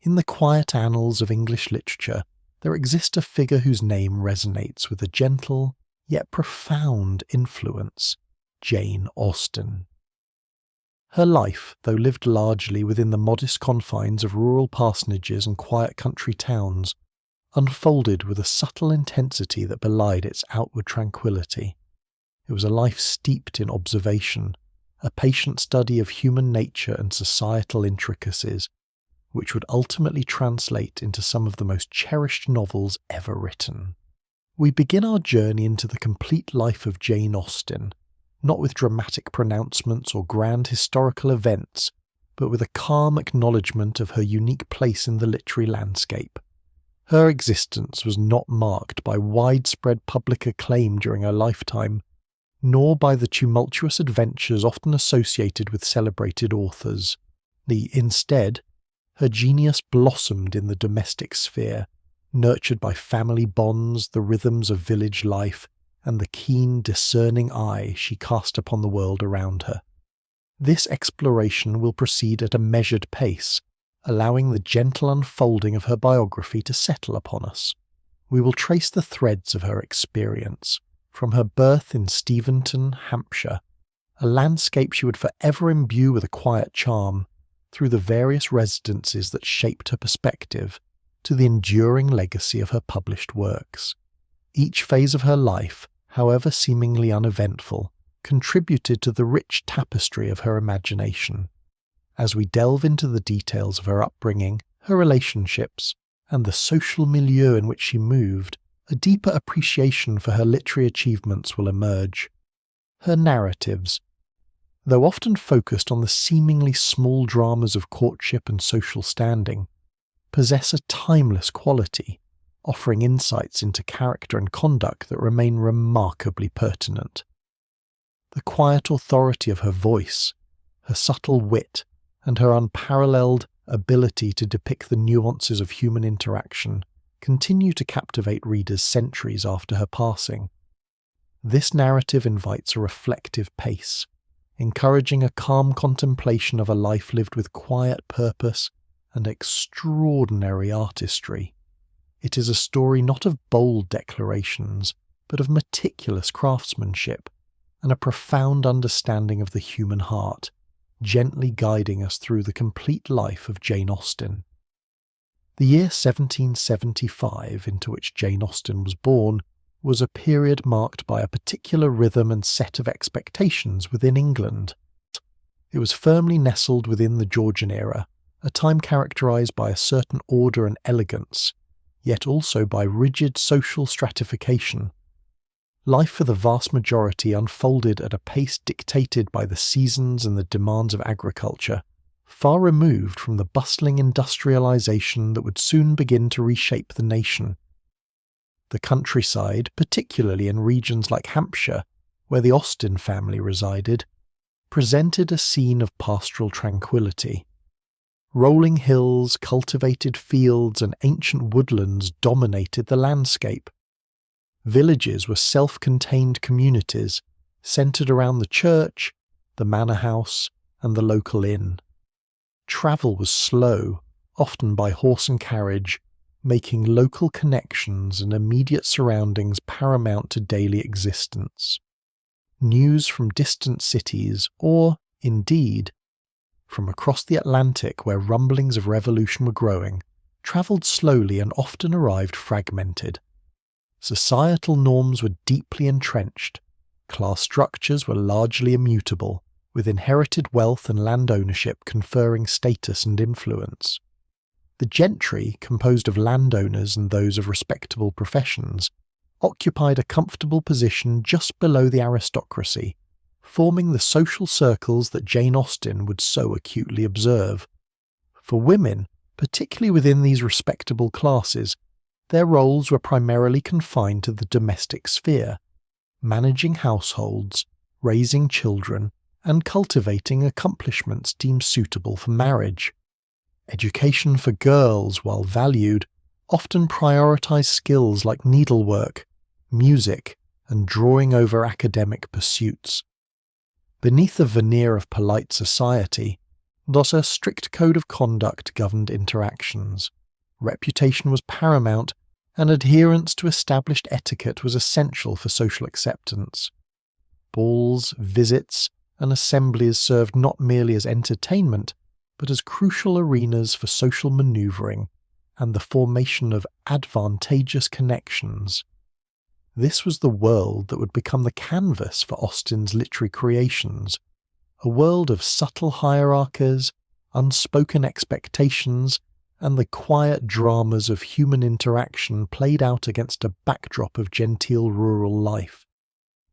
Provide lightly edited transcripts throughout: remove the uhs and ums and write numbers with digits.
In the quiet annals of English literature, there exists a figure whose name resonates with a gentle, yet profound influence, Jane Austen. Her life, though lived largely within the modest confines of rural parsonages and quiet country towns, unfolded with a subtle intensity that belied its outward tranquillity. It was a life steeped in observation, a patient study of human nature and societal intricacies, which would ultimately translate into some of the most cherished novels ever written. We begin our journey into the complete life of Jane Austen, not with dramatic pronouncements or grand historical events, but with a calm acknowledgement of her unique place in the literary landscape. Her existence was not marked by widespread public acclaim during her lifetime, nor by the tumultuous adventures often associated with celebrated authors. Instead, her genius blossomed in the domestic sphere, nurtured by family bonds, the rhythms of village life, and the keen, discerning eye she cast upon the world around her. This exploration will proceed at a measured pace, allowing the gentle unfolding of her biography to settle upon us. We will trace the threads of her experience, from her birth in Steventon, Hampshire, a landscape she would forever imbue with a quiet charm, through the various residences that shaped her perspective, to the enduring legacy of her published works. Each phase of her life, however seemingly uneventful, contributed to the rich tapestry of her imagination. As we delve into the details of her upbringing, her relationships, and the social milieu in which she moved, a deeper appreciation for her literary achievements will emerge. Her narratives, though often focused on the seemingly small dramas of courtship and social standing, possess a timeless quality, offering insights into character and conduct that remain remarkably pertinent. The quiet authority of her voice, her subtle wit, and her unparalleled ability to depict the nuances of human interaction continue to captivate readers centuries after her passing. This narrative invites a reflective pace, encouraging a calm contemplation of a life lived with quiet purpose and extraordinary artistry. It is a story not of bold declarations, but of meticulous craftsmanship and a profound understanding of the human heart, gently guiding us through the complete life of Jane Austen. The year 1775, into which Jane Austen was born, was a period marked by a particular rhythm and set of expectations within England. It was firmly nestled within the Georgian era, a time characterised by a certain order and elegance, yet also by rigid social stratification. Life for the vast majority unfolded at a pace dictated by the seasons and the demands of agriculture, far removed from the bustling industrialisation that would soon begin to reshape the nation. The countryside, particularly in regions like Hampshire, where the Austen family resided, presented a scene of pastoral tranquillity. Rolling hills, cultivated fields, and ancient woodlands dominated the landscape. Villages were self-contained communities, centred around the church, the manor house, and the local inn. Travel was slow, often by horse and carriage, making local connections and immediate surroundings paramount to daily existence. News from distant cities, or, indeed, from across the Atlantic where rumblings of revolution were growing, travelled slowly and often arrived fragmented. Societal norms were deeply entrenched, class structures were largely immutable, with inherited wealth and land ownership conferring status and influence. The gentry, composed of landowners and those of respectable professions, occupied a comfortable position just below the aristocracy, forming the social circles that Jane Austen would so acutely observe. For women, particularly within these respectable classes, their roles were primarily confined to the domestic sphere, managing households, raising children, and cultivating accomplishments deemed suitable for marriage. Education for girls, while valued, often prioritised skills like needlework, music, and drawing over academic pursuits. Beneath the veneer of polite society, Thus a strict code of conduct governed interactions. Reputation was paramount, and adherence to established etiquette was essential for social acceptance. Balls, visits, and assemblies served not merely as entertainment, but as crucial arenas for social manoeuvring and the formation of advantageous connections. This was the world that would become the canvas for Austen's literary creations, a world of subtle hierarchies, unspoken expectations, and the quiet dramas of human interaction played out against a backdrop of genteel rural life.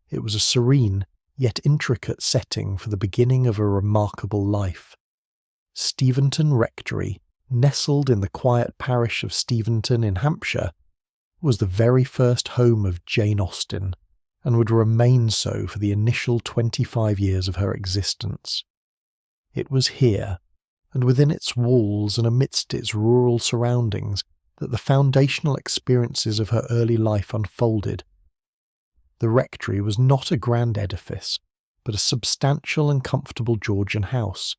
It was a serene, yet intricate setting for the beginning of a remarkable life. Steventon Rectory, nestled in the quiet parish of Steventon in Hampshire, was the very first home of Jane Austen, and would remain so for the initial 25 years of her existence. It was here, and within its walls and amidst its rural surroundings, that the foundational experiences of her early life unfolded. The rectory was not a grand edifice, but a substantial and comfortable Georgian house,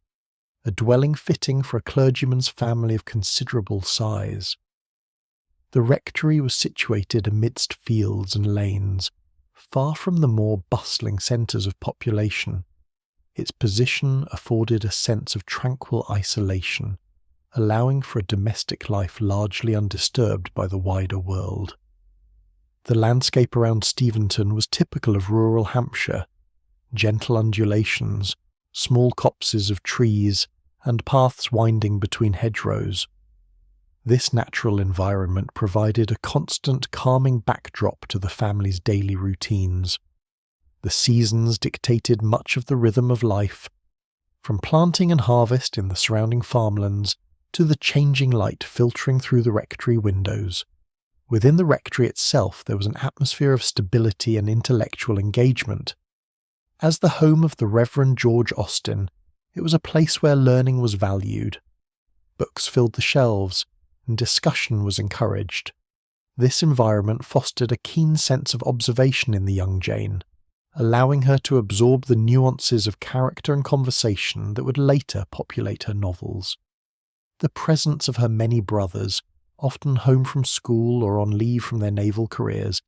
a dwelling fitting for a clergyman's family of considerable size. The rectory was situated amidst fields and lanes, far from the more bustling centres of population. Its position afforded a sense of tranquil isolation, allowing for a domestic life largely undisturbed by the wider world. The landscape around Steventon was typical of rural Hampshire: gentle undulations, small copses of trees, and paths winding between hedgerows. This natural environment provided a constant calming backdrop to the family's daily routines. The seasons dictated much of the rhythm of life, from planting and harvest in the surrounding farmlands to the changing light filtering through the rectory windows. Within the rectory itself there was an atmosphere of stability and intellectual engagement. As the home of the Reverend George Austen, it was a place where learning was valued. Books filled the shelves, and discussion was encouraged. This environment fostered a keen sense of observation in the young Jane, allowing her to absorb the nuances of character and conversation that would later populate her novels. The presence of her many brothers, often home from school or on leave from their naval careers,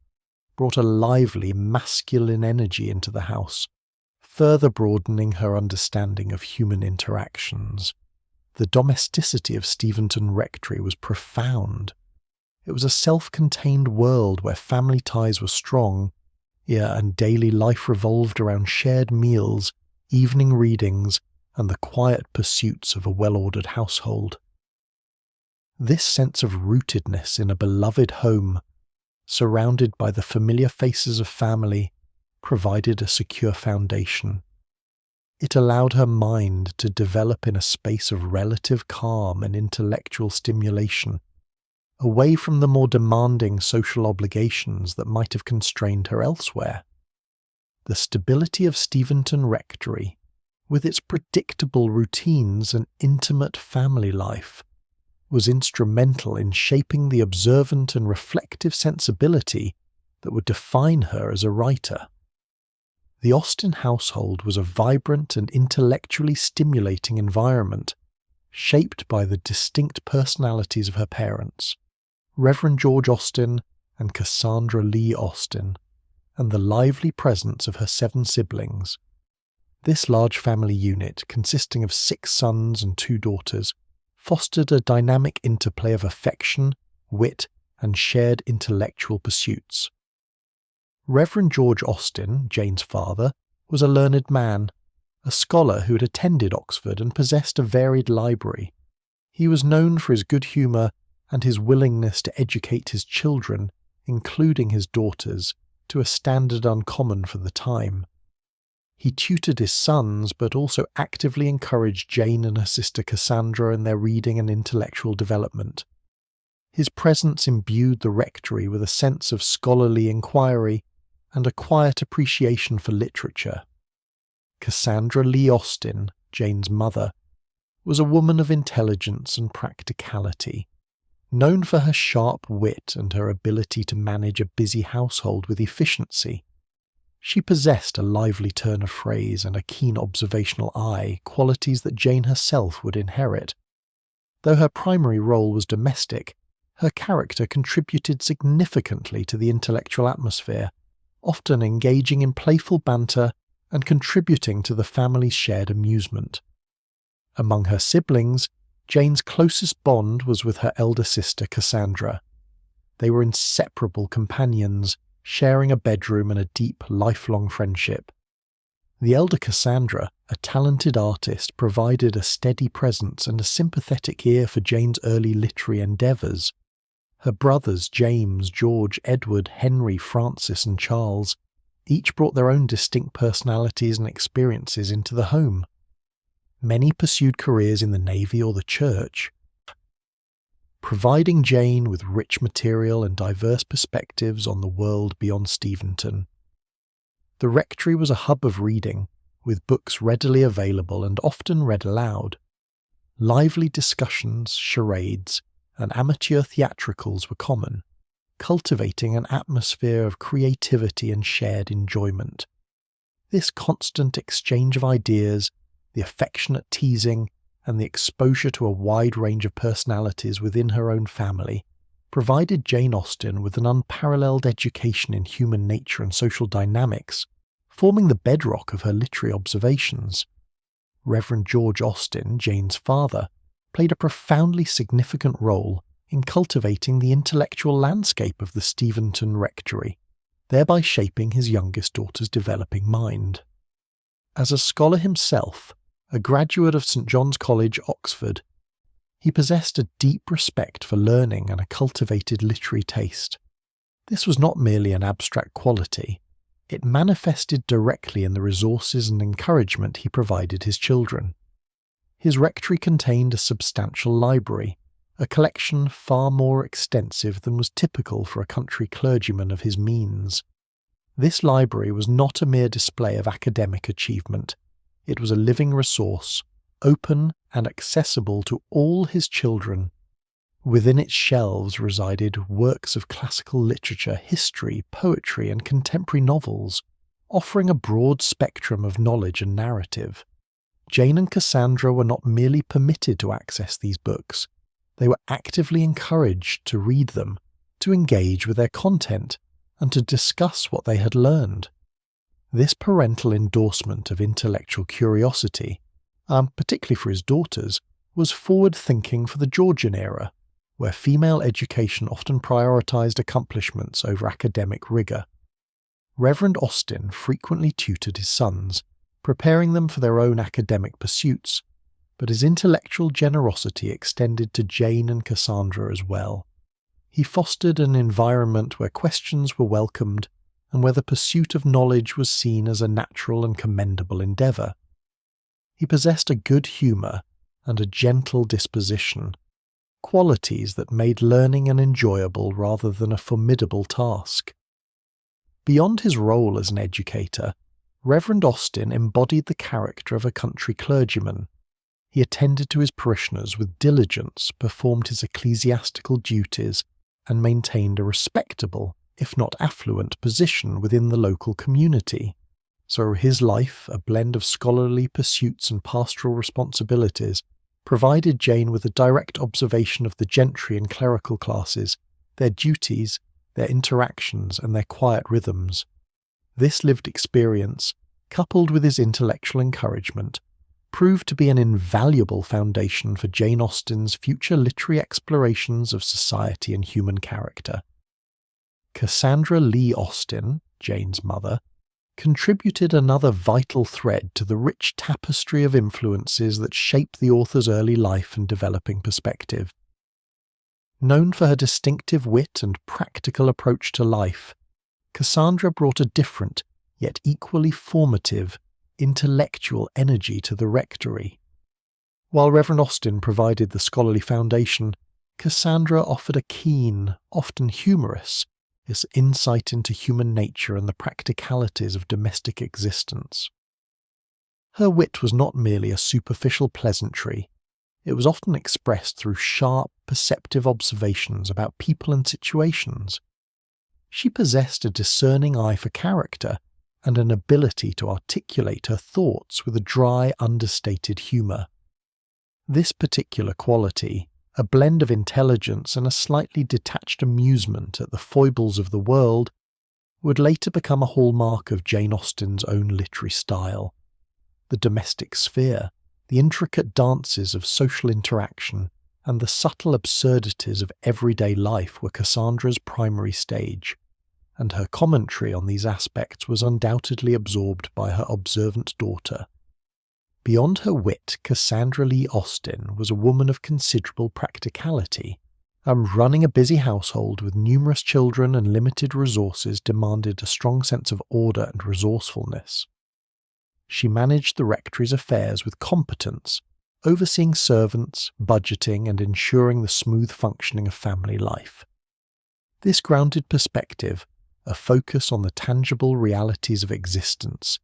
brought a lively masculine energy into the house, further broadening her understanding of human interactions. The domesticity of Steventon Rectory was profound. It was a self-contained world where family ties were strong, and daily life revolved around shared meals, evening readings, and the quiet pursuits of a well-ordered household. This sense of rootedness in a beloved home, surrounded by the familiar faces of family, provided a secure foundation. It allowed her mind to develop in a space of relative calm and intellectual stimulation, away from the more demanding social obligations that might have constrained her elsewhere. The stability of Steventon Rectory, with its predictable routines and intimate family life, was instrumental in shaping the observant and reflective sensibility that would define her as a writer. The Austen household was a vibrant and intellectually stimulating environment, shaped by the distinct personalities of her parents, Reverend George Austen and Cassandra Lee Austen, and the lively presence of her 7 siblings. This large family unit, consisting of 6 sons and 2 daughters, fostered a dynamic interplay of affection, wit, and shared intellectual pursuits. Reverend George Austen, Jane's father, was a learned man, a scholar who had attended Oxford and possessed a varied library. He was known for his good humour and his willingness to educate his children, including his daughters, to a standard uncommon for the time. He tutored his sons, but also actively encouraged Jane and her sister Cassandra in their reading and intellectual development. His presence imbued the rectory with a sense of scholarly inquiry and a quiet appreciation for literature. Cassandra Lee Austen, Jane's mother, was a woman of intelligence and practicality, known for her sharp wit and her ability to manage a busy household with efficiency. She possessed a lively turn of phrase and a keen observational eye, qualities that Jane herself would inherit. Though her primary role was domestic, her character contributed significantly to the intellectual atmosphere, often engaging in playful banter and contributing to the family's shared amusement. Among her siblings, Jane's closest bond was with her elder sister Cassandra. They were inseparable companions, sharing a bedroom and a deep, lifelong friendship. The elder Cassandra, a talented artist, provided a steady presence and a sympathetic ear for Jane's early literary endeavours. Her brothers James, George, Edward, Henry, Francis and Charles each brought their own distinct personalities and experiences into the home. Many pursued careers in the Navy or the Church, providing Jane with rich material and diverse perspectives on the world beyond Steventon. The rectory was a hub of reading, with books readily available and often read aloud. Lively discussions, charades, and amateur theatricals were common, cultivating an atmosphere of creativity and shared enjoyment. This constant exchange of ideas, the affectionate teasing, and the exposure to a wide range of personalities within her own family provided Jane Austen with an unparalleled education in human nature and social dynamics, forming the bedrock of her literary observations. Reverend George Austen, Jane's father, played a profoundly significant role in cultivating the intellectual landscape of the Steventon rectory, thereby shaping his youngest daughter's developing mind. As a scholar himself, a graduate of St. John's College, Oxford, he possessed a deep respect for learning and a cultivated literary taste. This was not merely an abstract quality. It manifested directly in the resources and encouragement he provided his children. His rectory contained a substantial library, a collection far more extensive than was typical for a country clergyman of his means. This library was not a mere display of academic achievement. It was a living resource, open and accessible to all his children. Within its shelves resided works of classical literature, history, poetry, and contemporary novels, offering a broad spectrum of knowledge and narrative. Jane and Cassandra were not merely permitted to access these books, they were actively encouraged to read them, to engage with their content, and to discuss what they had learned. This parental endorsement of intellectual curiosity, particularly for his daughters, was forward-thinking for the Georgian era, where female education often prioritised accomplishments over academic rigour. Reverend Austen frequently tutored his sons, preparing them for their own academic pursuits, but his intellectual generosity extended to Jane and Cassandra as well. He fostered an environment where questions were welcomed and where the pursuit of knowledge was seen as a natural and commendable endeavour. He possessed a good humour and a gentle disposition, qualities that made learning an enjoyable rather than a formidable task. Beyond his role as an educator, Reverend Austen embodied the character of a country clergyman. He attended to his parishioners with diligence, performed his ecclesiastical duties, and maintained a respectable, if not affluent, position within the local community. So his life, a blend of scholarly pursuits and pastoral responsibilities, provided Jane with a direct observation of the gentry and clerical classes, their duties, their interactions, and their quiet rhythms. This lived experience, coupled with his intellectual encouragement, proved to be an invaluable foundation for Jane Austen's future literary explorations of society and human character. Cassandra Lee Austen, Jane's mother, contributed another vital thread to the rich tapestry of influences that shaped the author's early life and developing perspective. Known for her distinctive wit and practical approach to life, Cassandra brought a different, yet equally formative, intellectual energy to the rectory. While Reverend Austen provided the scholarly foundation, Cassandra offered a keen, often humorous, insight into human nature and the practicalities of domestic existence. Her wit was not merely a superficial pleasantry, it was often expressed through sharp, perceptive observations about people and situations. She possessed a discerning eye for character and an ability to articulate her thoughts with a dry, understated humour. This particular quality, a blend of intelligence and a slightly detached amusement at the foibles of the world, would later become a hallmark of Jane Austen's own literary style. The domestic sphere, the intricate dances of social interaction, and the subtle absurdities of everyday life were Cassandra's primary stage, and her commentary on these aspects was undoubtedly absorbed by her observant daughter. Beyond her wit, Cassandra Lee Austen was a woman of considerable practicality, and running a busy household with numerous children and limited resources demanded a strong sense of order and resourcefulness. She managed the rectory's affairs with competence, overseeing servants, budgeting, and ensuring the smooth functioning of family life. This grounded perspective, a focus on the tangible realities of existence,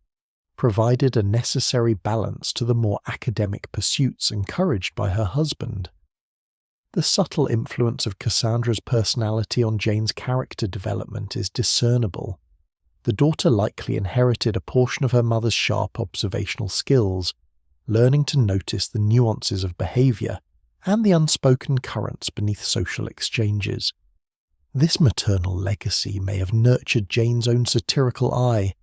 provided a necessary balance to the more academic pursuits encouraged by her husband. The subtle influence of Cassandra's personality on Jane's character development is discernible. The daughter likely inherited a portion of her mother's sharp observational skills, learning to notice the nuances of behaviour and the unspoken currents beneath social exchanges. This maternal legacy may have nurtured Jane's own satirical eye,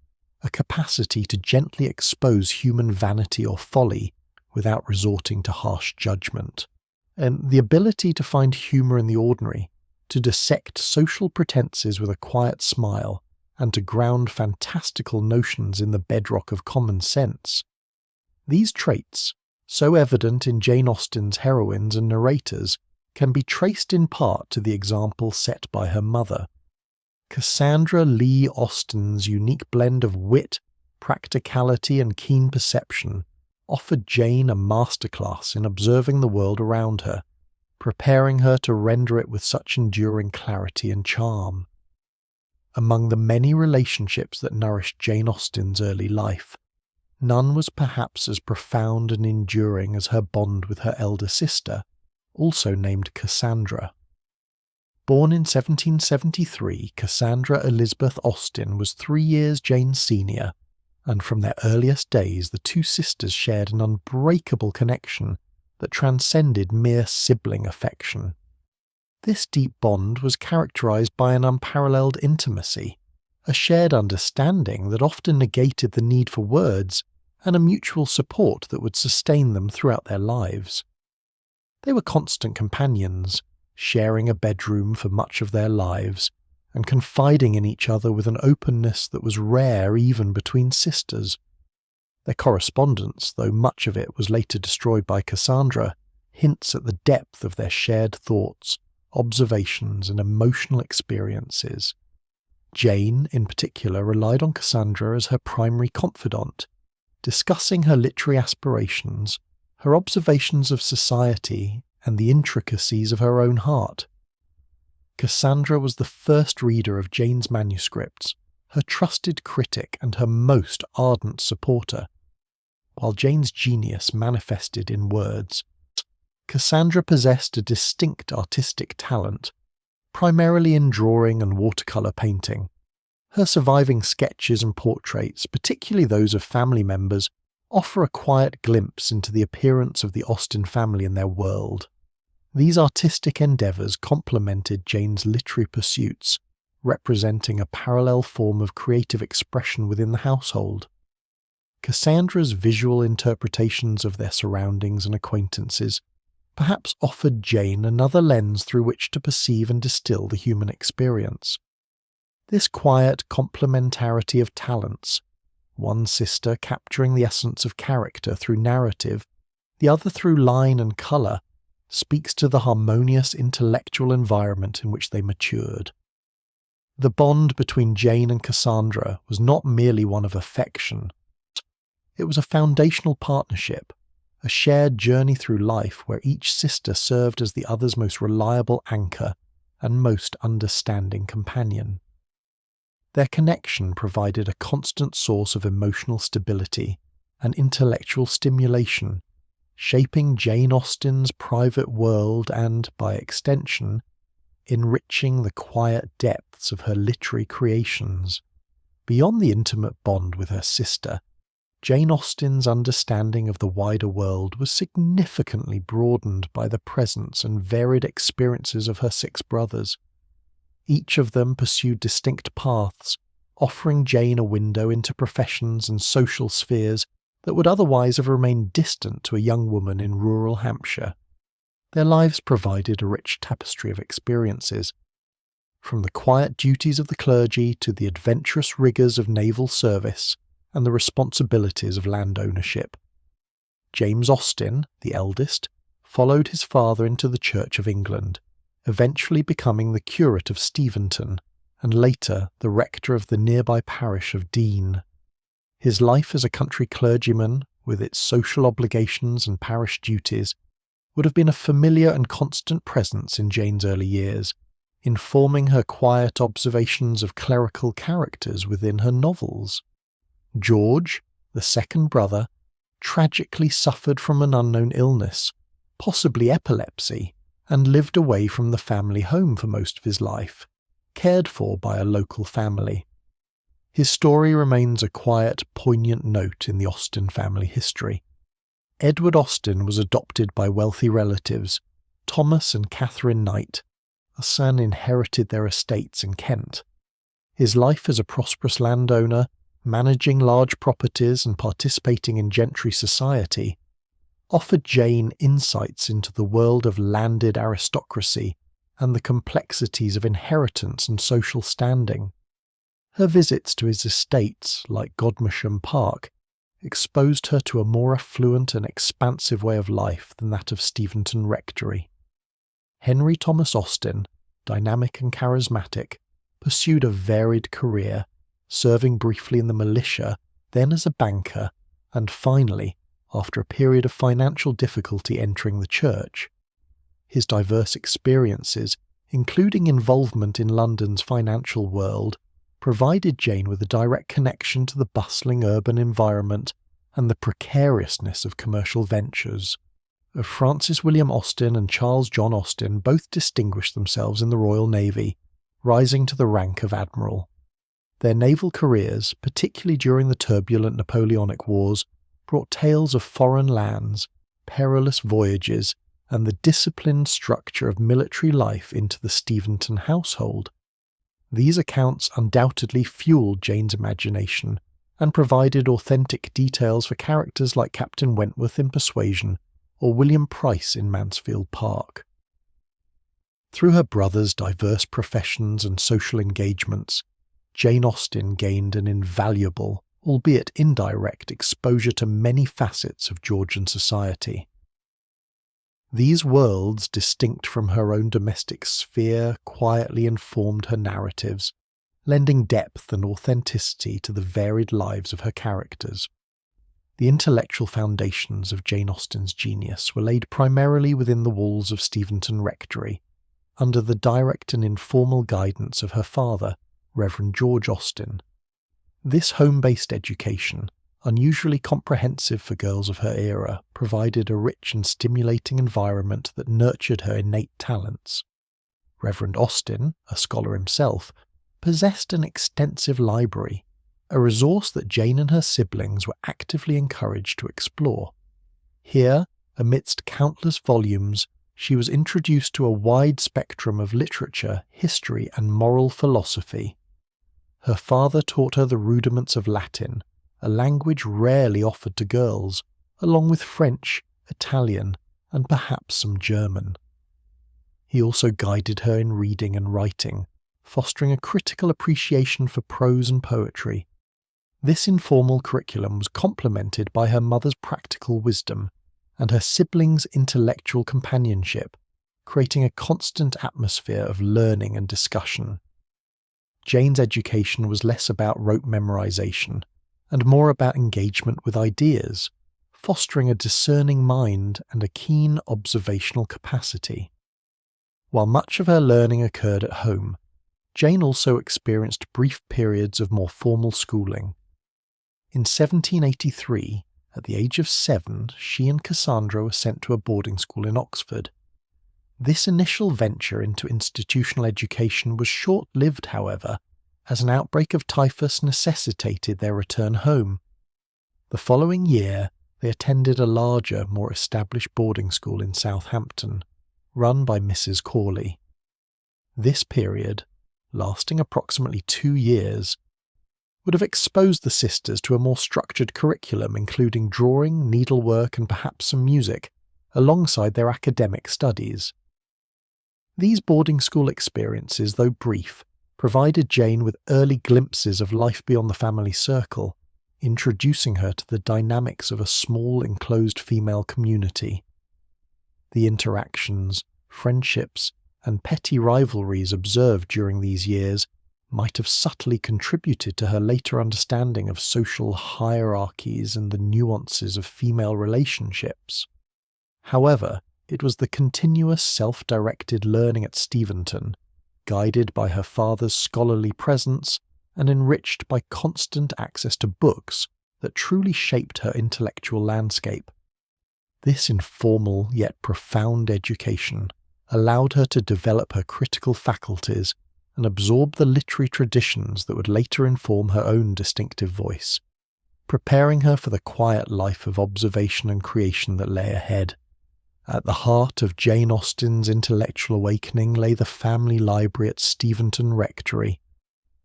a capacity to gently expose human vanity or folly without resorting to harsh judgment, and the ability to find humour in the ordinary, to dissect social pretences with a quiet smile, and to ground fantastical notions in the bedrock of common sense. These traits, so evident in Jane Austen's heroines and narrators, can be traced in part to the example set by her mother. Cassandra Lee Austen's unique blend of wit, practicality, and keen perception offered Jane a masterclass in observing the world around her, preparing her to render it with such enduring clarity and charm. Among the many relationships that nourished Jane Austen's early life, none was perhaps as profound and enduring as her bond with her elder sister, also named Cassandra. Born in 1773, Cassandra Elizabeth Austen was 3 years Jane's senior, and from their earliest days the two sisters shared an unbreakable connection that transcended mere sibling affection. This deep bond was characterized by an unparalleled intimacy, a shared understanding that often negated the need for words, and a mutual support that would sustain them throughout their lives. They were constant companions, sharing a bedroom for much of their lives, and confiding in each other with an openness that was rare even between sisters. Their correspondence, though much of it was later destroyed by Cassandra, hints at the depth of their shared thoughts, observations, and emotional experiences. Jane, in particular, relied on Cassandra as her primary confidant, discussing her literary aspirations, her observations of society, and the intricacies of her own heart. Cassandra was the first reader of Jane's manuscripts, her trusted critic and her most ardent supporter. While Jane's genius manifested in words, Cassandra possessed a distinct artistic talent, primarily in drawing and watercolour painting. Her surviving sketches and portraits, particularly those of family members, offer a quiet glimpse into the appearance of the Austen family and their world. These artistic endeavours complemented Jane's literary pursuits, representing a parallel form of creative expression within the household. Cassandra's visual interpretations of their surroundings and acquaintances perhaps offered Jane another lens through which to perceive and distill the human experience. This quiet complementarity of talents, one sister capturing the essence of character through narrative, the other through line and colour, speaks to the harmonious intellectual environment in which they matured. The bond between Jane and Cassandra was not merely one of affection. It was a foundational partnership, a shared journey through life where each sister served as the other's most reliable anchor and most understanding companion. Their connection provided a constant source of emotional stability and intellectual stimulation, shaping Jane Austen's private world and, by extension, enriching the quiet depths of her literary creations. Beyond the intimate bond with her sister, Jane Austen's understanding of the wider world was significantly broadened by the presence and varied experiences of her 6 brothers. Each of them pursued distinct paths, offering Jane a window into professions and social spheres that would otherwise have remained distant to a young woman in rural Hampshire. Their lives provided a rich tapestry of experiences, from the quiet duties of the clergy to the adventurous rigours of naval service and the responsibilities of land ownership. James Austen, the eldest, followed his father into the Church of England, eventually becoming the curate of Steventon and later the rector of the nearby parish of Dean. His life as a country clergyman, with its social obligations and parish duties, would have been a familiar and constant presence in Jane's early years, informing her quiet observations of clerical characters within her novels. George, the second brother, tragically suffered from an unknown illness, possibly epilepsy, and lived away from the family home for most of his life, cared for by a local family. His story remains a quiet, poignant note in the Austen family history. Edward Austen was adopted by wealthy relatives, Thomas and Catherine Knight. A son inherited their estates in Kent. His life as a prosperous landowner, managing large properties and participating in gentry society, offered Jane insights into the world of landed aristocracy and the complexities of inheritance and social standing. Her visits to his estates, like Godmersham Park, exposed her to a more affluent and expansive way of life than that of Steventon Rectory. Henry Thomas Austen, dynamic and charismatic, pursued a varied career, serving briefly in the militia, then as a banker, and finally, after a period of financial difficulty, entering the church. His diverse experiences, including involvement in London's financial world, provided Jane with a direct connection to the bustling urban environment and the precariousness of commercial ventures. Francis William Austen and Charles John Austen both distinguished themselves in the Royal Navy, rising to the rank of admiral. Their naval careers, particularly during the turbulent Napoleonic Wars, brought tales of foreign lands, perilous voyages, and the disciplined structure of military life into the Steventon household. These accounts undoubtedly fueled Jane's imagination and provided authentic details for characters like Captain Wentworth in Persuasion or William Price in Mansfield Park. Through her brother's diverse professions and social engagements, Jane Austen gained an invaluable, albeit indirect, exposure to many facets of Georgian society. These worlds, distinct from her own domestic sphere, quietly informed her narratives, lending depth and authenticity to the varied lives of her characters. The intellectual foundations of Jane Austen's genius were laid primarily within the walls of Steventon Rectory, under the direct and informal guidance of her father, Reverend George Austen. This home-based education, unusually comprehensive for girls of her era, provided a rich and stimulating environment that nurtured her innate talents. Reverend Austen, a scholar himself, possessed an extensive library, a resource that Jane and her siblings were actively encouraged to explore. Here, amidst countless volumes, she was introduced to a wide spectrum of literature, history, and moral philosophy. Her father taught her the rudiments of Latin, a language rarely offered to girls, along with French, Italian, and perhaps some German. He also guided her in reading and writing, fostering a critical appreciation for prose and poetry. This informal curriculum was complemented by her mother's practical wisdom and her siblings' intellectual companionship, creating a constant atmosphere of learning and discussion. Jane's education was less about rote memorization and more about engagement with ideas, fostering a discerning mind and a keen observational capacity. While much of her learning occurred at home, Jane also experienced brief periods of more formal schooling. In 1783, at the age of 7, she and Cassandra were sent to a boarding school in Oxford. This initial venture into institutional education was short-lived, however, as an outbreak of typhus necessitated their return home. The following year, they attended a larger, more established boarding school in Southampton, run by Mrs. Corley. This period, lasting approximately 2 years, would have exposed the sisters to a more structured curriculum including drawing, needlework and perhaps some music, alongside their academic studies. These boarding school experiences, though brief, provided Jane with early glimpses of life beyond the family circle, introducing her to the dynamics of a small enclosed female community. The interactions, friendships, and petty rivalries observed during these years might have subtly contributed to her later understanding of social hierarchies and the nuances of female relationships. However, it was the continuous self-directed learning at Steventon, guided by her father's scholarly presence and enriched by constant access to books, that truly shaped her intellectual landscape. This informal yet profound education allowed her to develop her critical faculties and absorb the literary traditions that would later inform her own distinctive voice, preparing her for the quiet life of observation and creation that lay ahead. At the heart of Jane Austen's intellectual awakening lay the family library at Steventon Rectory,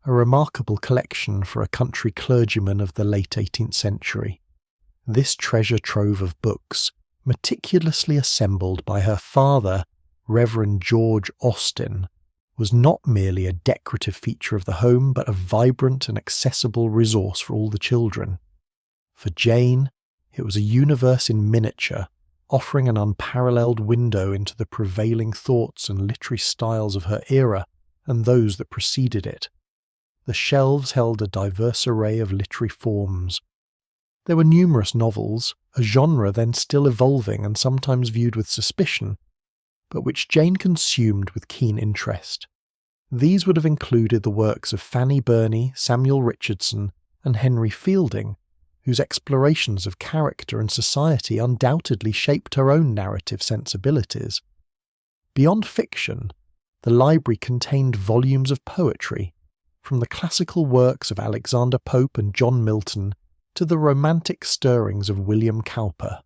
a remarkable collection for a country clergyman of the late 18th century. This treasure trove of books, meticulously assembled by her father, Reverend George Austen, was not merely a decorative feature of the home but a vibrant and accessible resource for all the children. For Jane, it was a universe in miniature, offering an unparalleled window into the prevailing thoughts and literary styles of her era and those that preceded it. The shelves held a diverse array of literary forms. There were numerous novels, a genre then still evolving and sometimes viewed with suspicion, but which Jane consumed with keen interest. These would have included the works of Fanny Burney, Samuel Richardson, and Henry Fielding, whose explorations of character and society undoubtedly shaped her own narrative sensibilities. Beyond fiction, the library contained volumes of poetry, from the classical works of Alexander Pope and John Milton to the romantic stirrings of William Cowper.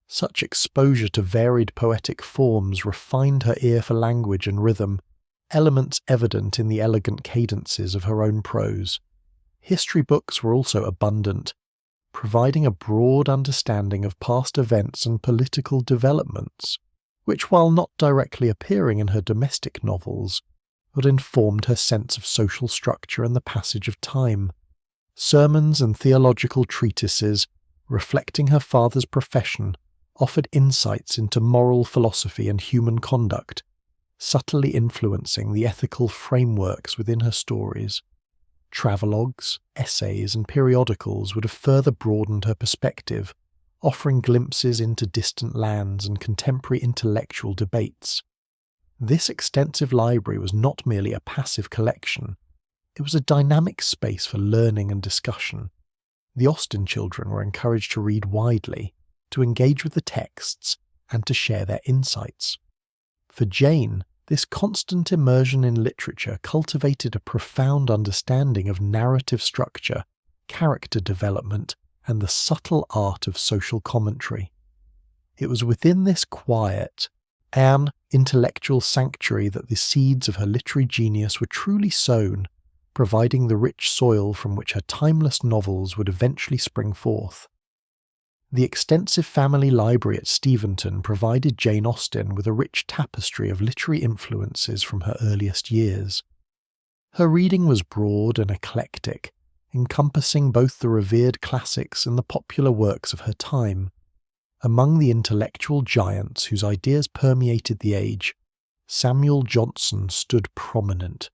Such exposure to varied poetic forms refined her ear for language and rhythm, elements evident in the elegant cadences of her own prose. History books were also abundant, providing a broad understanding of past events and political developments, which, while not directly appearing in her domestic novels, had informed her sense of social structure and the passage of time. Sermons and theological treatises, reflecting her father's profession, offered insights into moral philosophy and human conduct, subtly influencing the ethical frameworks within her stories. Travelogues, essays, and periodicals would have further broadened her perspective, offering glimpses into distant lands and contemporary intellectual debates. This extensive library was not merely a passive collection, it was a dynamic space for learning and discussion. The Austen children were encouraged to read widely, to engage with the texts, and to share their insights. For Jane, this constant immersion in literature cultivated a profound understanding of narrative structure, character development, and the subtle art of social commentary. It was within this quiet, intellectual sanctuary that the seeds of her literary genius were truly sown, providing the rich soil from which her timeless novels would eventually spring forth. The extensive family library at Steventon provided Jane Austen with a rich tapestry of literary influences from her earliest years. Her reading was broad and eclectic, encompassing both the revered classics and the popular works of her time. Among the intellectual giants whose ideas permeated the age, Samuel Johnson stood prominent.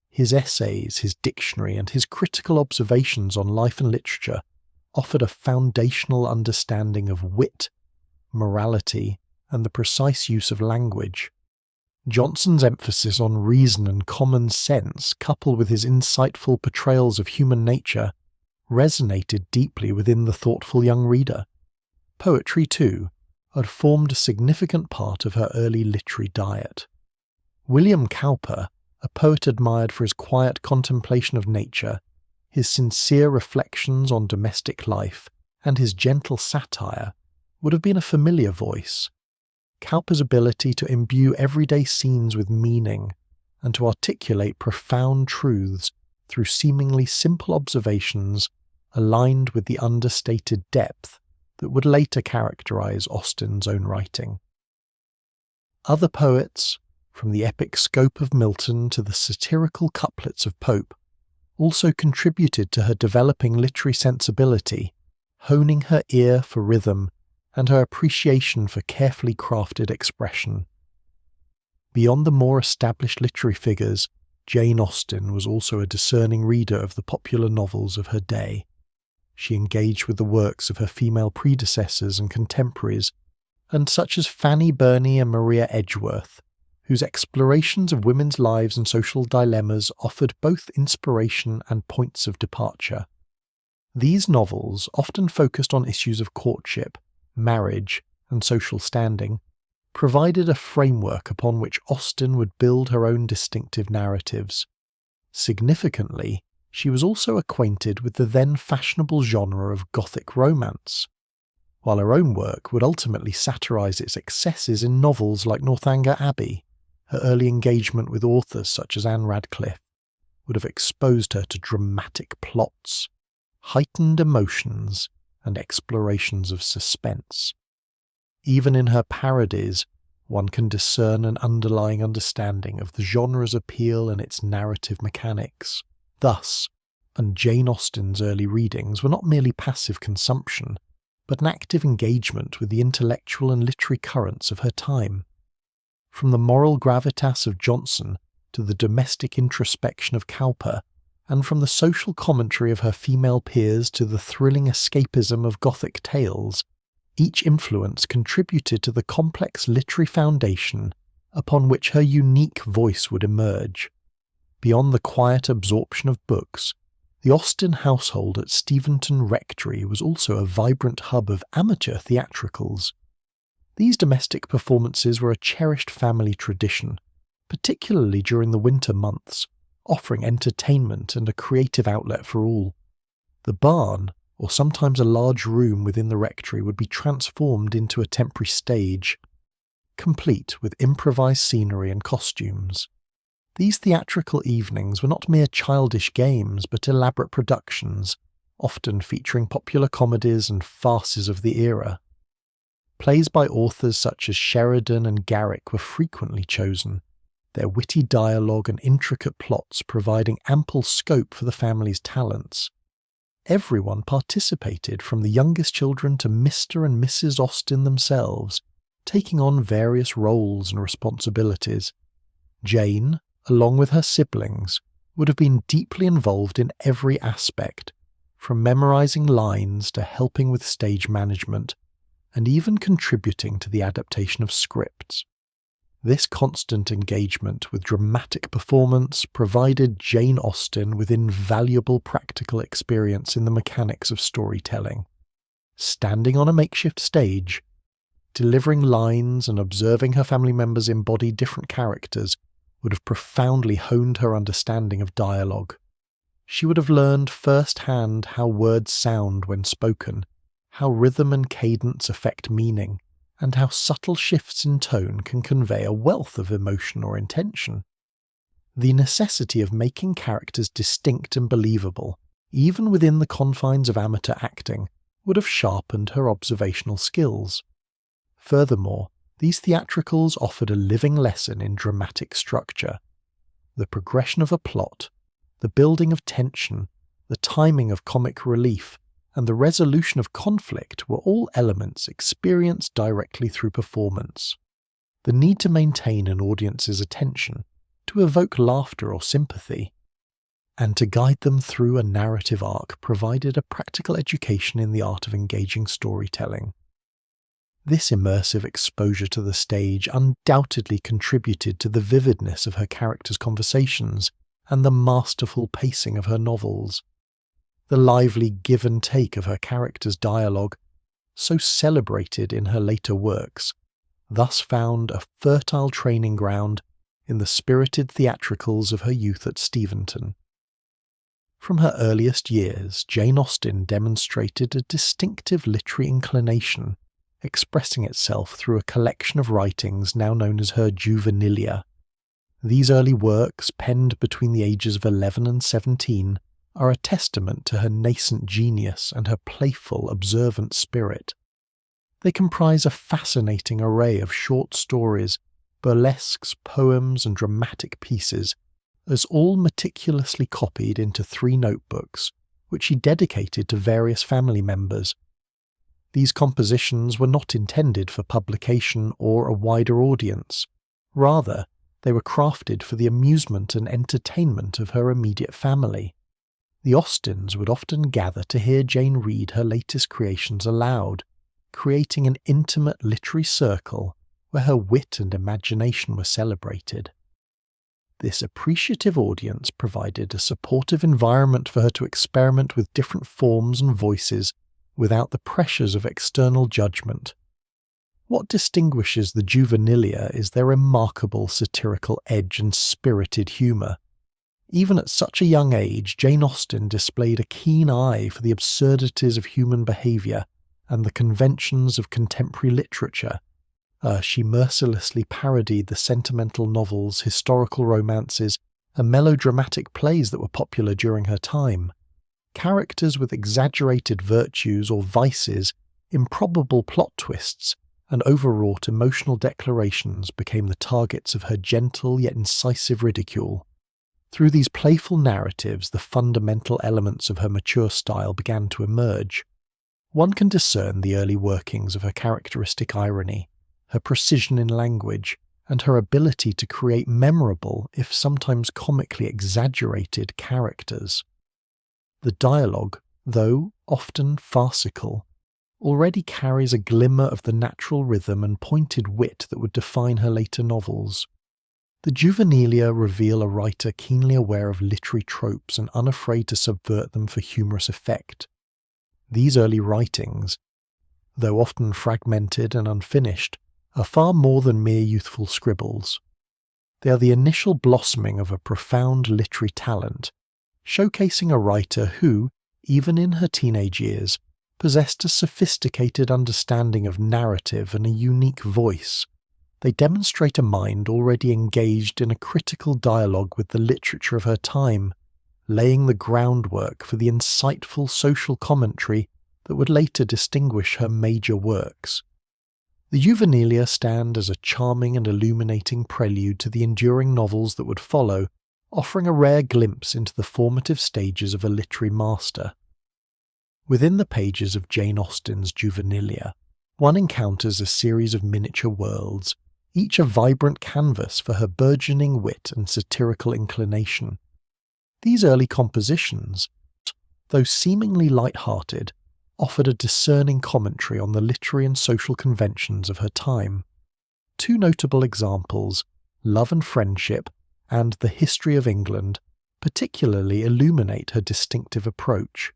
His essays, his dictionary, and his critical observations on life and literature offered a foundational understanding of wit, morality, and the precise use of language. Johnson's emphasis on reason and common sense, coupled with his insightful portrayals of human nature, resonated deeply within the thoughtful young reader. Poetry, too, had formed a significant part of her early literary diet. William Cowper, a poet admired for his quiet contemplation of nature, his sincere reflections on domestic life, and his gentle satire, would have been a familiar voice. Cowper's ability to imbue everyday scenes with meaning and to articulate profound truths through seemingly simple observations aligned with the understated depth that would later characterize Austen's own writing. Other poets, from the epic scope of Milton to the satirical couplets of Pope, also contributed to her developing literary sensibility, honing her ear for rhythm and her appreciation for carefully crafted expression. Beyond the more established literary figures, Jane Austen was also a discerning reader of the popular novels of her day. She engaged with the works of her female predecessors and contemporaries, and such as Fanny Burney and Maria Edgeworth, whose explorations of women's lives and social dilemmas offered both inspiration and points of departure. These novels often focused on issues of courtship, marriage, and social standing, provided a framework upon which Austen would build her own distinctive narratives. Significantly, she was also acquainted with the then fashionable genre of Gothic romance, while her own work would ultimately satirize its excesses in novels like Northanger Abbey. Her early engagement with authors such as Anne Radcliffe would have exposed her to dramatic plots, heightened emotions, and explorations of suspense. Even in her parodies, one can discern an underlying understanding of the genre's appeal and its narrative mechanics. Thus, Jane Austen's early readings were not merely passive consumption, but an active engagement with the intellectual and literary currents of her time. From the moral gravitas of Johnson to the domestic introspection of Cowper, and from the social commentary of her female peers to the thrilling escapism of Gothic tales, each influence contributed to the complex literary foundation upon which her unique voice would emerge. Beyond the quiet absorption of books, the Austen household at Steventon Rectory was also a vibrant hub of amateur theatricals. These domestic performances were a cherished family tradition, particularly during the winter months, offering entertainment and a creative outlet for all. The barn, or sometimes a large room within the rectory, would be transformed into a temporary stage, complete with improvised scenery and costumes. These theatrical evenings were not mere childish games, but elaborate productions, often featuring popular comedies and farces of the era. Plays by authors such as Sheridan and Garrick were frequently chosen, their witty dialogue and intricate plots providing ample scope for the family's talents. Everyone participated, from the youngest children to Mr. and Mrs. Austen themselves, taking on various roles and responsibilities. Jane, along with her siblings, would have been deeply involved in every aspect, from memorizing lines to helping with stage management, and even contributing to the adaptation of scripts. This constant engagement with dramatic performance provided Jane Austen with invaluable practical experience in the mechanics of storytelling. Standing on a makeshift stage, delivering lines and observing her family members embody different characters would have profoundly honed her understanding of dialogue. She would have learned firsthand how words sound when spoken, how rhythm and cadence affect meaning, and how subtle shifts in tone can convey a wealth of emotion or intention. The necessity of making characters distinct and believable, even within the confines of amateur acting, would have sharpened her observational skills. Furthermore, these theatricals offered a living lesson in dramatic structure. The progression of a plot, the building of tension, the timing of comic relief, and the resolution of conflict were all elements experienced directly through performance. The need to maintain an audience's attention, to evoke laughter or sympathy, and to guide them through a narrative arc provided a practical education in the art of engaging storytelling. This immersive exposure to the stage undoubtedly contributed to the vividness of her characters' conversations and the masterful pacing of her novels. The lively give and take of her characters' dialogue, so celebrated in her later works, thus found a fertile training ground in the spirited theatricals of her youth at Steventon. From her earliest years, Jane Austen demonstrated a distinctive literary inclination, expressing itself through a collection of writings now known as her juvenilia. These early works, penned between the ages of 11 and 17, are a testament to her nascent genius and her playful, observant spirit. They comprise a fascinating array of short stories, burlesques, poems, and dramatic pieces, as all meticulously copied into 3 notebooks, which she dedicated to various family members. These compositions were not intended for publication or a wider audience. Rather, they were crafted for the amusement and entertainment of her immediate family. The Austens would often gather to hear Jane read her latest creations aloud, creating an intimate literary circle where her wit and imagination were celebrated. This appreciative audience provided a supportive environment for her to experiment with different forms and voices without the pressures of external judgment. What distinguishes the juvenilia is their remarkable satirical edge and spirited humour. Even at such a young age, Jane Austen displayed a keen eye for the absurdities of human behaviour and the conventions of contemporary literature. She mercilessly parodied the sentimental novels, historical romances, and melodramatic plays that were popular during her time. Characters with exaggerated virtues or vices, improbable plot twists, and overwrought emotional declarations became the targets of her gentle yet incisive ridicule. Through these playful narratives, the fundamental elements of her mature style began to emerge. One can discern the early workings of her characteristic irony, her precision in language, and her ability to create memorable, if sometimes comically exaggerated, characters. The dialogue, though often farcical, already carries a glimmer of the natural rhythm and pointed wit that would define her later novels. The juvenilia reveal a writer keenly aware of literary tropes and unafraid to subvert them for humorous effect. These early writings, though often fragmented and unfinished, are far more than mere youthful scribbles. They are the initial blossoming of a profound literary talent, showcasing a writer who, even in her teenage years, possessed a sophisticated understanding of narrative and a unique voice. They demonstrate a mind already engaged in a critical dialogue with the literature of her time, laying the groundwork for the insightful social commentary that would later distinguish her major works. The juvenilia stand as a charming and illuminating prelude to the enduring novels that would follow, offering a rare glimpse into the formative stages of a literary master. Within the pages of Jane Austen's juvenilia, one encounters a series of miniature worlds, each a vibrant canvas for her burgeoning wit and satirical inclination. These early compositions, though seemingly light-hearted, offered a discerning commentary on the literary and social conventions of her time. 2 notable examples, Love and Friendship and The History of England, particularly illuminate her distinctive approach.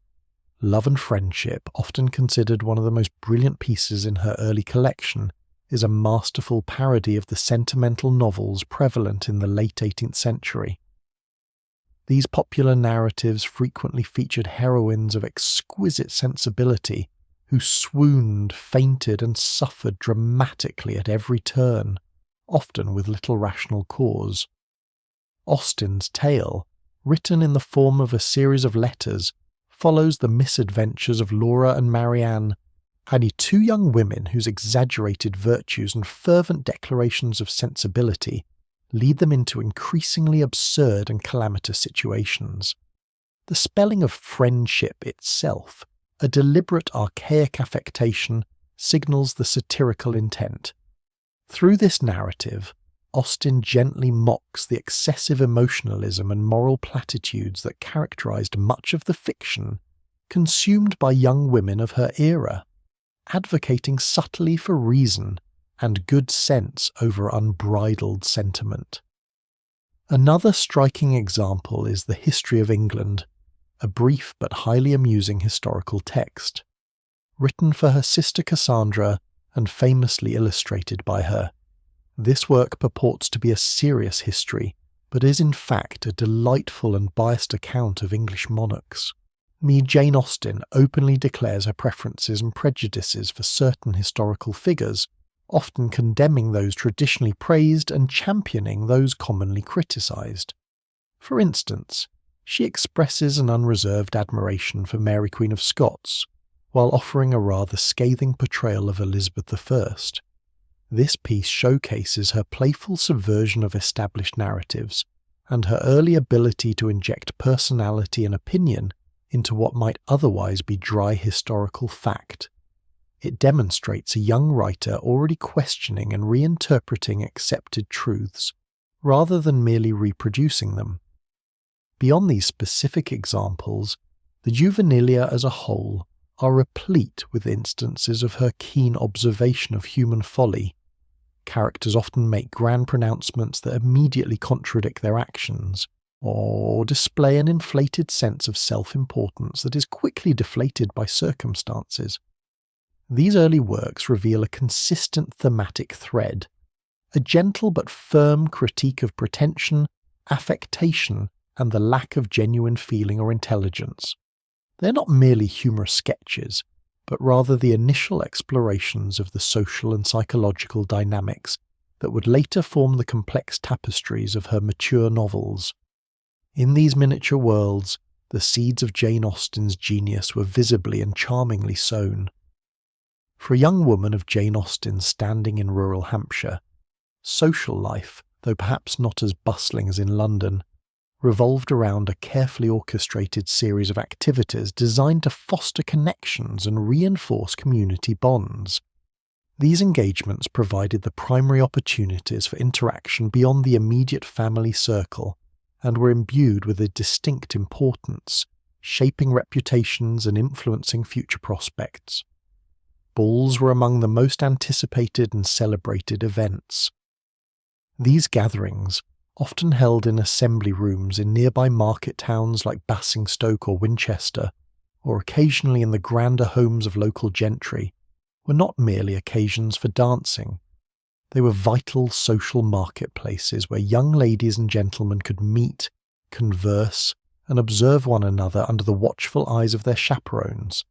Love and Friendship, often considered one of the most brilliant pieces in her early collection, is a masterful parody of the sentimental novels prevalent in the late 18th century. These popular narratives frequently featured heroines of exquisite sensibility who swooned, fainted, and suffered dramatically at every turn, often with little rational cause. Austen's tale, written in the form of a series of letters, follows the misadventures of Laura and Marianne, i.e. 2 young women whose exaggerated virtues and fervent declarations of sensibility lead them into increasingly absurd and calamitous situations. The spelling of friendship itself, a deliberate archaic affectation, signals the satirical intent. Through this narrative, Austen gently mocks the excessive emotionalism and moral platitudes that characterized much of the fiction consumed by young women of her era, advocating subtly for reason and good sense over unbridled sentiment. Another striking example is The History of England, a brief but highly amusing historical text, written for her sister Cassandra and famously illustrated by her. This work purports to be a serious history, but is in fact a delightful and biased account of English monarchs. Jane Austen openly declares her preferences and prejudices for certain historical figures, often condemning those traditionally praised and championing those commonly criticised. For instance, she expresses an unreserved admiration for Mary Queen of Scots, while offering a rather scathing portrayal of Elizabeth I. This piece showcases her playful subversion of established narratives and her early ability to inject personality and opinion into what might otherwise be dry historical fact. It demonstrates a young writer already questioning and reinterpreting accepted truths, rather than merely reproducing them. Beyond these specific examples, the juvenilia as a whole are replete with instances of her keen observation of human folly. Characters often make grand pronouncements that immediately contradict their actions, or display an inflated sense of self-importance that is quickly deflated by circumstances. These early works reveal a consistent thematic thread, a gentle but firm critique of pretension, affectation, and the lack of genuine feeling or intelligence. They're not merely humorous sketches, but rather the initial explorations of the social and psychological dynamics that would later form the complex tapestries of her mature novels. In these miniature worlds, the seeds of Jane Austen's genius were visibly and charmingly sown. For a young woman of Jane Austen's standing in rural Hampshire, social life, though perhaps not as bustling as in London, revolved around a carefully orchestrated series of activities designed to foster connections and reinforce community bonds. These engagements provided the primary opportunities for interaction beyond the immediate family circle, and were imbued with a distinct importance, shaping reputations and influencing future prospects. Balls were among the most anticipated and celebrated events. These gatherings, often held in assembly rooms in nearby market towns like Basingstoke or Winchester, or occasionally in the grander homes of local gentry, were not merely occasions for dancing. They were vital social marketplaces where young ladies and gentlemen could meet, converse, and observe one another under the watchful eyes of their chaperones.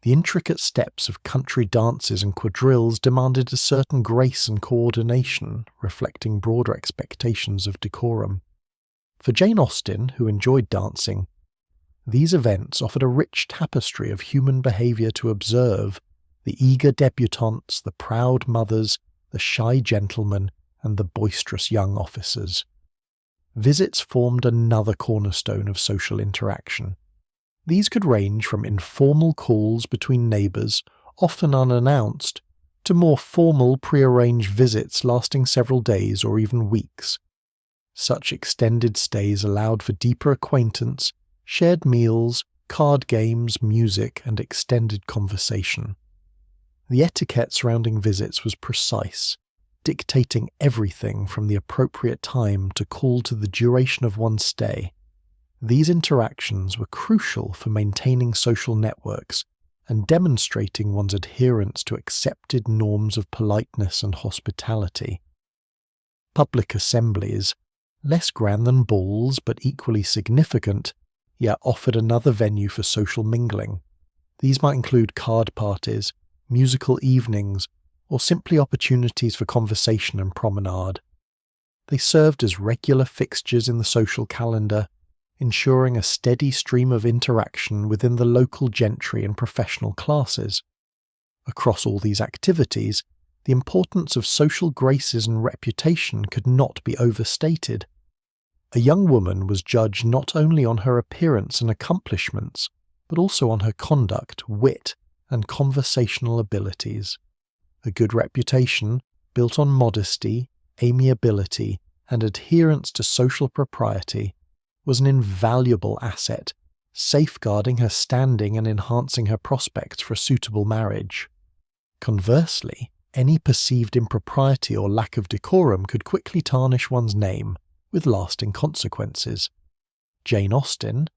The intricate steps of country dances and quadrilles demanded a certain grace and coordination, reflecting broader expectations of decorum. For Jane Austen, who enjoyed dancing, these events offered a rich tapestry of human behaviour to observe: the eager debutantes, the proud mothers, the shy gentlemen, and the boisterous young officers. Visits formed another cornerstone of social interaction. These could range from informal calls between neighbours, often unannounced, to more formal prearranged visits lasting several days or even weeks. Such extended stays allowed for deeper acquaintance, shared meals, card games, music, and extended conversation. The etiquette surrounding visits was precise, dictating everything from the appropriate time to call to the duration of one's stay. These interactions were crucial for maintaining social networks and demonstrating one's adherence to accepted norms of politeness and hospitality. Public assemblies, less grand than balls but equally significant, yet offered another venue for social mingling. These might include card parties, musical evenings, or simply opportunities for conversation and promenade. They served as regular fixtures in the social calendar, ensuring a steady stream of interaction within the local gentry and professional classes. Across all these activities, the importance of social graces and reputation could not be overstated. A young woman was judged not only on her appearance and accomplishments, but also on her conduct, wit, and conversational abilities. A good reputation, built on modesty, amiability, and adherence to social propriety, was an invaluable asset, safeguarding her standing and enhancing her prospects for a suitable marriage. Conversely, any perceived impropriety or lack of decorum could quickly tarnish one's name, with lasting consequences. Jane Austen,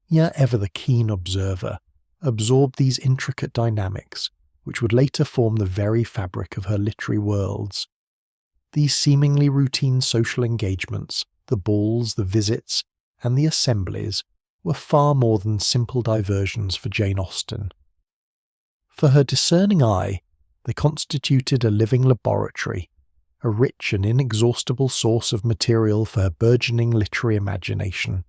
yet ever the keen observer, absorbed these intricate dynamics, which would later form the very fabric of her literary worlds. These seemingly routine social engagements, the balls, the visits, and the assemblies, were far more than simple diversions for Jane Austen. For her discerning eye, they constituted a living laboratory, a rich and inexhaustible source of material for her burgeoning literary imagination.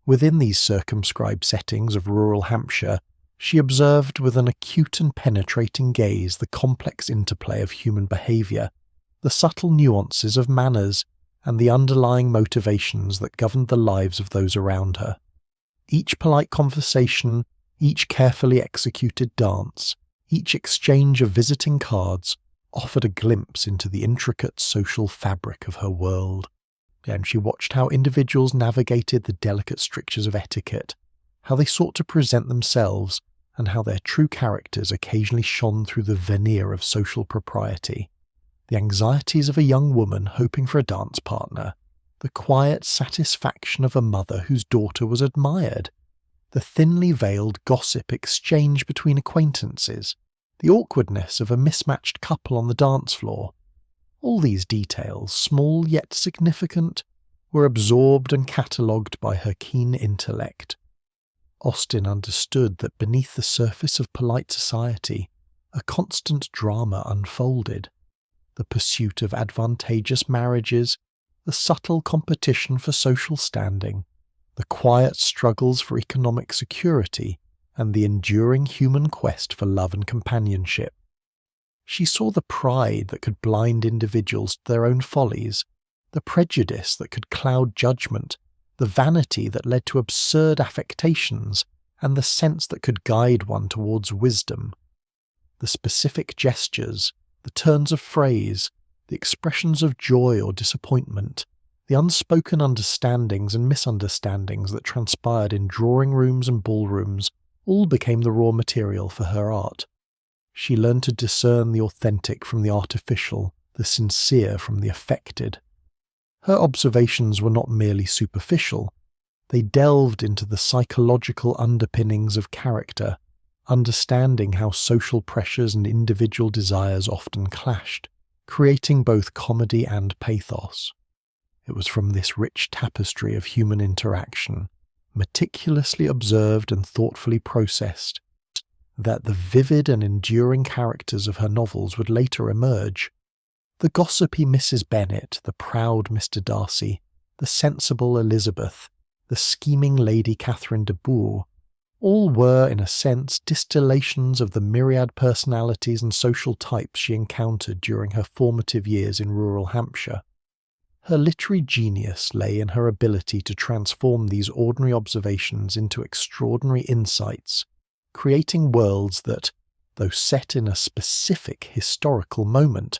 Within these circumscribed settings of rural Hampshire, she observed with an acute and penetrating gaze the complex interplay of human behaviour, the subtle nuances of manners, and the underlying motivations that governed the lives of those around her. Each polite conversation, each carefully executed dance, each exchange of visiting cards offered a glimpse into the intricate social fabric of her world. And she watched how individuals navigated the delicate strictures of etiquette, how they sought to present themselves, and how their true characters occasionally shone through the veneer of social propriety. The anxieties of a young woman hoping for a dance partner, the quiet satisfaction of a mother whose daughter was admired, the thinly veiled gossip exchanged between acquaintances, the awkwardness of a mismatched couple on the dance floor. All these details, small yet significant, were absorbed and catalogued by her keen intellect. Austen understood that beneath the surface of polite society, a constant drama unfolded. The pursuit of advantageous marriages, the subtle competition for social standing, the quiet struggles for economic security, and the enduring human quest for love and companionship. She saw the pride that could blind individuals to their own follies, the prejudice that could cloud judgment, the vanity that led to absurd affectations, and the sense that could guide one towards wisdom. The specific gestures, the turns of phrase, the expressions of joy or disappointment, the unspoken understandings and misunderstandings that transpired in drawing rooms and ballrooms all became the raw material for her art. She learned to discern the authentic from the artificial, the sincere from the affected. Her observations were not merely superficial. They delved into the psychological underpinnings of character, understanding how social pressures and individual desires often clashed, creating both comedy and pathos. It was from this rich tapestry of human interaction, meticulously observed and thoughtfully processed, that the vivid and enduring characters of her novels would later emerge. The gossipy Mrs. Bennet, the proud Mr. Darcy, the sensible Elizabeth, the scheming Lady Catherine de Bourgh, all were, in a sense, distillations of the myriad personalities and social types she encountered during her formative years in rural Hampshire. Her literary genius lay in her ability to transform these ordinary observations into extraordinary insights, creating worlds that, though set in a specific historical moment,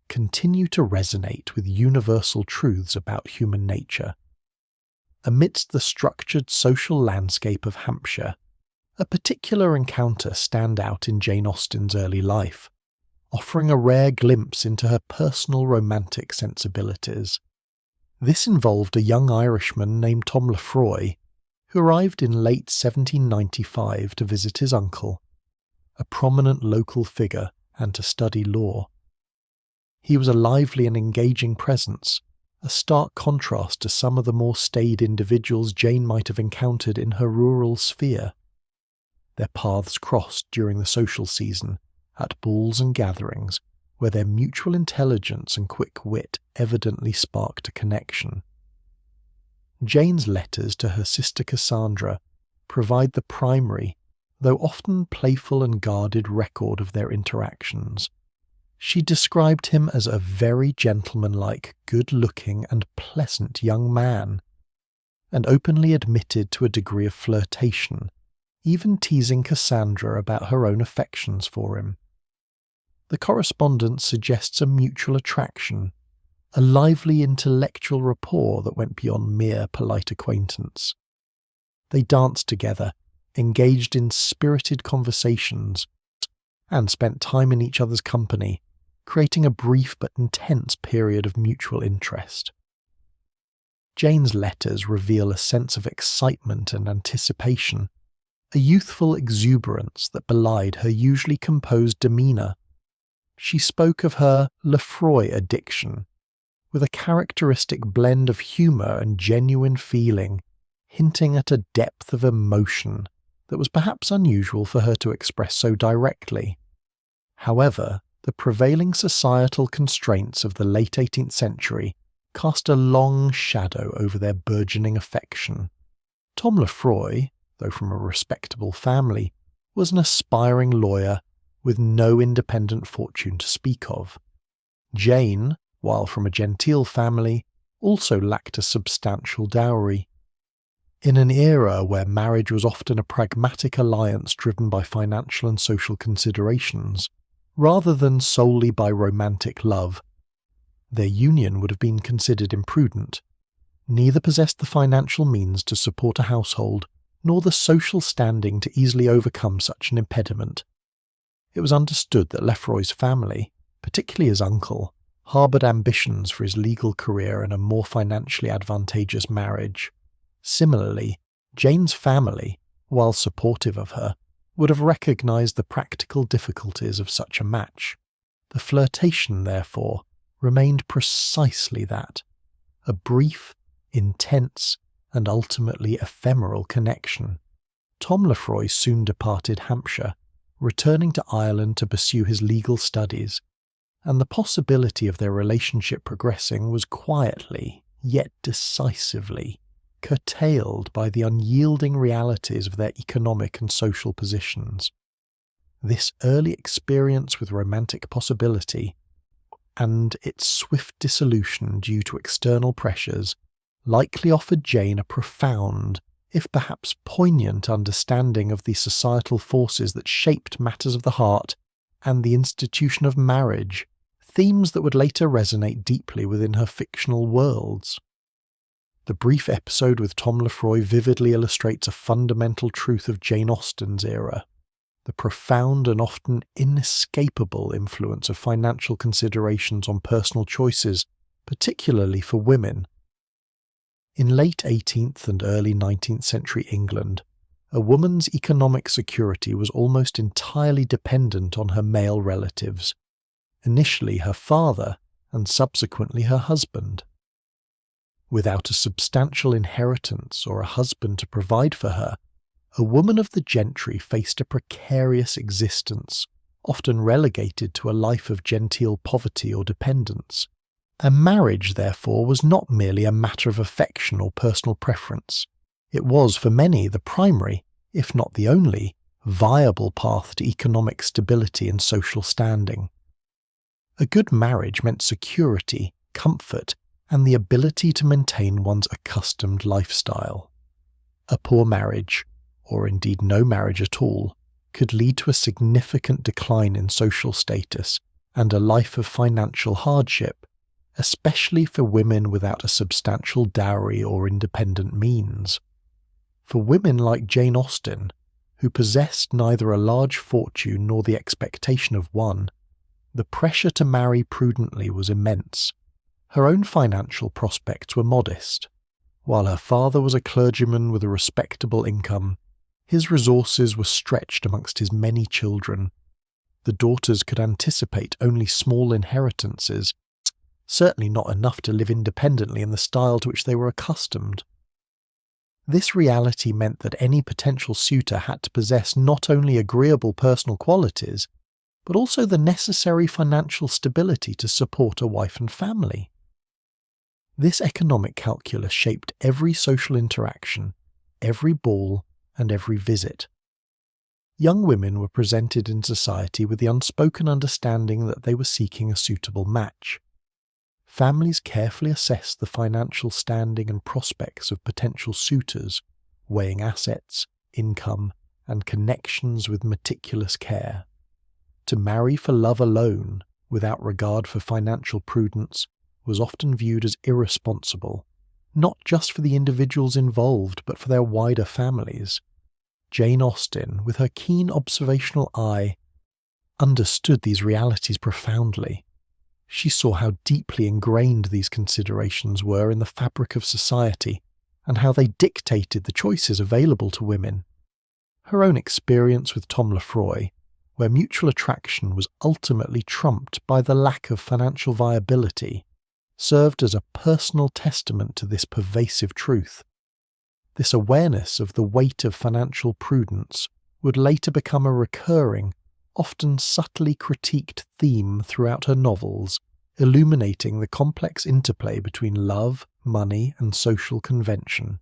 continue to resonate with universal truths about human nature. Amidst the structured social landscape of Hampshire, a particular encounter stand out in Jane Austen's early life, offering a rare glimpse into her personal romantic sensibilities. This involved a young Irishman named Tom Lefroy, who arrived in late 1795 to visit his uncle, a prominent local figure, and to study law. He was a lively and engaging presence, a stark contrast to some of the more staid individuals Jane might have encountered in her rural sphere. Their paths crossed during the social season, at balls and gatherings, where their mutual intelligence and quick wit evidently sparked a connection. Jane's letters to her sister Cassandra provide the primary, though often playful and guarded record of their interactions. She described him as a very gentlemanlike, good-looking and pleasant young man, and openly admitted to a degree of flirtation, even teasing Cassandra about her own affections for him. The correspondence suggests a mutual attraction, a lively intellectual rapport that went beyond mere polite acquaintance. They danced together, engaged in spirited conversations, and spent time in each other's company, creating a brief but intense period of mutual interest. Jane's letters reveal a sense of excitement and anticipation, a youthful exuberance that belied her usually composed demeanour. she spoke of her Lefroy addiction, with a characteristic blend of humour and genuine feeling, hinting at a depth of emotion that was perhaps unusual for her to express so directly. However, the prevailing societal constraints of the late 18th century cast a long shadow over their burgeoning affection. Tom Lefroy, though from a respectable family, was an aspiring lawyer with no independent fortune to speak of. Jane, while from a genteel family, also lacked a substantial dowry. In an era where marriage was often a pragmatic alliance driven by financial and social considerations, rather than solely by romantic love, their union would have been considered imprudent. Neither possessed the financial means to support a household, nor the social standing to easily overcome such an impediment. It was understood that Lefroy's family, particularly his uncle, harboured ambitions for his legal career and a more financially advantageous marriage. Similarly, Jane's family, while supportive of her, would have recognised the practical difficulties of such a match. The flirtation, therefore, remained precisely that, a brief, intense, and ultimately ephemeral connection. Tom Lefroy soon departed Hampshire, returning to Ireland to pursue his legal studies, and the possibility of their relationship progressing was quietly, yet decisively, curtailed by the unyielding realities of their economic and social positions. This early experience with romantic possibility, and its swift dissolution due to external pressures, likely offered Jane a profound, if perhaps poignant, understanding of the societal forces that shaped matters of the heart and the institution of marriage, themes that would later resonate deeply within her fictional worlds. The brief episode with Tom Lefroy vividly illustrates a fundamental truth of Jane Austen's era: the profound and often inescapable influence of financial considerations on personal choices, particularly for women. In late 18th and early 19th century England, a woman's economic security was almost entirely dependent on her male relatives, initially her father and subsequently her husband. Without a substantial inheritance or a husband to provide for her, a woman of the gentry faced a precarious existence, often relegated to a life of genteel poverty or dependence. And marriage, therefore, was not merely a matter of affection or personal preference. It was, for many, the primary, if not the only, viable path to economic stability and social standing. A good marriage meant security, comfort, and the ability to maintain one's accustomed lifestyle. A poor marriage, or indeed no marriage at all, could lead to a significant decline in social status and a life of financial hardship, especially for women without a substantial dowry or independent means. For women like Jane Austen, who possessed neither a large fortune nor the expectation of one, the pressure to marry prudently was immense. Her own financial prospects were modest. While her father was a clergyman with a respectable income, his resources were stretched amongst his many children. The daughters could anticipate only small inheritances, certainly not enough to live independently in the style to which they were accustomed. This reality meant that any potential suitor had to possess not only agreeable personal qualities, but also the necessary financial stability to support a wife and family. This economic calculus shaped every social interaction, every ball, and every visit. Young women were presented in society with the unspoken understanding that they were seeking a suitable match. Families carefully assessed the financial standing and prospects of potential suitors, weighing assets, income, and connections with meticulous care. To marry for love alone, without regard for financial prudence, was often viewed as irresponsible, not just for the individuals involved but for their wider families. Jane Austen, with her keen observational eye, understood these realities profoundly. She saw how deeply ingrained these considerations were in the fabric of society, and how they dictated the choices available to women. Her own experience with Tom Lefroy, where mutual attraction was ultimately trumped by the lack of financial viability, served as a personal testament to this pervasive truth. This awareness of the weight of financial prudence would later become a recurring, often subtly critiqued theme throughout her novels, illuminating the complex interplay between love, money, and social convention.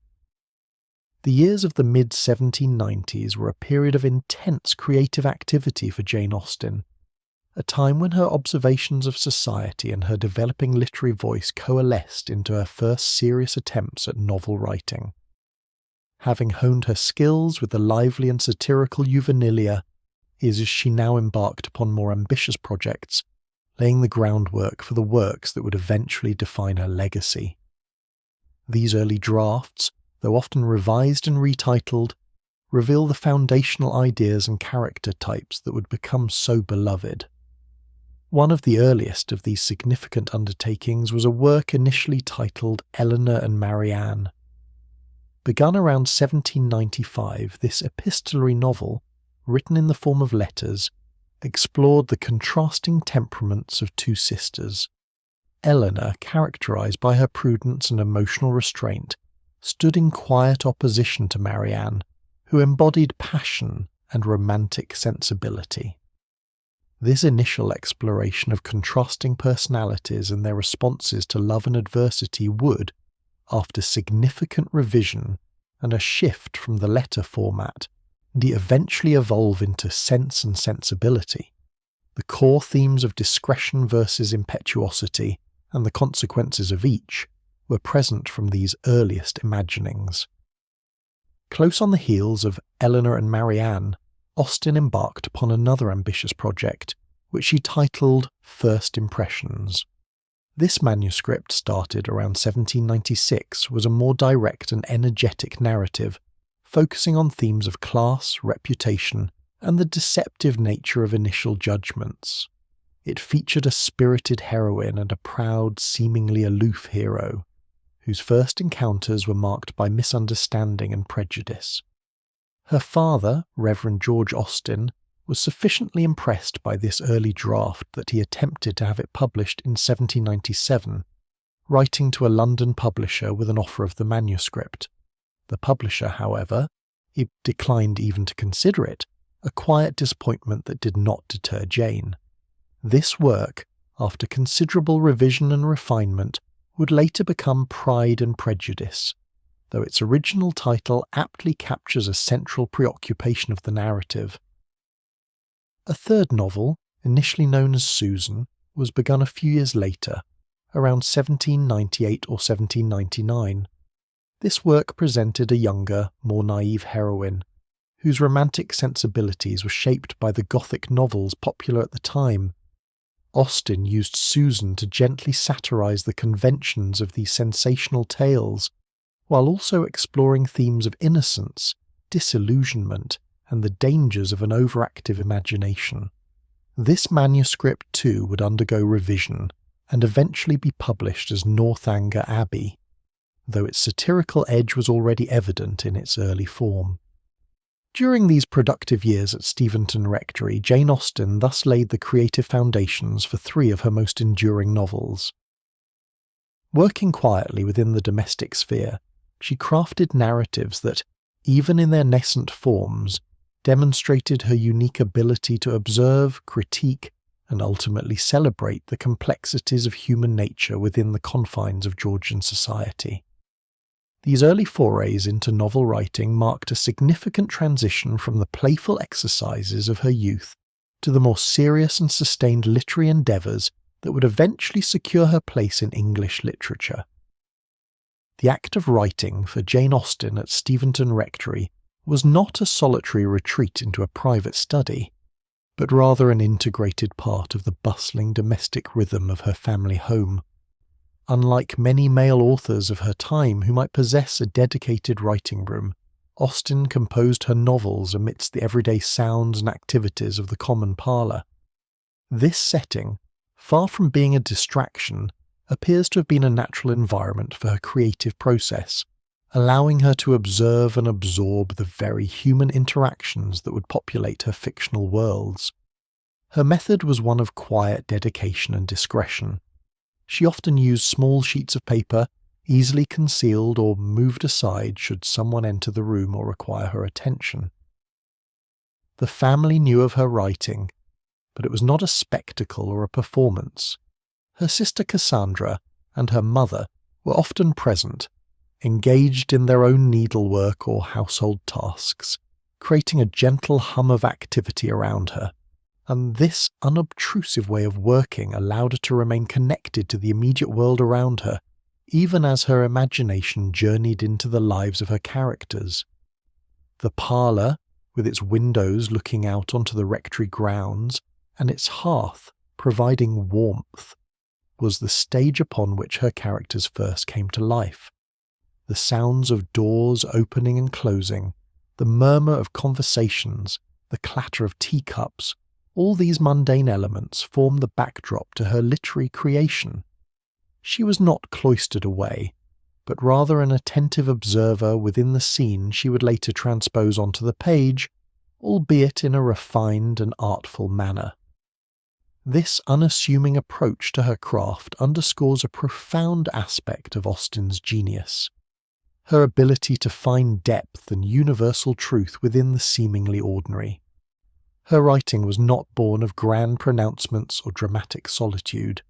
The years of the mid-1790s were a period of intense creative activity for Jane Austen, a time when her observations of society and her developing literary voice coalesced into her first serious attempts at novel writing. Having honed her skills with the lively and satirical juvenilia, is she now embarked upon more ambitious projects, laying the groundwork for the works that would eventually define her legacy. These early drafts, though often revised and retitled, reveal the foundational ideas and character types that would become so beloved. One of the earliest of these significant undertakings was a work initially titled Eleanor and Marianne. Begun around 1795, this epistolary novel, written in the form of letters, explored the contrasting temperaments of two sisters. Eleanor, characterized by her prudence and emotional restraint, stood in quiet opposition to Marianne, who embodied passion and romantic sensibility. This initial exploration of contrasting personalities and their responses to love and adversity would, after significant revision and a shift from the letter format, eventually evolve into Sense and Sensibility. The core themes of discretion versus impetuosity and the consequences of each were present from these earliest imaginings. Close on the heels of Eleanor and Marianne, Austen embarked upon another ambitious project, which she titled First Impressions. This manuscript, started around 1796, was a more direct and energetic narrative, focusing on themes of class, reputation, and the deceptive nature of initial judgments. It featured a spirited heroine and a proud, seemingly aloof hero, whose first encounters were marked by misunderstanding and prejudice. Her father, Reverend George Austen, was sufficiently impressed by this early draft that he attempted to have it published in 1797, writing to a London publisher with an offer of the manuscript. The publisher, however, declined even to consider it, a quiet disappointment that did not deter Jane. This work, after considerable revision and refinement, would later become Pride and Prejudice, though its original title aptly captures a central preoccupation of the narrative. A third novel, initially known as Susan, was begun a few years later, around 1798 or 1799. This work presented a younger, more naive heroine, whose romantic sensibilities were shaped by the Gothic novels popular at the time. Austen used Susan to gently satirize the conventions of these sensational tales, while also exploring themes of innocence, disillusionment, and the dangers of an overactive imagination. This manuscript too would undergo revision, and eventually be published as Northanger Abbey, though its satirical edge was already evident in its early form. During these productive years at Steventon Rectory, Jane Austen thus laid the creative foundations for three of her most enduring novels. Working quietly within the domestic sphere, she crafted narratives that, even in their nascent forms, demonstrated her unique ability to observe, critique, and ultimately celebrate the complexities of human nature within the confines of Georgian society. These early forays into novel writing marked a significant transition from the playful exercises of her youth to the more serious and sustained literary endeavours that would eventually secure her place in English literature. The act of writing for Jane Austen at Steventon Rectory was not a solitary retreat into a private study, but rather an integrated part of the bustling domestic rhythm of her family home. Unlike many male authors of her time who might possess a dedicated writing room, Austen composed her novels amidst the everyday sounds and activities of the common parlour. This setting, far from being a distraction, appears to have been a natural environment for her creative process, allowing her to observe and absorb the very human interactions that would populate her fictional worlds. Her method was one of quiet dedication and discretion. She often used small sheets of paper, easily concealed or moved aside should someone enter the room or require her attention. The family knew of her writing, but it was not a spectacle or a performance. Her sister Cassandra and her mother were often present, engaged in their own needlework or household tasks, creating a gentle hum of activity around her, and this unobtrusive way of working allowed her to remain connected to the immediate world around her, even as her imagination journeyed into the lives of her characters. The parlour, with its windows looking out onto the rectory grounds, and its hearth providing warmth, was the stage upon which her characters first came to life. The sounds of doors opening and closing, the murmur of conversations, the clatter of teacups, all these mundane elements formed the backdrop to her literary creation. She was not cloistered away, but rather an attentive observer within the scene she would later transpose onto the page, albeit in a refined and artful manner. This unassuming approach to her craft underscores a profound aspect of Austen's genius: her ability to find depth and universal truth within the seemingly ordinary. Her writing was not born of grand pronouncements or dramatic solitude,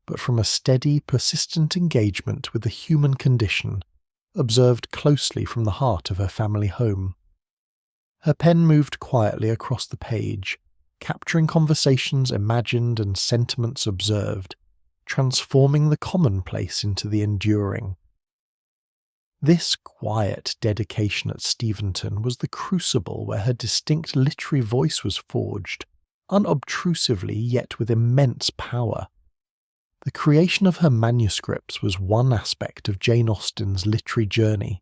but from a steady, persistent engagement with the human condition, observed closely from the heart of her family home. Her pen moved quietly across the page, capturing conversations imagined and sentiments observed, transforming the commonplace into the enduring. This quiet dedication at Steventon was the crucible where her distinct literary voice was forged, unobtrusively yet with immense power. The creation of her manuscripts was one aspect of Jane Austen's literary journey.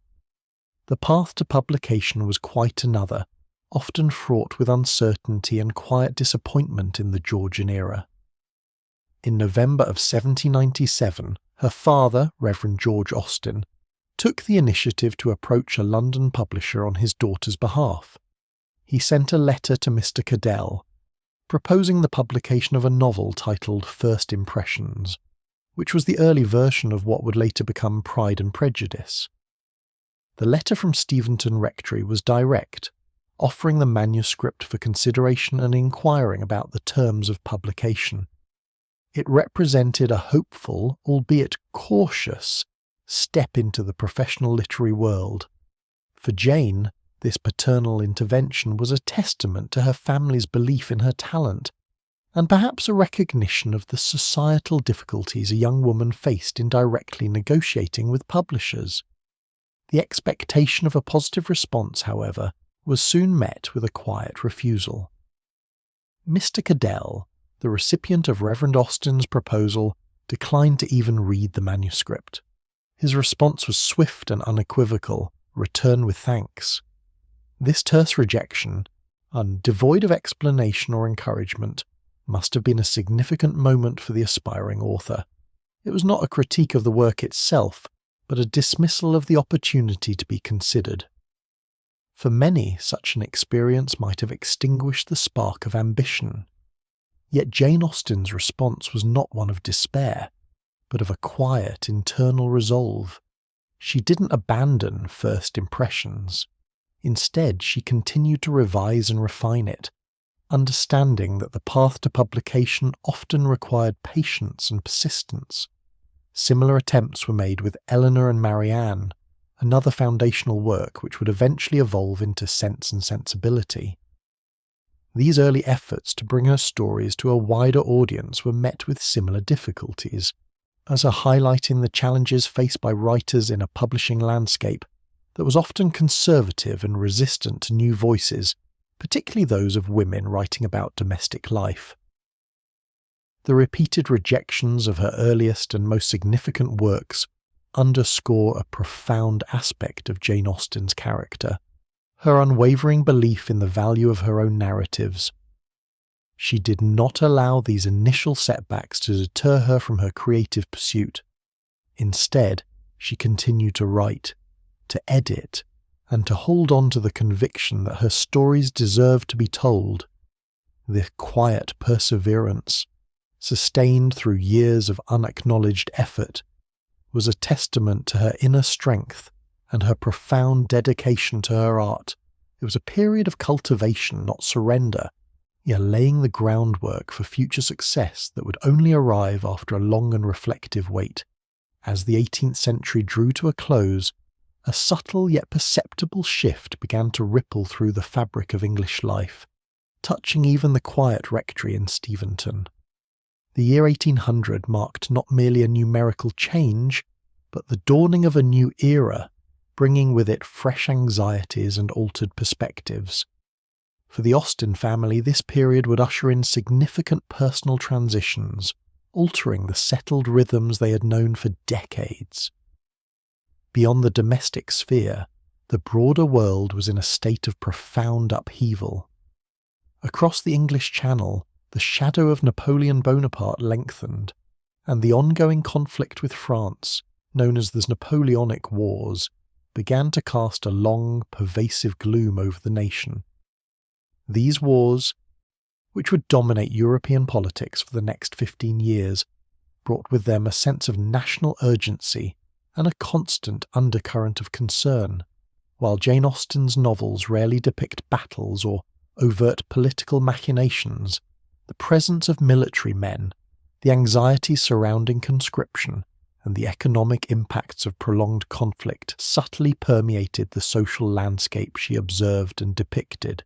The path to publication was quite another, often fraught with uncertainty and quiet disappointment in the Georgian era. In November of 1797, her father, Reverend George Austen, took the initiative to approach a London publisher on his daughter's behalf. He sent a letter to Mr. Cadell, proposing the publication of a novel titled First Impressions, which was the early version of what would later become Pride and Prejudice. The letter from Steventon Rectory was direct, offering the manuscript for consideration and inquiring about the terms of publication. It represented a hopeful, albeit cautious, step into the professional literary world. For Jane, this paternal intervention was a testament to her family's belief in her talent, and perhaps a recognition of the societal difficulties a young woman faced in directly negotiating with publishers. The expectation of a positive response, however, was soon met with a quiet refusal. Mr. Cadell, the recipient of Reverend Austen's proposal, declined to even read the manuscript. His response was swift and unequivocal: return with thanks. This terse rejection, devoid of explanation or encouragement, must have been a significant moment for the aspiring author. It was not a critique of the work itself, but a dismissal of the opportunity to be considered. For many, such an experience might have extinguished the spark of ambition. Yet Jane Austen's response was not one of despair, but of a quiet internal resolve. She didn't abandon First Impressions. Instead, she continued to revise and refine it, understanding that the path to publication often required patience and persistence. Similar attempts were made with Eleanor and Marianne, another foundational work which would eventually evolve into Sense and Sensibility. These early efforts to bring her stories to a wider audience were met with similar difficulties, as are highlighting the challenges faced by writers in a publishing landscape that was often conservative and resistant to new voices, particularly those of women writing about domestic life. The repeated rejections of her earliest and most significant works underscore a profound aspect of Jane Austen's character: her unwavering belief in the value of her own narratives. She did not allow these initial setbacks to deter her from her creative pursuit. Instead, she continued to write, to edit, and to hold on to the conviction that her stories deserved to be told. The quiet perseverance, sustained through years of unacknowledged effort, was a testament to her inner strength and her profound dedication to her art. It was a period of cultivation, not surrender, yet laying the groundwork for future success that would only arrive after a long and reflective wait. As the 18th century drew to a close, a subtle yet perceptible shift began to ripple through the fabric of English life, touching even the quiet rectory in Steventon. The year 1800 marked not merely a numerical change, but the dawning of a new era, bringing with it fresh anxieties and altered perspectives. For the Austen family, this period would usher in significant personal transitions, altering the settled rhythms they had known for decades. Beyond the domestic sphere, the broader world was in a state of profound upheaval. Across the English Channel, the shadow of Napoleon Bonaparte lengthened, and the ongoing conflict with France, known as the Napoleonic Wars, began to cast a long, pervasive gloom over the nation. These wars, which would dominate European politics for the next 15 years, brought with them a sense of national urgency and a constant undercurrent of concern. While Jane Austen's novels rarely depict battles or overt political machinations, the presence of military men, the anxieties surrounding conscription, and the economic impacts of prolonged conflict subtly permeated the social landscape she observed and depicted.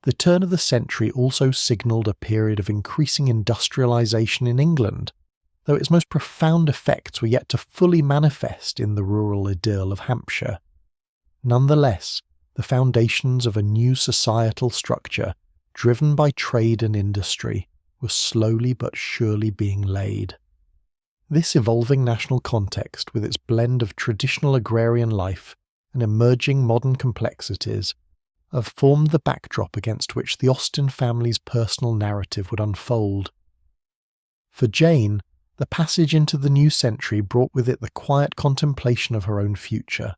The turn of the century also signalled a period of increasing industrialisation in England, though its most profound effects were yet to fully manifest in the rural idyll of Hampshire. Nonetheless, the foundations of a new societal structure, driven by trade and industry, were slowly but surely being laid. This evolving national context, with its blend of traditional agrarian life and emerging modern complexities, have formed the backdrop against which the Austen family's personal narrative would unfold. For Jane, the passage into the new century brought with it the quiet contemplation of her own future.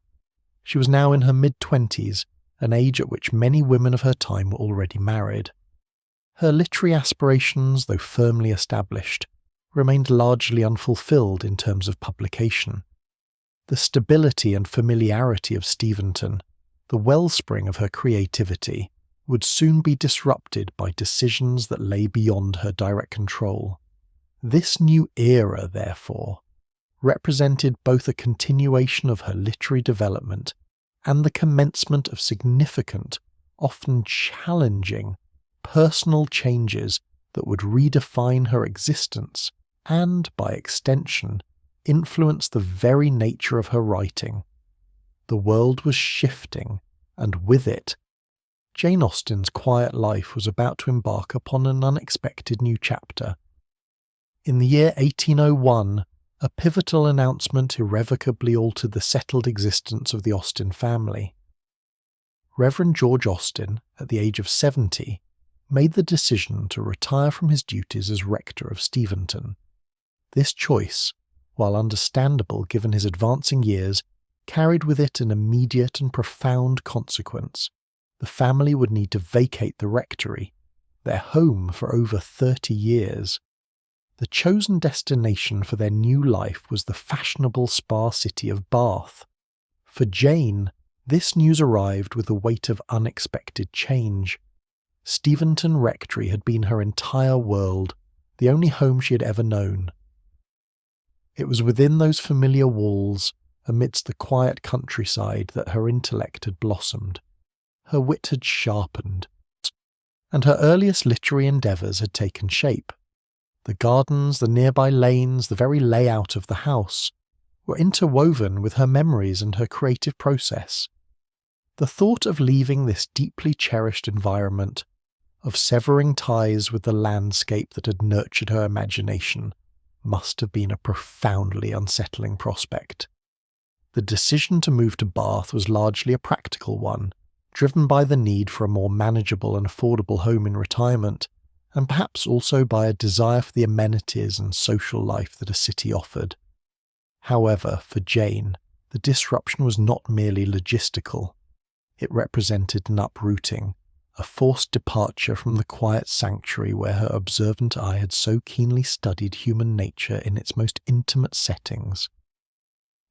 She was now in her mid-20s, an age at which many women of her time were already married. Her literary aspirations, though firmly established, remained largely unfulfilled in terms of publication. The stability and familiarity of Steventon, the wellspring of her creativity, would soon be disrupted by decisions that lay beyond her direct control. This new era, therefore, represented both a continuation of her literary development and the commencement of significant, often challenging, personal changes that would redefine her existence and, by extension, influence the very nature of her writing. The world was shifting, and with it, Jane Austen's quiet life was about to embark upon an unexpected new chapter. In the year 1801, a pivotal announcement irrevocably altered the settled existence of the Austen family. Reverend George Austen, at the age of 70, made the decision to retire from his duties as rector of Steventon. This choice, while understandable given his advancing years, carried with it an immediate and profound consequence. The family would need to vacate the rectory, their home for over 30 years. The chosen destination for their new life was the fashionable spa city of Bath. For Jane, this news arrived with the weight of unexpected change. Steventon Rectory had been her entire world, the only home she had ever known. It was within those familiar walls, amidst the quiet countryside, that her intellect had blossomed, her wit had sharpened, and her earliest literary endeavours had taken shape. The gardens, the nearby lanes, the very layout of the house were interwoven with her memories and her creative process. The thought of leaving this deeply cherished environment, of severing ties with the landscape that had nurtured her imagination, must have been a profoundly unsettling prospect. The decision to move to Bath was largely a practical one, driven by the need for a more manageable and affordable home in retirement, and perhaps also by a desire for the amenities and social life that a city offered. However, for Jane, the disruption was not merely logistical. It represented an uprooting, a forced departure from the quiet sanctuary where her observant eye had so keenly studied human nature in its most intimate settings.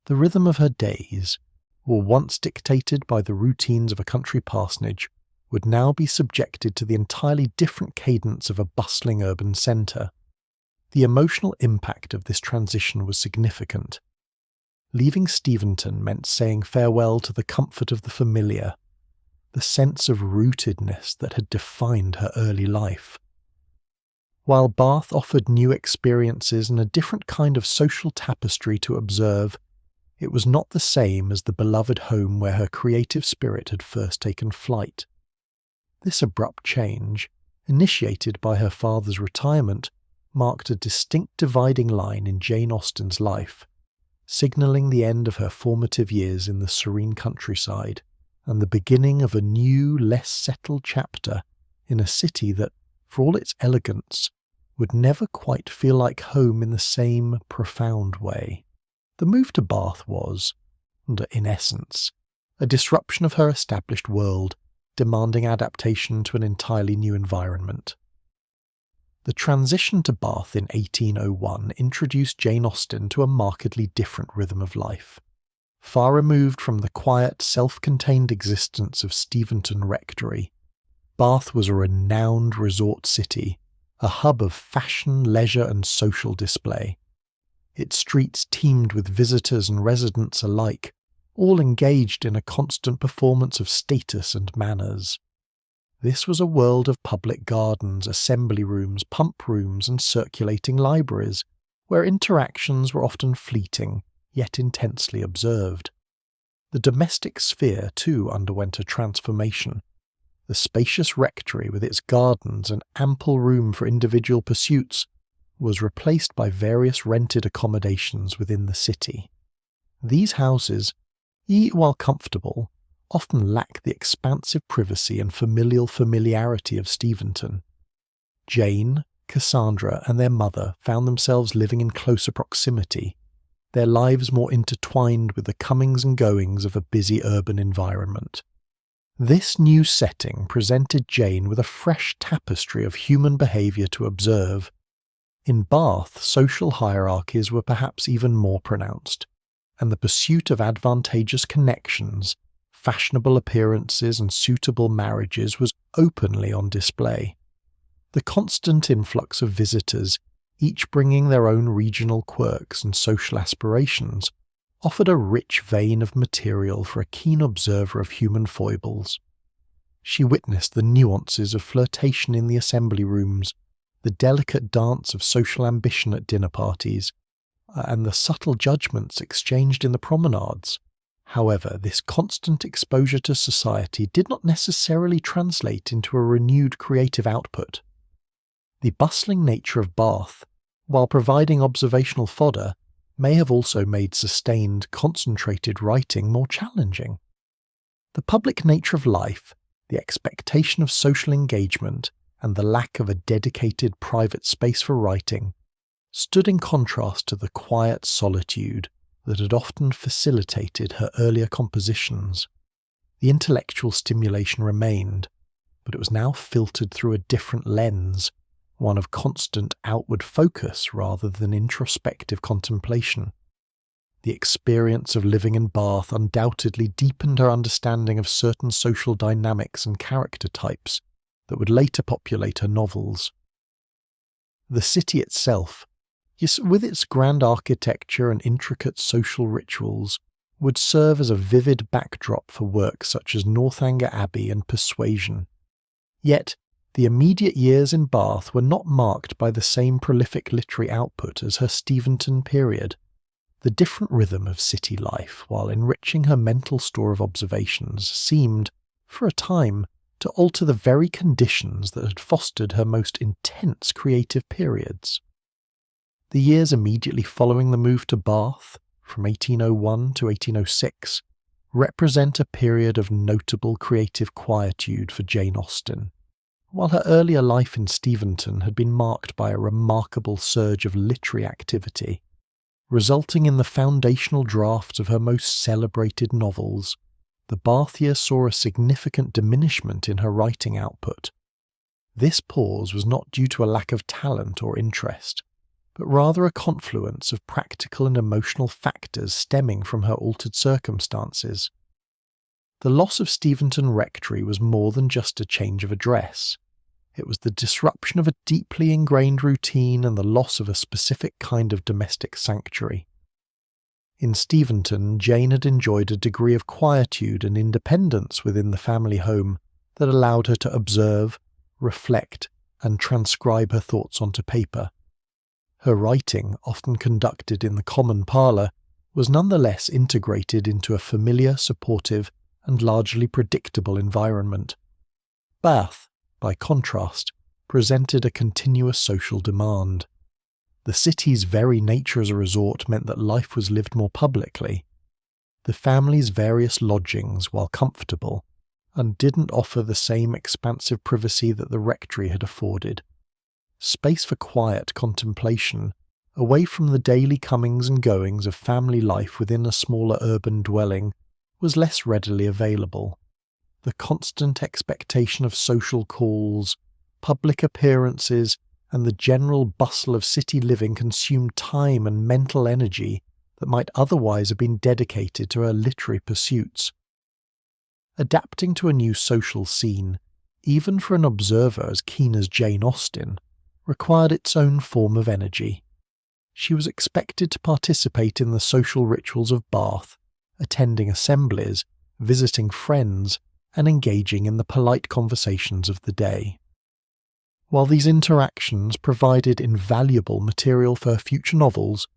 The rhythm of her days, once dictated by the routines of a country parsonage, would now be subjected to the entirely different cadence of a bustling urban centre. The emotional impact of this transition was significant. Leaving Steventon meant saying farewell to the comfort of the familiar, the sense of rootedness that had defined her early life. While Bath offered new experiences and a different kind of social tapestry to observe, it was not the same as the beloved home where her creative spirit had first taken flight. This abrupt change, initiated by her father's retirement, marked a distinct dividing line in Jane Austen's life, signalling the end of her formative years in the serene countryside and the beginning of a new, less settled chapter in a city that, for all its elegance, would never quite feel like home in the same profound way. The move to Bath was, in essence, a disruption of her established world, demanding adaptation to an entirely new environment. The transition to Bath in 1801 introduced Jane Austen to a markedly different rhythm of life. Far removed from the quiet, self-contained existence of Steventon Rectory, Bath was a renowned resort city, a hub of fashion, leisure and social display. Its streets teemed with visitors and residents alike, all engaged in a constant performance of status and manners. This was a world of public gardens, assembly rooms, pump rooms, and circulating libraries, where interactions were often fleeting, yet intensely observed. The domestic sphere, too, underwent a transformation. The spacious rectory, with its gardens and ample room for individual pursuits, was replaced by various rented accommodations within the city. These houses, while comfortable, often lack the expansive privacy and familiarity of Steventon. Jane, Cassandra, and their mother found themselves living in closer proximity, their lives more intertwined with the comings and goings of a busy urban environment. This new setting presented Jane with a fresh tapestry of human behaviour to observe. In Bath, social hierarchies were perhaps even more pronounced, and the pursuit of advantageous connections, fashionable appearances and suitable marriages was openly on display. The constant influx of visitors, each bringing their own regional quirks and social aspirations, offered a rich vein of material for a keen observer of human foibles. She witnessed the nuances of flirtation in the assembly rooms, the delicate dance of social ambition at dinner parties, and the subtle judgments exchanged in the promenades. However, this constant exposure to society did not necessarily translate into a renewed creative output. The bustling nature of Bath, while providing observational fodder, may have also made sustained, concentrated writing more challenging. The public nature of life, the expectation of social engagement, and the lack of a dedicated private space for writing stood in contrast to the quiet solitude that had often facilitated her earlier compositions. The intellectual stimulation remained, but it was now filtered through a different lens, one of constant outward focus rather than introspective contemplation. The experience of living in Bath undoubtedly deepened her understanding of certain social dynamics and character types that would later populate her novels. The city itself, with its grand architecture and intricate social rituals, would serve as a vivid backdrop for works such as Northanger Abbey and Persuasion. Yet, the immediate years in Bath were not marked by the same prolific literary output as her Steventon period. The different rhythm of city life, while enriching her mental store of observations, seemed, for a time, to alter the very conditions that had fostered her most intense creative periods. The years immediately following the move to Bath, from 1801 to 1806, represent a period of notable creative quietude for Jane Austen. While her earlier life in Steventon had been marked by a remarkable surge of literary activity, resulting in the foundational drafts of her most celebrated novels, the Bath year saw a significant diminishment in her writing output. This pause was not due to a lack of talent or interest, but rather a confluence of practical and emotional factors stemming from her altered circumstances. The loss of Steventon Rectory was more than just a change of address. It was the disruption of a deeply ingrained routine and the loss of a specific kind of domestic sanctuary. In Steventon, Jane had enjoyed a degree of quietude and independence within the family home that allowed her to observe, reflect, and transcribe her thoughts onto paper. Her writing, often conducted in the common parlour, was nonetheless integrated into a familiar, supportive, and largely predictable environment. Bath, by contrast, presented a continuous social demand. The city's very nature as a resort meant that life was lived more publicly. The family's various lodgings, while comfortable, and didn't offer the same expansive privacy that the rectory had afforded. Space for quiet contemplation, away from the daily comings and goings of family life within a smaller urban dwelling, was less readily available. The constant expectation of social calls, public appearances, and the general bustle of city living consumed time and mental energy that might otherwise have been dedicated to her literary pursuits. Adapting to a new social scene, even for an observer as keen as Jane Austen, required its own form of energy. She was expected to participate in the social rituals of Bath, attending assemblies, visiting friends, and engaging in the polite conversations of the day. While these interactions provided invaluable material for her future novels,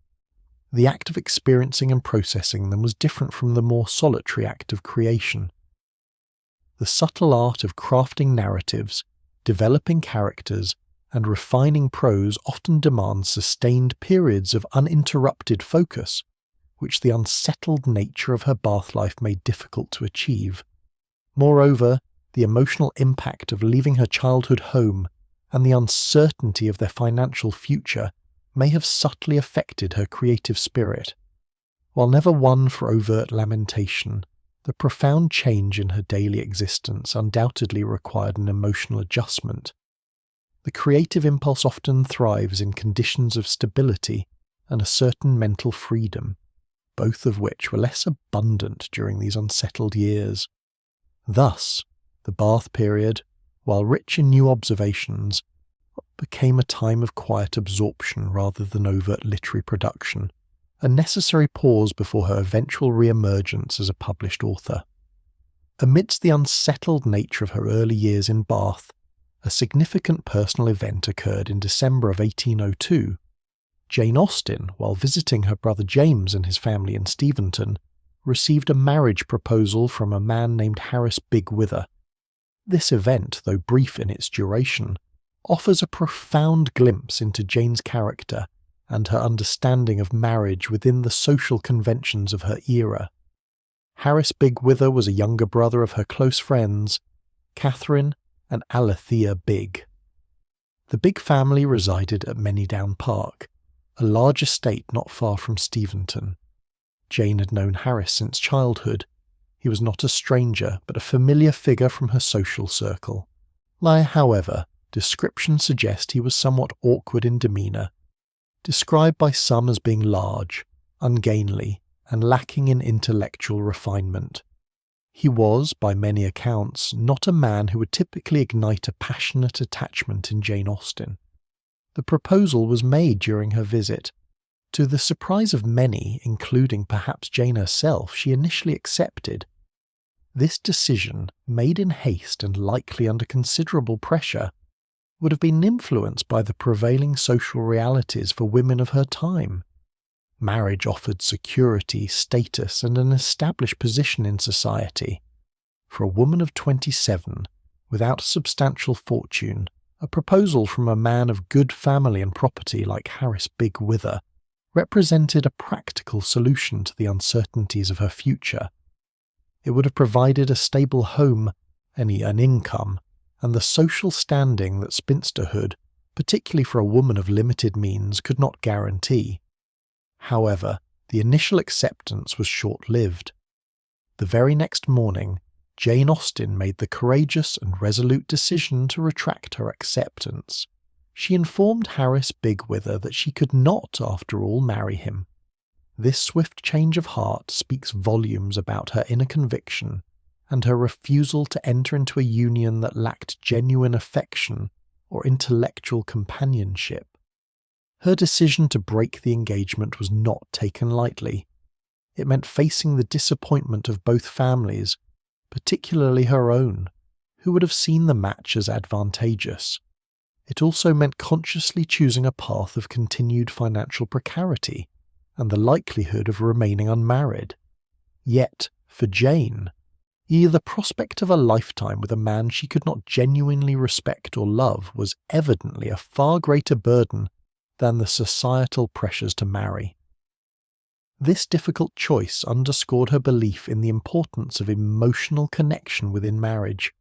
the act of experiencing and processing them was different from the more solitary act of creation. The subtle art of crafting narratives, developing characters, and refining prose often demands sustained periods of uninterrupted focus, which the unsettled nature of her Bath life made difficult to achieve. Moreover, the emotional impact of leaving her childhood home and the uncertainty of their financial future may have subtly affected her creative spirit. While never one for overt lamentation, the profound change in her daily existence undoubtedly required an emotional adjustment. The creative impulse often thrives in conditions of stability and a certain mental freedom, both of which were less abundant during these unsettled years. Thus, the Bath period, while rich in new observations, became a time of quiet absorption rather than overt literary production, a necessary pause before her eventual re-emergence as a published author. Amidst the unsettled nature of her early years in Bath, a significant personal event occurred in December of 1802. Jane Austen, while visiting her brother James and his family in Steventon, received a marriage proposal from a man named Harris Bigwither. This event, though brief in its duration, offers a profound glimpse into Jane's character and her understanding of marriage within the social conventions of her era. Harris Bigwither was a younger brother of her close friends, Catherine and Alethea Big. The Big family resided at Manydown Park, a large estate not far from Steventon. Jane had known Harris since childhood. He was not a stranger, but a familiar figure from her social circle. However, descriptions suggest he was somewhat awkward in demeanour, described by some as being large, ungainly, and lacking in intellectual refinement. He was, by many accounts, not a man who would typically ignite a passionate attachment in Jane Austen. The proposal was made during her visit. To the surprise of many, including perhaps Jane herself, she initially accepted. This decision, made in haste and likely under considerable pressure, would have been influenced by the prevailing social realities for women of her time. Marriage offered security, status, and an established position in society. For a woman of 27, without a substantial fortune, a proposal from a man of good family and property like Harris Bigwither represented a practical solution to the uncertainties of her future. It would have provided a stable home, an income, and the social standing that spinsterhood, particularly for a woman of limited means, could not guarantee. However, the initial acceptance was short-lived. The very next morning, Jane Austen made the courageous and resolute decision to retract her acceptance. She informed Harris Bigwither that she could not, after all, marry him. This swift change of heart speaks volumes about her inner conviction and her refusal to enter into a union that lacked genuine affection or intellectual companionship. Her decision to break the engagement was not taken lightly. It meant facing the disappointment of both families, particularly her own, who would have seen the match as advantageous. It also meant consciously choosing a path of continued financial precarity and the likelihood of remaining unmarried. Yet, for Jane, either the prospect of a lifetime with a man she could not genuinely respect or love was evidently a far greater burden than the societal pressures to marry. This difficult choice underscored her belief in the importance of emotional connection within marriage,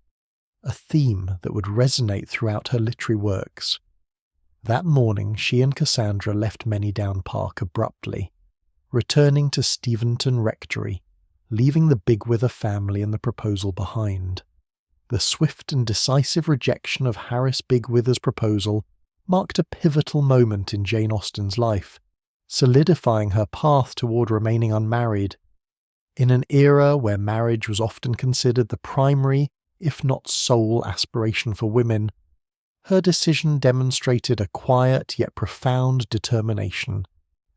a theme that would resonate throughout her literary works. That morning she and Cassandra left Manydown Park abruptly, returning to Steventon Rectory, leaving the Bigwither family and the proposal behind. The swift and decisive rejection of Harris Bigwither's proposal marked a pivotal moment in Jane Austen's life, solidifying her path toward remaining unmarried. In an era where marriage was often considered the primary, if not sole, aspiration for women, her decision demonstrated a quiet yet profound determination.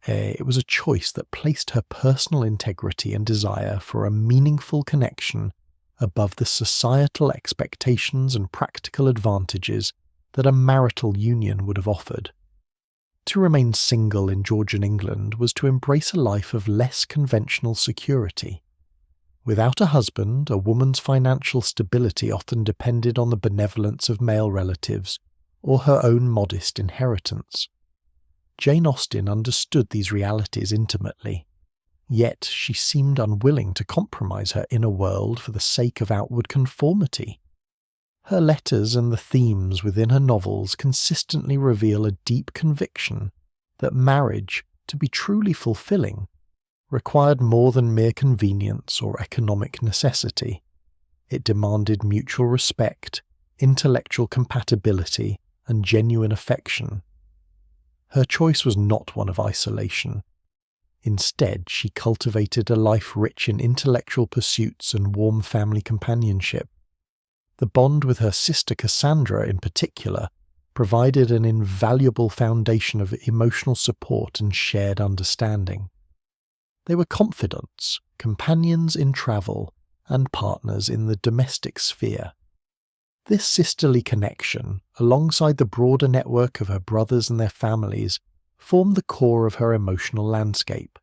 It was a choice that placed her personal integrity and desire for a meaningful connection above the societal expectations and practical advantages that a marital union would have offered. To remain single in Georgian England was to embrace a life of less conventional security. Without a husband, a woman's financial stability often depended on the benevolence of male relatives or her own modest inheritance. Jane Austen understood these realities intimately, yet she seemed unwilling to compromise her inner world for the sake of outward conformity. Her letters and the themes within her novels consistently reveal a deep conviction that marriage, to be truly fulfilling, required more than mere convenience or economic necessity. It demanded mutual respect, intellectual compatibility, and genuine affection. Her choice was not one of isolation. Instead, she cultivated a life rich in intellectual pursuits and warm family companionship. The bond with her sister Cassandra, in particular, provided an invaluable foundation of emotional support and shared understanding. They were confidants, companions in travel, and partners in the domestic sphere. This sisterly connection, alongside the broader network of her brothers and their families, formed the core of her emotional landscape.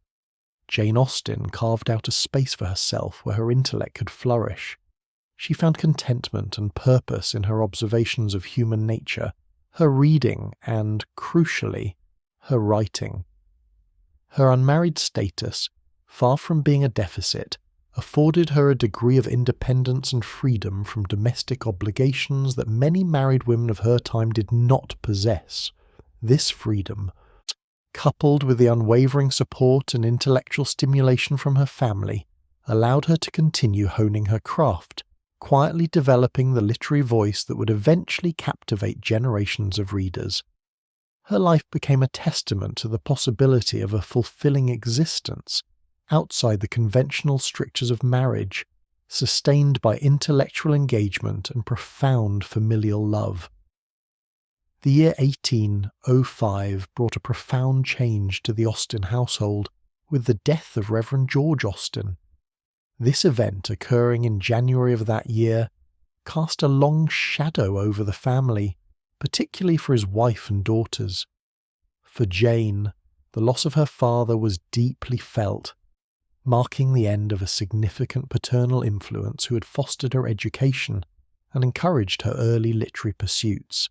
Jane Austen carved out a space for herself where her intellect could flourish. She found contentment and purpose in her observations of human nature, her reading, and, crucially, her writing. Her unmarried status, far from being a deficit, afforded her a degree of independence and freedom from domestic obligations that many married women of her time did not possess. This freedom, coupled with the unwavering support and intellectual stimulation from her family, allowed her to continue honing her craft, quietly developing the literary voice that would eventually captivate generations of readers. Her life became a testament to the possibility of a fulfilling existence outside the conventional strictures of marriage, sustained by intellectual engagement and profound familial love. The year 1805 brought a profound change to the Austen household with the death of Reverend George Austen. This event, occurring in January of that year, cast a long shadow over the family, particularly for his wife and daughters. For Jane, the loss of her father was deeply felt, marking the end of a significant paternal influence who had fostered her education and encouraged her early literary pursuits.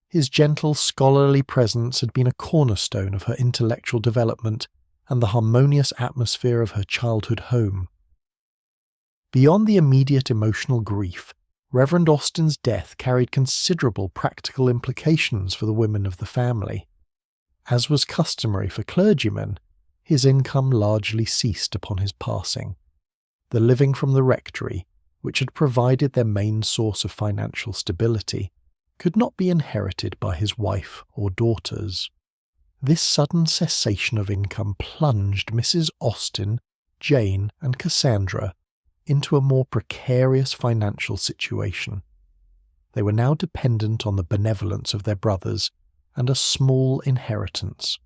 His gentle, scholarly presence had been a cornerstone of her intellectual development and the harmonious atmosphere of her childhood home. Beyond the immediate emotional grief, Reverend Austen's death carried considerable practical implications for the women of the family. As was customary for clergymen, his income largely ceased upon his passing. the living from the rectory, which had provided their main source of financial stability, could not be inherited by his wife or daughters. This sudden cessation of income plunged Mrs. Austen, Jane, and Cassandra into a more precarious financial situation. They were now dependent on the benevolence of their brothers and a small inheritance.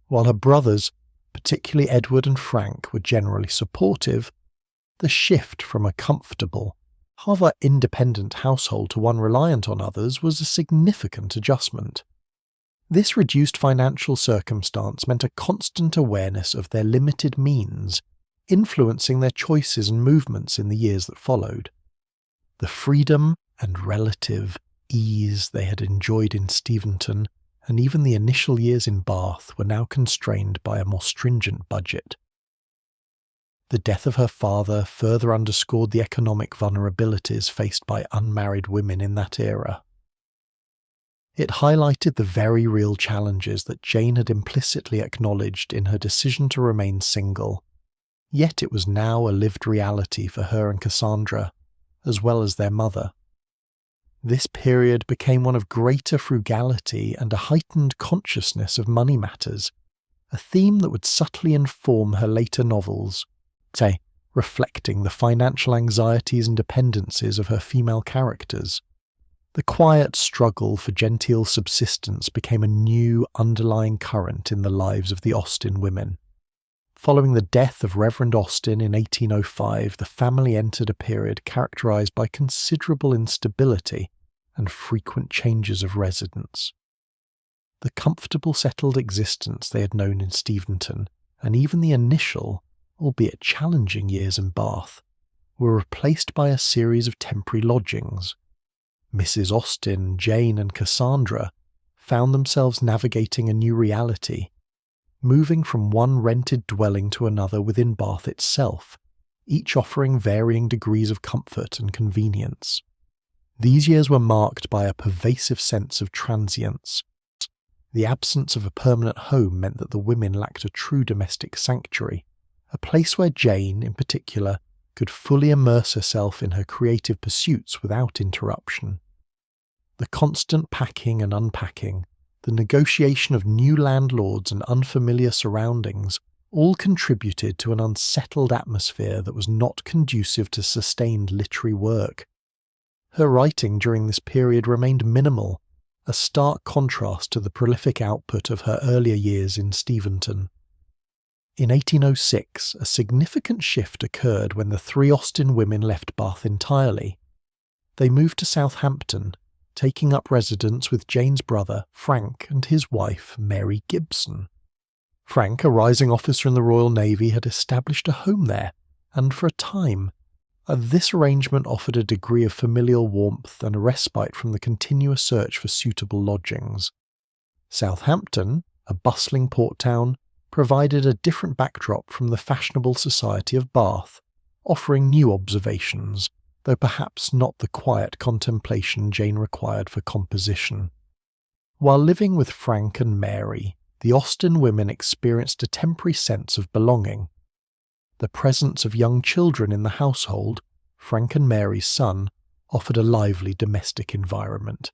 While her brothers, particularly Edward and Frank, were generally supportive, the shift from a comfortable, however independent household to one reliant on others was a significant adjustment. This reduced financial circumstance meant a constant awareness of their limited means, influencing their choices and movements in the years that followed. The freedom and relative ease they had enjoyed in Steventon and even the initial years in Bath were now constrained by a more stringent budget. The death of her father further underscored the economic vulnerabilities faced by unmarried women in that era. It highlighted the very real challenges that Jane had implicitly acknowledged in her decision to remain single, yet it was now a lived reality for her and Cassandra, as well as their mother. This period became one of greater frugality and a heightened consciousness of money matters, a theme that would subtly inform her later novels, say, reflecting the financial anxieties and dependencies of her female characters. The quiet struggle for genteel subsistence became a new underlying current in the lives of the Austen women. Following the death of Reverend Austen in 1805, the family entered a period characterised by considerable instability and frequent changes of residence. The comfortable settled existence they had known in Steventon, and even the initial, albeit challenging years in Bath, were replaced by a series of temporary lodgings. Mrs. Austen, Jane, and Cassandra found themselves navigating a new reality, moving from one rented dwelling to another within Bath itself, each offering varying degrees of comfort and convenience. These years were marked by a pervasive sense of transience. The absence of a permanent home meant that the women lacked a true domestic sanctuary, a place where Jane, in particular, could fully immerse herself in her creative pursuits without interruption. The constant packing and unpacking, the negotiation of new landlords and unfamiliar surroundings all contributed to an unsettled atmosphere that was not conducive to sustained literary work. Her writing during this period remained minimal, a stark contrast to the prolific output of her earlier years in Steventon. In 1806, a significant shift occurred when the three Austen women left Bath entirely. They moved to Southampton, taking up residence with Jane's brother, Frank, and his wife, Mary Gibson. Frank, a rising officer in the Royal Navy, had established a home there, and for a time, this arrangement offered a degree of familial warmth and a respite from the continuous search for suitable lodgings. Southampton, a bustling port town, provided a different backdrop from the fashionable society of Bath, offering new observations, though perhaps not the quiet contemplation Jane required for composition. While living with Frank and Mary, the Austen women experienced a temporary sense of belonging. The presence of young children in the household, Frank and Mary's son, offered a lively domestic environment.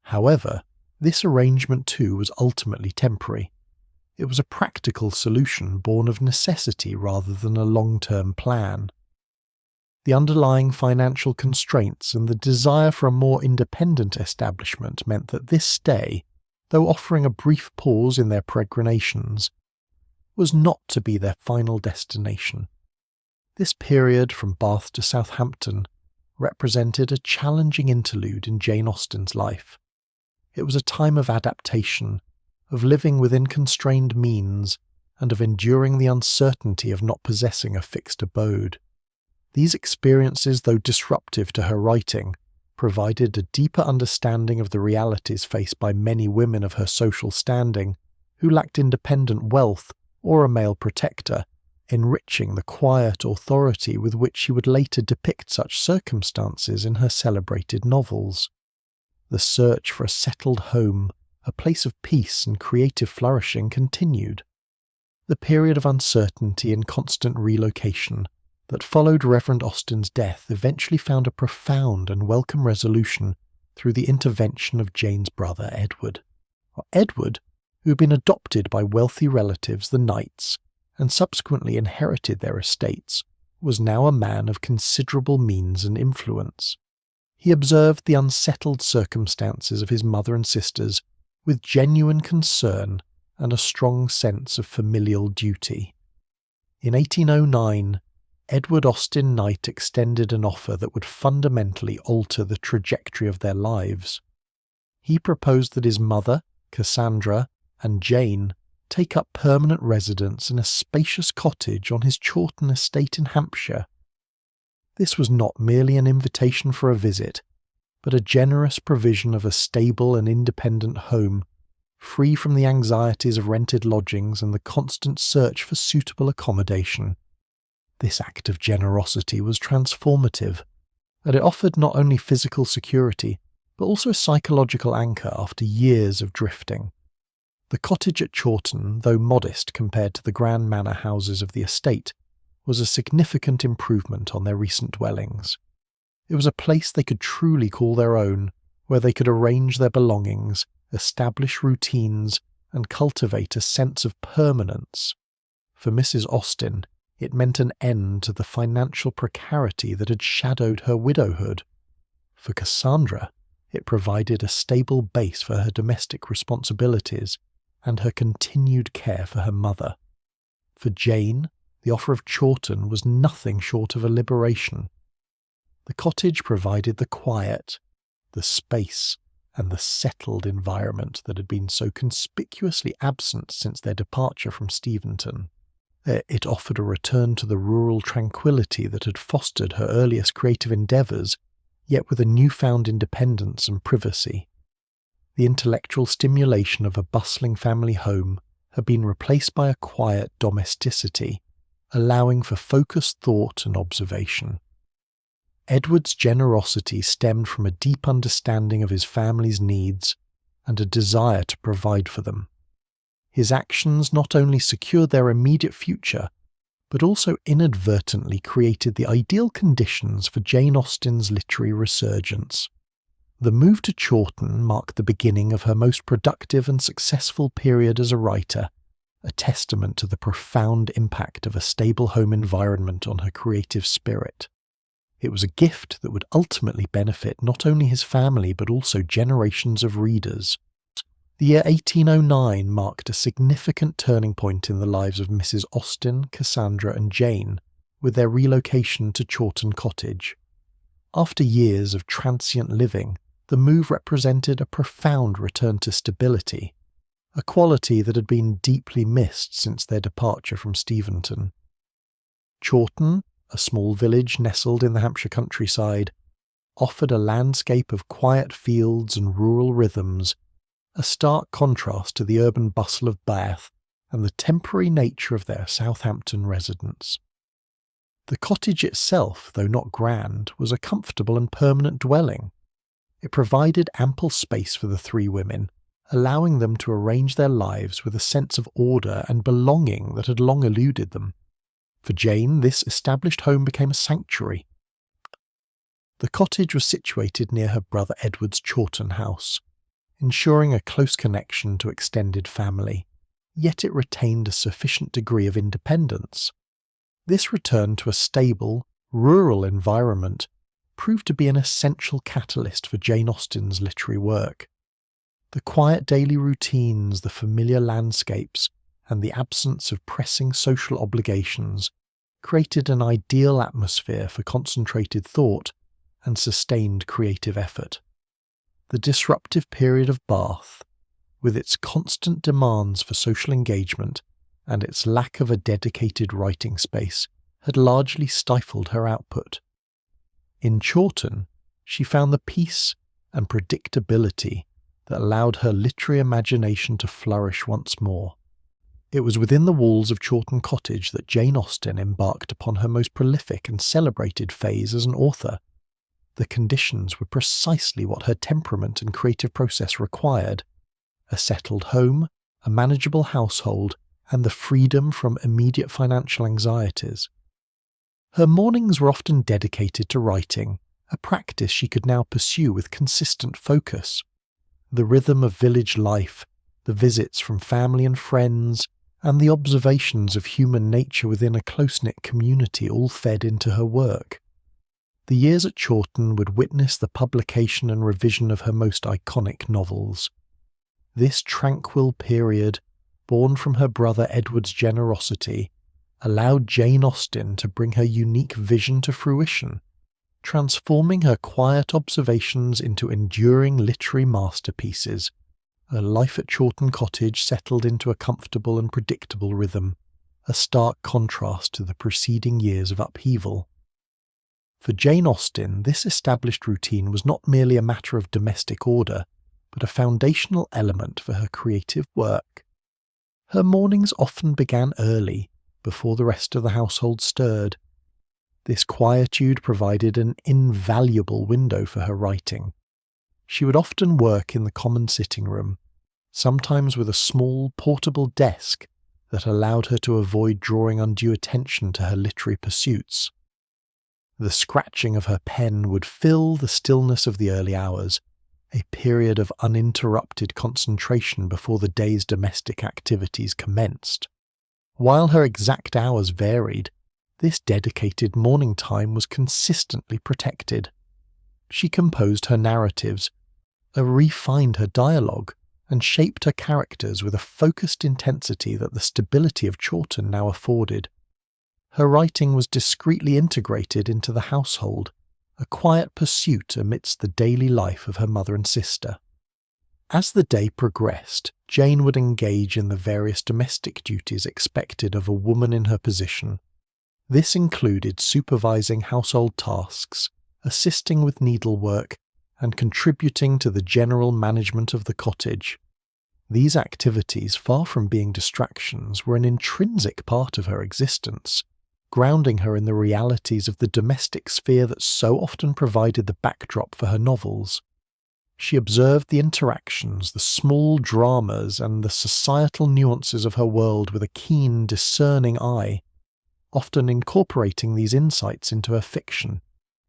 However, this arrangement too was ultimately temporary. It was a practical solution born of necessity rather than a long-term plan. The underlying financial constraints and the desire for a more independent establishment meant that this stay, though offering a brief pause in their peregrinations, was not to be their final destination. This period from Bath to Southampton represented a challenging interlude in Jane Austen's life. It was a time of adaptation, of living within constrained means, and of enduring the uncertainty of not possessing a fixed abode. These experiences, though disruptive to her writing, provided a deeper understanding of the realities faced by many women of her social standing who lacked independent wealth or a male protector, enriching the quiet authority with which she would later depict such circumstances in her celebrated novels. The search for a settled home, a place of peace and creative flourishing continued. The period of uncertainty and constant relocation, that followed Reverend Austen's death eventually found a profound and welcome resolution through the intervention of Jane's brother Edward. Edward, who had been adopted by wealthy relatives, the Knights, and subsequently inherited their estates, was now a man of considerable means and influence. He observed the unsettled circumstances of his mother and sisters with genuine concern and a strong sense of familial duty. In 1809, Edward Austen Knight extended an offer that would fundamentally alter the trajectory of their lives. He proposed that his mother, Cassandra, and Jane take up permanent residence in a spacious cottage on his Chawton estate in Hampshire. This was not merely an invitation for a visit, but a generous provision of a stable and independent home, free from the anxieties of rented lodgings and the constant search for suitable accommodation. This act of generosity was transformative, and it offered not only physical security, but also a psychological anchor after years of drifting. The cottage at Chawton, though modest compared to the grand manor houses of the estate, was a significant improvement on their recent dwellings. It was a place they could truly call their own, where they could arrange their belongings, establish routines, and cultivate a sense of permanence. For Mrs. Austen, it meant an end to the financial precarity that had shadowed her widowhood. For Cassandra, it provided a stable base for her domestic responsibilities and her continued care for her mother. For Jane, the offer of Chawton was nothing short of a liberation. The cottage provided the quiet, the space, and the settled environment that had been so conspicuously absent since their departure from Steventon. It offered a return to the rural tranquility that had fostered her earliest creative endeavours, yet with a newfound independence and privacy. The intellectual stimulation of a bustling family home had been replaced by a quiet domesticity, allowing for focused thought and observation. Edward's generosity stemmed from a deep understanding of his family's needs and a desire to provide for them. His actions not only secured their immediate future, but also inadvertently created the ideal conditions for Jane Austen's literary resurgence. The move to Chawton marked the beginning of her most productive and successful period as a writer, a testament to the profound impact of a stable home environment on her creative spirit. It was a gift that would ultimately benefit not only his family but also generations of readers. The year 1809 marked a significant turning point in the lives of Mrs. Austen, Cassandra and Jane, with their relocation to Chawton Cottage. After years of transient living, the move represented a profound return to stability, a quality that had been deeply missed since their departure from Steventon. Chawton, a small village nestled in the Hampshire countryside, offered a landscape of quiet fields and rural rhythms, a stark contrast to the urban bustle of Bath and the temporary nature of their Southampton residence. The cottage itself, though not grand, was a comfortable and permanent dwelling. It provided ample space for the three women, allowing them to arrange their lives with a sense of order and belonging that had long eluded them. For Jane, this established home became a sanctuary. The cottage was situated near her brother Edward's Chawton house, ensuring a close connection to extended family, yet it retained a sufficient degree of independence. This return to a stable, rural environment proved to be an essential catalyst for Jane Austen's literary work. The quiet daily routines, the familiar landscapes, and the absence of pressing social obligations created an ideal atmosphere for concentrated thought and sustained creative effort. The disruptive period of Bath, with its constant demands for social engagement and its lack of a dedicated writing space, had largely stifled her output. In Chawton, she found the peace and predictability that allowed her literary imagination to flourish once more. It was within the walls of Chawton Cottage that Jane Austen embarked upon her most prolific and celebrated phase as an author. The conditions were precisely what her temperament and creative process required: a settled home, a manageable household, and the freedom from immediate financial anxieties. Her mornings were often dedicated to writing, a practice she could now pursue with consistent focus. The rhythm of village life, the visits from family and friends, and the observations of human nature within a close-knit community all fed into her work. The years at Chawton would witness the publication and revision of her most iconic novels. This tranquil period, born from her brother Edward's generosity, allowed Jane Austen to bring her unique vision to fruition, transforming her quiet observations into enduring literary masterpieces. Her life at Chawton Cottage settled into a comfortable and predictable rhythm, a stark contrast to the preceding years of upheaval. For Jane Austen, this established routine was not merely a matter of domestic order, but a foundational element for her creative work. Her mornings often began early, before the rest of the household stirred. This quietude provided an invaluable window for her writing. She would often work in the common sitting room, sometimes with a small, portable desk that allowed her to avoid drawing undue attention to her literary pursuits. The scratching of her pen would fill the stillness of the early hours, a period of uninterrupted concentration before the day's domestic activities commenced. While her exact hours varied, this dedicated morning time was consistently protected. She composed her narratives, refined her dialogue, and shaped her characters with a focused intensity that the stability of Chawton now afforded. Her writing was discreetly integrated into the household, a quiet pursuit amidst the daily life of her mother and sister. As the day progressed, Jane would engage in the various domestic duties expected of a woman in her position. This included supervising household tasks, assisting with needlework, and contributing to the general management of the cottage. These activities, far from being distractions, were an intrinsic part of her existence, grounding her in the realities of the domestic sphere that so often provided the backdrop for her novels. She observed the interactions, the small dramas, and the societal nuances of her world with a keen, discerning eye, often incorporating these insights into her fiction.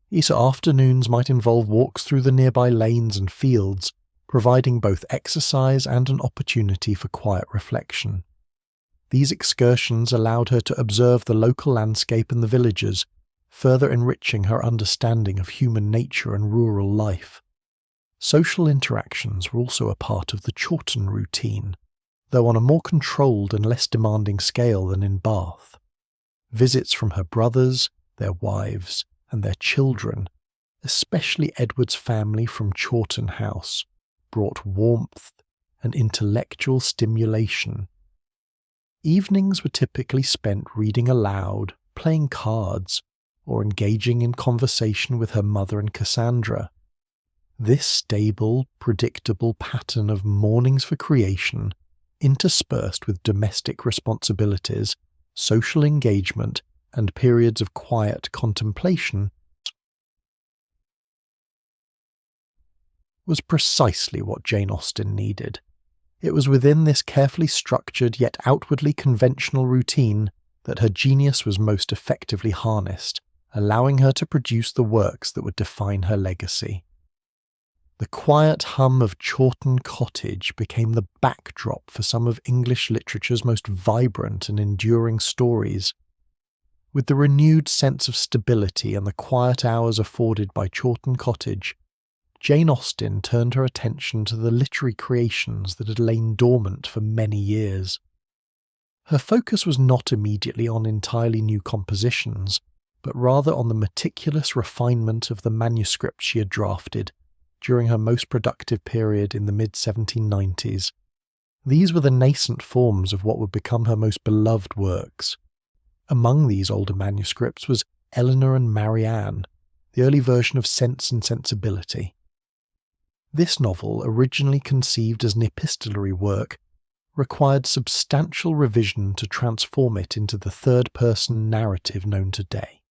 Easter afternoons might involve walks through the nearby lanes and fields, providing both exercise and an opportunity for quiet reflection. These excursions allowed her to observe the local landscape and the villagers, further enriching her understanding of human nature and rural life. Social interactions were also a part of the Chawton routine, though on a more controlled and less demanding scale than in Bath. Visits from her brothers, their wives, and their children, especially Edward's family from Chawton House, brought warmth and intellectual stimulation. Evenings were typically spent reading aloud, playing cards, or engaging in conversation with her mother and Cassandra. This stable, predictable pattern of mornings for creation, interspersed with domestic responsibilities, social engagement, and periods of quiet contemplation, was precisely what Jane Austen needed. It was within this carefully structured yet outwardly conventional routine that her genius was most effectively harnessed, allowing her to produce the works that would define her legacy. The quiet hum of Chawton Cottage became the backdrop for some of English literature's most vibrant and enduring stories. With the renewed sense of stability and the quiet hours afforded by Chawton Cottage, Jane Austen turned her attention to the literary creations that had lain dormant for many years. Her focus was not immediately on entirely new compositions, but rather on the meticulous refinement of the manuscripts she had drafted during her most productive period in the mid-1790s. These were the nascent forms of what would become her most beloved works. Among these older manuscripts was Eleanor and Marianne, the early version of Sense and Sensibility. This novel, originally conceived as an epistolary work, required substantial revision to transform it into the third-person narrative known today.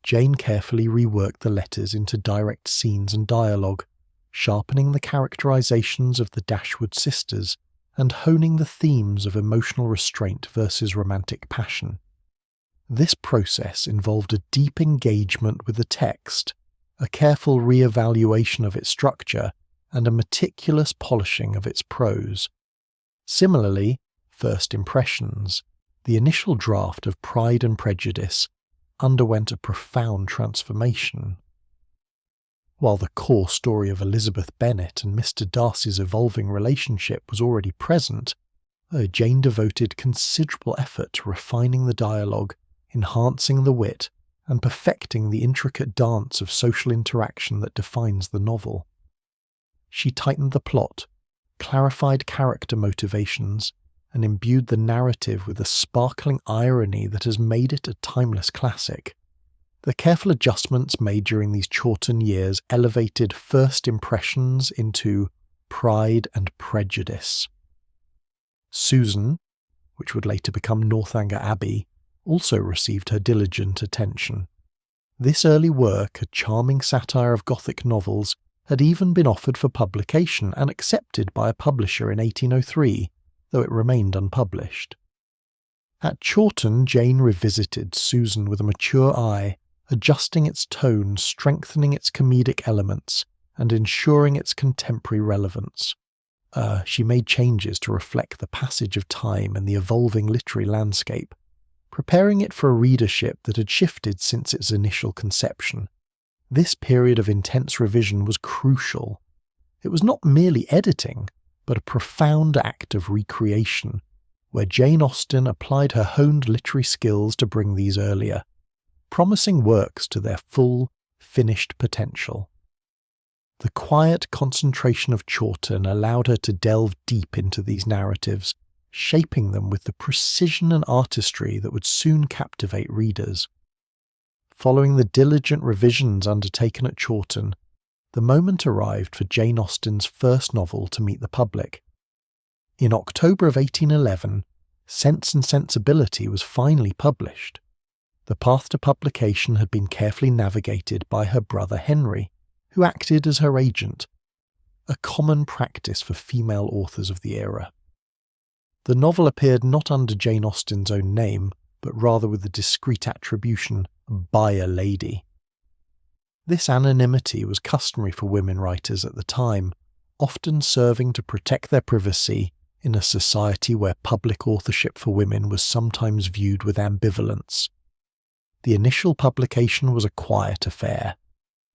Jane carefully reworked the letters into direct scenes and dialogue, sharpening the characterizations of the Dashwood sisters and honing the themes of emotional restraint versus romantic passion. This process involved a deep engagement with the text, a careful re-evaluation of its structure, and a meticulous polishing of its prose. Similarly, First Impressions, the initial draft of Pride and Prejudice, underwent a profound transformation. While the core story of Elizabeth Bennet and Mr. Darcy's evolving relationship was already present, Jane devoted considerable effort to refining the dialogue, enhancing the wit, and perfecting the intricate dance of social interaction that defines the novel. She tightened the plot, clarified character motivations, and imbued the narrative with a sparkling irony that has made it a timeless classic. The careful adjustments made during these Chawton years elevated First Impressions into Pride and Prejudice. Susan, which would later become Northanger Abbey, also received her diligent attention. This early work, a charming satire of Gothic novels, had even been offered for publication and accepted by a publisher in 1803, though it remained unpublished. At Chawton, Jane revisited Susan with a mature eye, adjusting its tone, strengthening its comedic elements, and ensuring its contemporary relevance. She made changes to reflect the passage of time and the evolving literary landscape, preparing it for a readership that had shifted since its initial conception. This period of intense revision was crucial. It was not merely editing, but a profound act of recreation, where Jane Austen applied her honed literary skills to bring these earlier, promising works to their full, finished potential. The quiet concentration of Chawton allowed her to delve deep into these narratives, shaping them with the precision and artistry that would soon captivate readers. Following the diligent revisions undertaken at Chawton, the moment arrived for Jane Austen's first novel to meet the public. In October of 1811, Sense and Sensibility was finally published. The path to publication had been carefully navigated by her brother Henry, who acted as her agent, a common practice for female authors of the era. The novel appeared not under Jane Austen's own name, but rather with the discreet attribution, by a lady. This anonymity was customary for women writers at the time, often serving to protect their privacy in a society where public authorship for women was sometimes viewed with ambivalence. The initial publication was a quiet affair.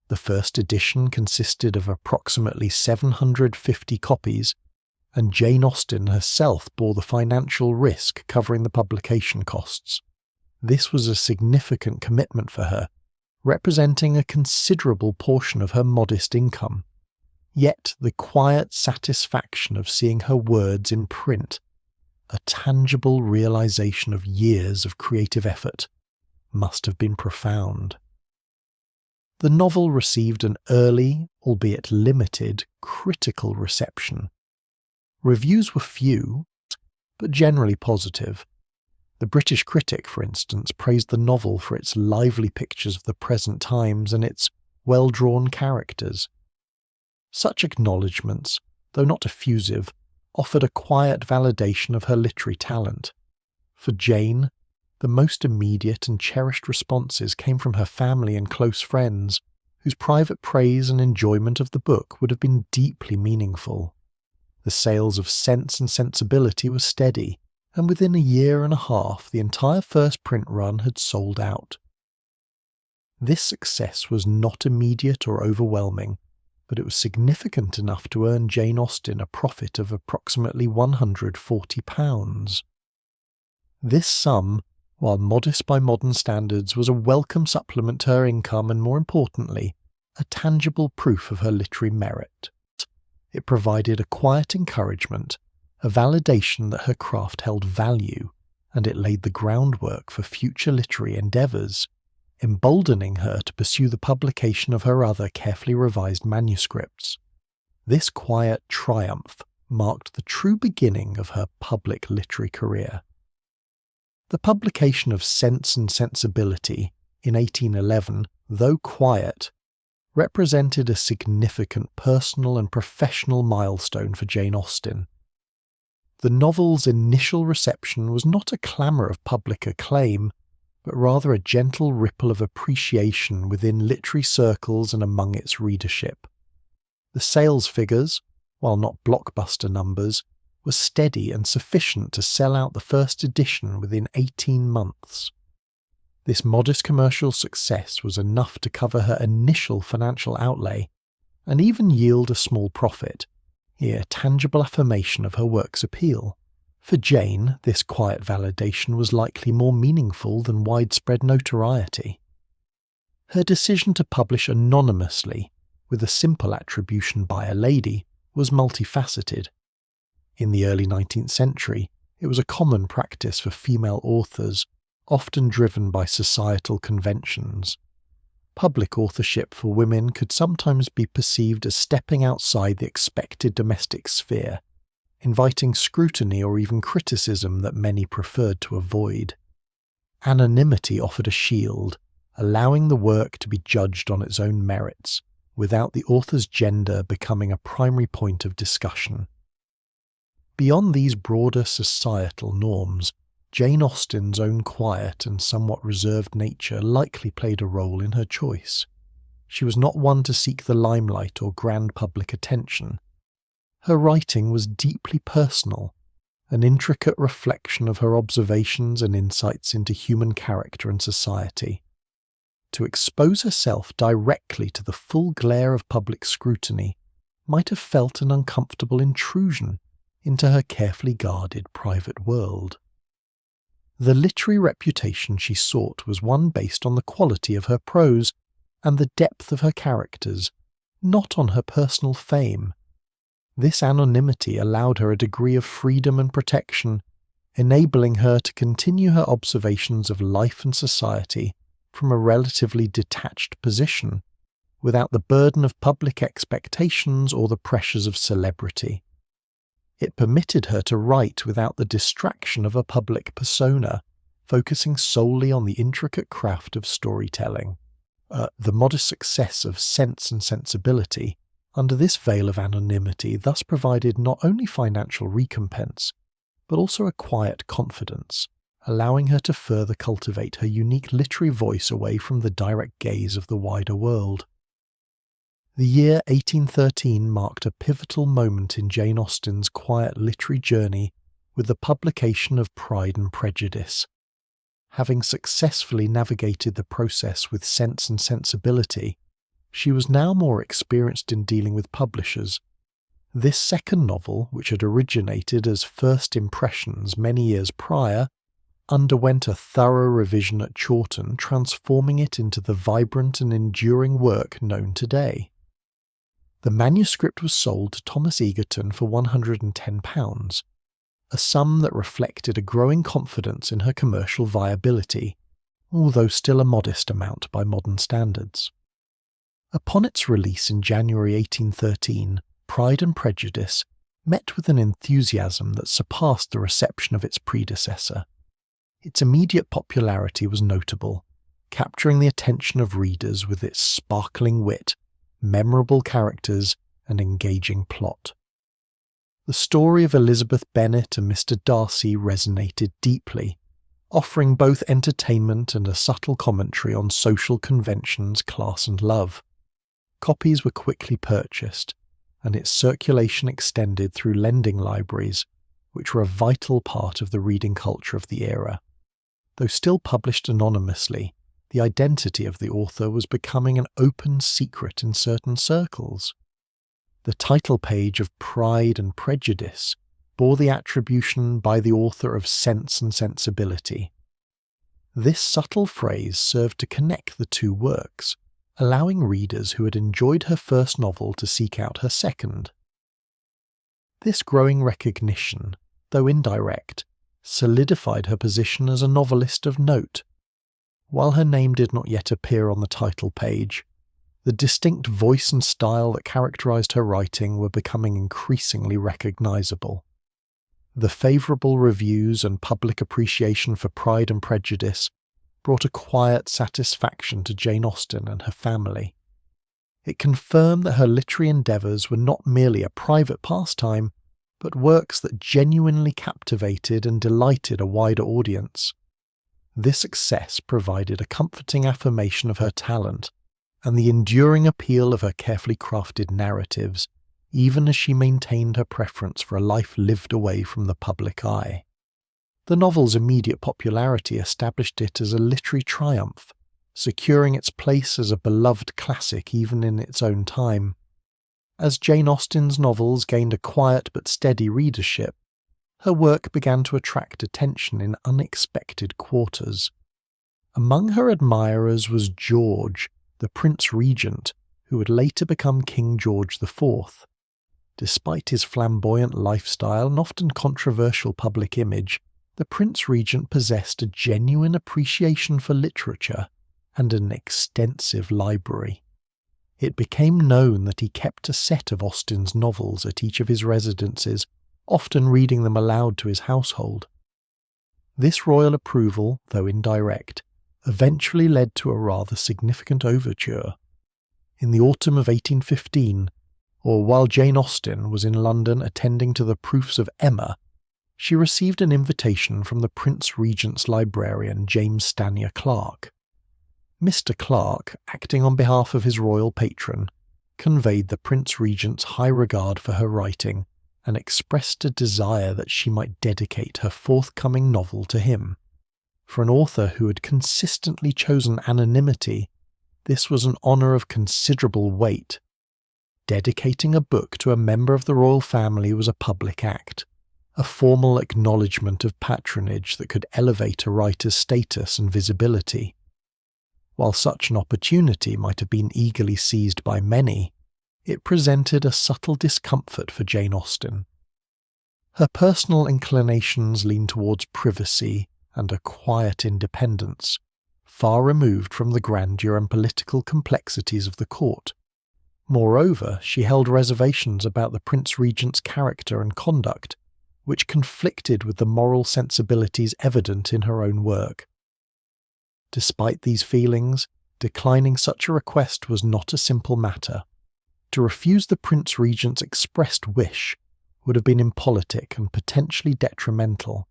The first edition consisted of approximately 750 copies, and Jane Austen herself bore the financial risk covering the publication costs. This was a significant commitment for her, representing a considerable portion of her modest income. Yet the quiet satisfaction of seeing her words in print, a tangible realization of years of creative effort, must have been profound. The novel received an early, albeit limited, critical reception. Reviews were few, but generally positive. The British Critic, for instance, praised the novel for its lively pictures of the present times and its well-drawn characters. Such acknowledgements, though not effusive, offered a quiet validation of her literary talent. For Jane, the most immediate and cherished responses came from her family and close friends, whose private praise and enjoyment of the book would have been deeply meaningful. The sales of Sense and Sensibility were steady, and within a year and a half the entire first print run had sold out. This success was not immediate or overwhelming, but it was significant enough to earn Jane Austen a profit of approximately £140. This sum, while modest by modern standards, was a welcome supplement to her income and, more importantly, a tangible proof of her literary merit. It provided a quiet encouragement, a validation that her craft held value, and it laid the groundwork for future literary endeavours, emboldening her to pursue the publication of her other carefully revised manuscripts. This quiet triumph marked the true beginning of her public literary career. The publication of Sense and Sensibility in 1811, though quiet, represented a significant personal and professional milestone for Jane Austen. The novel's initial reception was not a clamour of public acclaim, but rather a gentle ripple of appreciation within literary circles and among its readership. The sales figures, while not blockbuster numbers, were steady and sufficient to sell out the first edition within 18 months. This modest commercial success was enough to cover her initial financial outlay and even yield a small profit, here tangible affirmation of her work's appeal. For Jane, this quiet validation was likely more meaningful than widespread notoriety. Her decision to publish anonymously, with a simple attribution by a lady, was multifaceted. In the early 19th century, it was a common practice for female authors, often driven by societal conventions. Public authorship for women could sometimes be perceived as stepping outside the expected domestic sphere, inviting scrutiny or even criticism that many preferred to avoid. Anonymity offered a shield, allowing the work to be judged on its own merits, without the author's gender becoming a primary point of discussion. Beyond these broader societal norms, Jane Austen's own quiet and somewhat reserved nature likely played a role in her choice. She was not one to seek the limelight or grand public attention. Her writing was deeply personal, an intricate reflection of her observations and insights into human character and society. To expose herself directly to the full glare of public scrutiny might have felt an uncomfortable intrusion into her carefully guarded private world. The literary reputation she sought was one based on the quality of her prose and the depth of her characters, not on her personal fame. This anonymity allowed her a degree of freedom and protection, enabling her to continue her observations of life and society from a relatively detached position, without the burden of public expectations or the pressures of celebrity. It permitted her to write without the distraction of a public persona, focusing solely on the intricate craft of storytelling. The modest success of Sense and Sensibility, under this veil of anonymity, thus provided not only financial recompense, but also a quiet confidence, allowing her to further cultivate her unique literary voice away from the direct gaze of the wider world. The year 1813 marked a pivotal moment in Jane Austen's quiet literary journey with the publication of Pride and Prejudice. Having successfully navigated the process with Sense and Sensibility, she was now more experienced in dealing with publishers. This second novel, which had originated as First Impressions many years prior, underwent a thorough revision at Chawton, transforming it into the vibrant and enduring work known today. The manuscript was sold to Thomas Egerton for £110, a sum that reflected a growing confidence in her commercial viability, although still a modest amount by modern standards. Upon its release in January 1813, Pride and Prejudice met with an enthusiasm that surpassed the reception of its predecessor. Its immediate popularity was notable, capturing the attention of readers with its sparkling wit, memorable characters, and engaging plot. The story of Elizabeth Bennet and Mr. Darcy resonated deeply, offering both entertainment and a subtle commentary on social conventions, class, and love. Copies were quickly purchased, and its circulation extended through lending libraries, which were a vital part of the reading culture of the era. Though still published anonymously, the identity of the author was becoming an open secret in certain circles. The title page of Pride and Prejudice bore the attribution by the author of Sense and Sensibility. This subtle phrase served to connect the two works, allowing readers who had enjoyed her first novel to seek out her second. This growing recognition, though indirect, solidified her position as a novelist of note. While her name did not yet appear on the title page, the distinct voice and style that characterized her writing were becoming increasingly recognizable. The favorable reviews and public appreciation for Pride and Prejudice brought a quiet satisfaction to Jane Austen and her family. It confirmed that her literary endeavors were not merely a private pastime, but works that genuinely captivated and delighted a wider audience. This success provided a comforting affirmation of her talent and the enduring appeal of her carefully crafted narratives, even as she maintained her preference for a life lived away from the public eye. The novel's immediate popularity established it as a literary triumph, securing its place as a beloved classic even in its own time. As Jane Austen's novels gained a quiet but steady readership, her work began to attract attention in unexpected quarters. Among her admirers was George, the Prince Regent, who would later become King George IV. Despite his flamboyant lifestyle and often controversial public image, the Prince Regent possessed a genuine appreciation for literature and an extensive library. It became known that he kept a set of Austen's novels at each of his residences, often reading them aloud to his household. This royal approval, though indirect, eventually led to a rather significant overture. In the autumn of 1815, or while Jane Austen was in London attending to the proofs of Emma, she received an invitation from the Prince Regent's librarian James Stanier Clarke. Mr. Clarke, acting on behalf of his royal patron, conveyed the Prince Regent's high regard for her writing and expressed a desire that she might dedicate her forthcoming novel to him. For an author who had consistently chosen anonymity, this was an honour of considerable weight. Dedicating a book to a member of the royal family was a public act, a formal acknowledgement of patronage that could elevate a writer's status and visibility. While such an opportunity might have been eagerly seized by many, it presented a subtle discomfort for Jane Austen. Her personal inclinations leaned towards privacy and a quiet independence, far removed from the grandeur and political complexities of the court. Moreover, she held reservations about the Prince Regent's character and conduct, which conflicted with the moral sensibilities evident in her own work. Despite these feelings, declining such a request was not a simple matter. To refuse the Prince Regent's expressed wish would have been impolitic and potentially detrimental.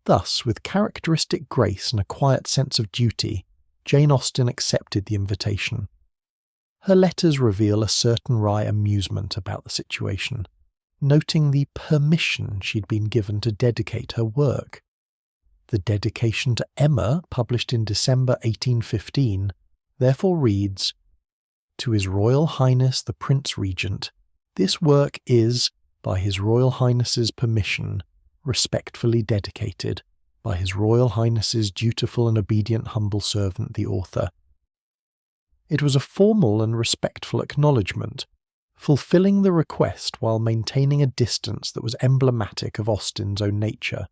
Thus, with characteristic grace and a quiet sense of duty, Jane Austen accepted the invitation. Her letters reveal a certain wry amusement about the situation, noting the permission she'd been given to dedicate her work. The dedication to Emma, published in December 1815, therefore reads, "To His Royal Highness the Prince Regent, this work is, by His Royal Highness's permission, respectfully dedicated, by His Royal Highness's dutiful and obedient humble servant the author." It was a formal and respectful acknowledgement, fulfilling the request while maintaining a distance that was emblematic of Austen's own nature.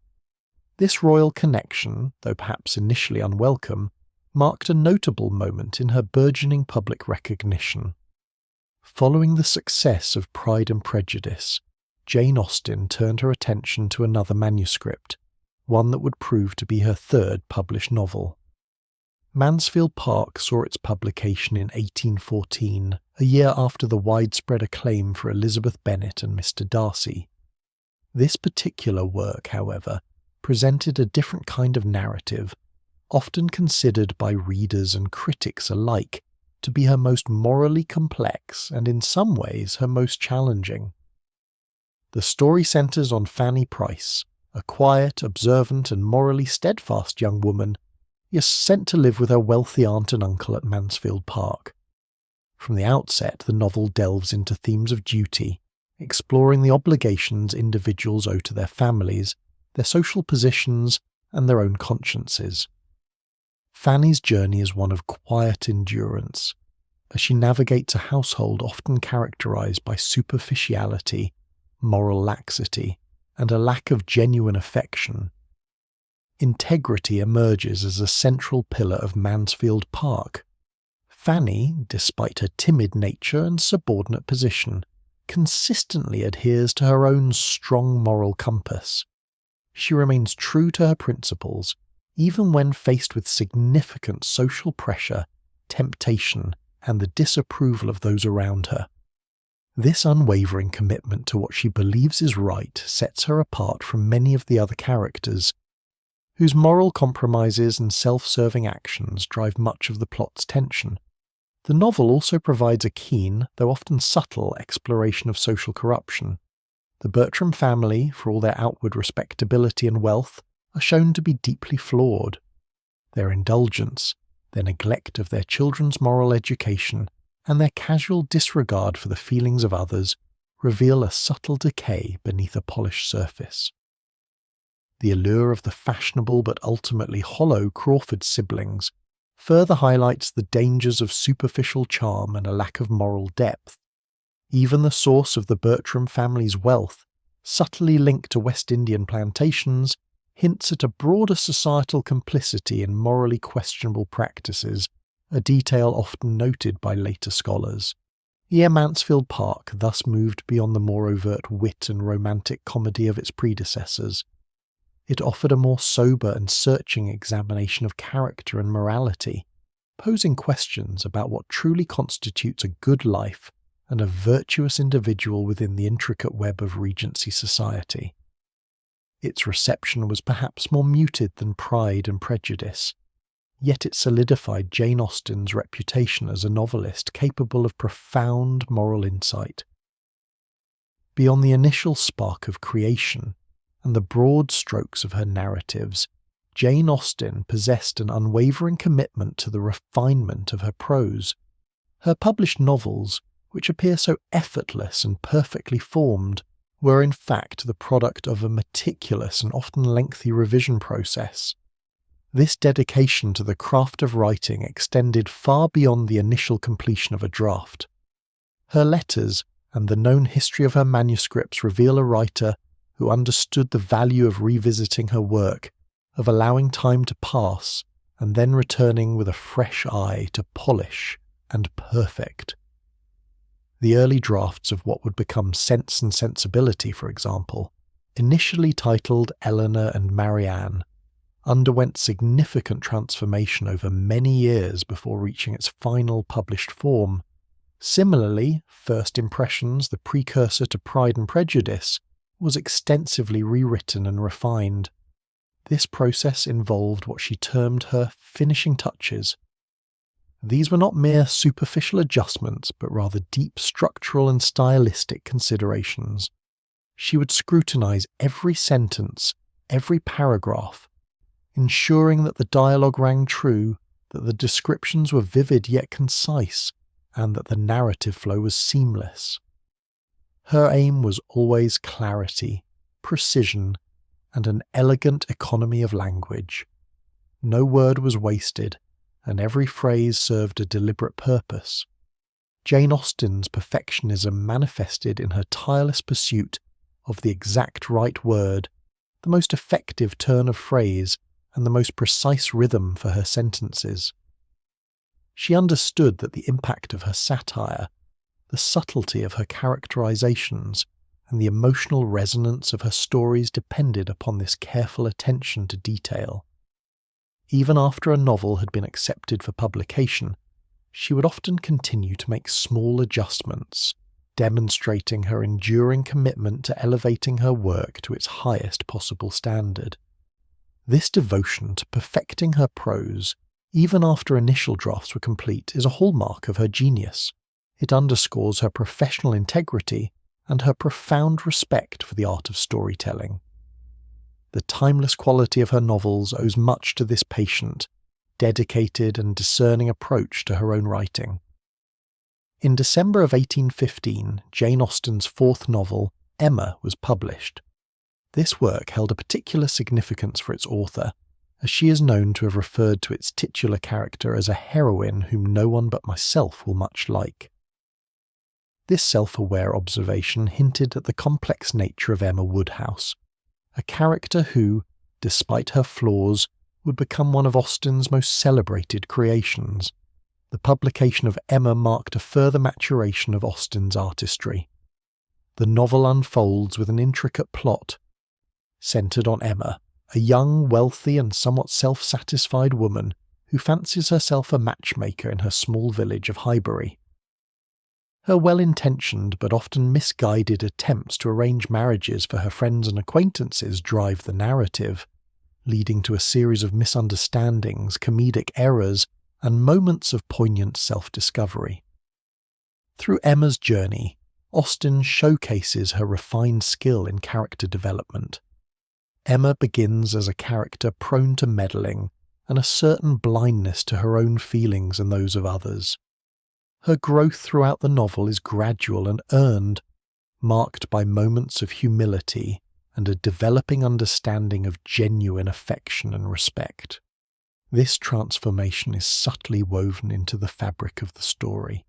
This royal connection, though perhaps initially unwelcome, marked a notable moment in her burgeoning public recognition. Following the success of Pride and Prejudice, Jane Austen turned her attention to another manuscript, one that would prove to be her third published novel. Mansfield Park saw its publication in 1814, a year after the widespread acclaim for Elizabeth Bennet and Mr. Darcy. This particular work, however, presented a different kind of narrative, often considered by readers and critics alike to be her most morally complex and in some ways her most challenging. The story centres on Fanny Price, a quiet, observant and morally steadfast young woman is sent to live with her wealthy aunt and uncle at Mansfield Park. From the outset, the novel delves into themes of duty, exploring the obligations individuals owe to their families, their social positions, and their own consciences. Fanny's journey is one of quiet endurance, as she navigates a household often characterised by superficiality, moral laxity, and a lack of genuine affection. Integrity emerges as a central pillar of Mansfield Park. Fanny, despite her timid nature and subordinate position, consistently adheres to her own strong moral compass. She remains true to her principles, even when faced with significant social pressure, temptation, and the disapproval of those around her. This unwavering commitment to what she believes is right sets her apart from many of the other characters, whose moral compromises and self-serving actions drive much of the plot's tension. The novel also provides a keen, though often subtle, exploration of social corruption. The Bertram family, for all their outward respectability and wealth, are shown to be deeply flawed. Their indulgence, their neglect of their children's moral education, and their casual disregard for the feelings of others reveal a subtle decay beneath a polished surface. The allure of the fashionable but ultimately hollow Crawford siblings further highlights the dangers of superficial charm and a lack of moral depth. Even the source of the Bertram family's wealth, subtly linked to West Indian plantations, hints at a broader societal complicity in morally questionable practices, a detail often noted by later scholars. Ere Mansfield Park thus moved beyond the more overt wit and romantic comedy of its predecessors. It offered a more sober and searching examination of character and morality, posing questions about what truly constitutes a good life and a virtuous individual within the intricate web of Regency society. Its reception was perhaps more muted than Pride and Prejudice, yet it solidified Jane Austen's reputation as a novelist capable of profound moral insight. Beyond the initial spark of creation and the broad strokes of her narratives, Jane Austen possessed an unwavering commitment to the refinement of her prose. Her published novels, which appear so effortless and perfectly formed, were in fact the product of a meticulous and often lengthy revision process. This dedication to the craft of writing extended far beyond the initial completion of a draft. Her letters and the known history of her manuscripts reveal a writer who understood the value of revisiting her work, of allowing time to pass, and then returning with a fresh eye to polish and perfect. The early drafts of what would become Sense and Sensibility, for example, initially titled Eleanor and Marianne, underwent significant transformation over many years before reaching its final published form. Similarly, First Impressions, the precursor to Pride and Prejudice, was extensively rewritten and refined. This process involved what she termed her finishing touches. These were not mere superficial adjustments, but rather deep structural and stylistic considerations. She would scrutinize every sentence, every paragraph, ensuring that the dialogue rang true, that the descriptions were vivid yet concise, and that the narrative flow was seamless. Her aim was always clarity, precision, and an elegant economy of language. No word was wasted, and every phrase served a deliberate purpose. Jane Austen's perfectionism manifested in her tireless pursuit of the exact right word, the most effective turn of phrase, and the most precise rhythm for her sentences. She understood that the impact of her satire, the subtlety of her characterizations, and the emotional resonance of her stories depended upon this careful attention to detail. Even after a novel had been accepted for publication, she would often continue to make small adjustments, demonstrating her enduring commitment to elevating her work to its highest possible standard. This devotion to perfecting her prose, even after initial drafts were complete, is a hallmark of her genius. It underscores her professional integrity and her profound respect for the art of storytelling. The timeless quality of her novels owes much to this patient, dedicated and discerning approach to her own writing. In December of 1815, Jane Austen's fourth novel, Emma, was published. This work held a particular significance for its author, as she is known to have referred to its titular character as a heroine whom no one but myself will much like. This self-aware observation hinted at the complex nature of Emma Woodhouse, a character who, despite her flaws, would become one of Austen's most celebrated creations. The publication of Emma marked a further maturation of Austen's artistry. The novel unfolds with an intricate plot, centered on Emma, a young, wealthy and somewhat self-satisfied woman who fancies herself a matchmaker in her small village of Highbury. Her well-intentioned but often misguided attempts to arrange marriages for her friends and acquaintances drive the narrative. leading to a series of misunderstandings, comedic errors, and moments of poignant self-discovery. Through Emma's journey, Austen showcases her refined skill in character development. Emma begins as a character prone to meddling and a certain blindness to her own feelings and those of others. Her growth throughout the novel is gradual and earned, marked by moments of humility and a developing understanding of genuine affection and respect. This transformation is subtly woven into the fabric of the story,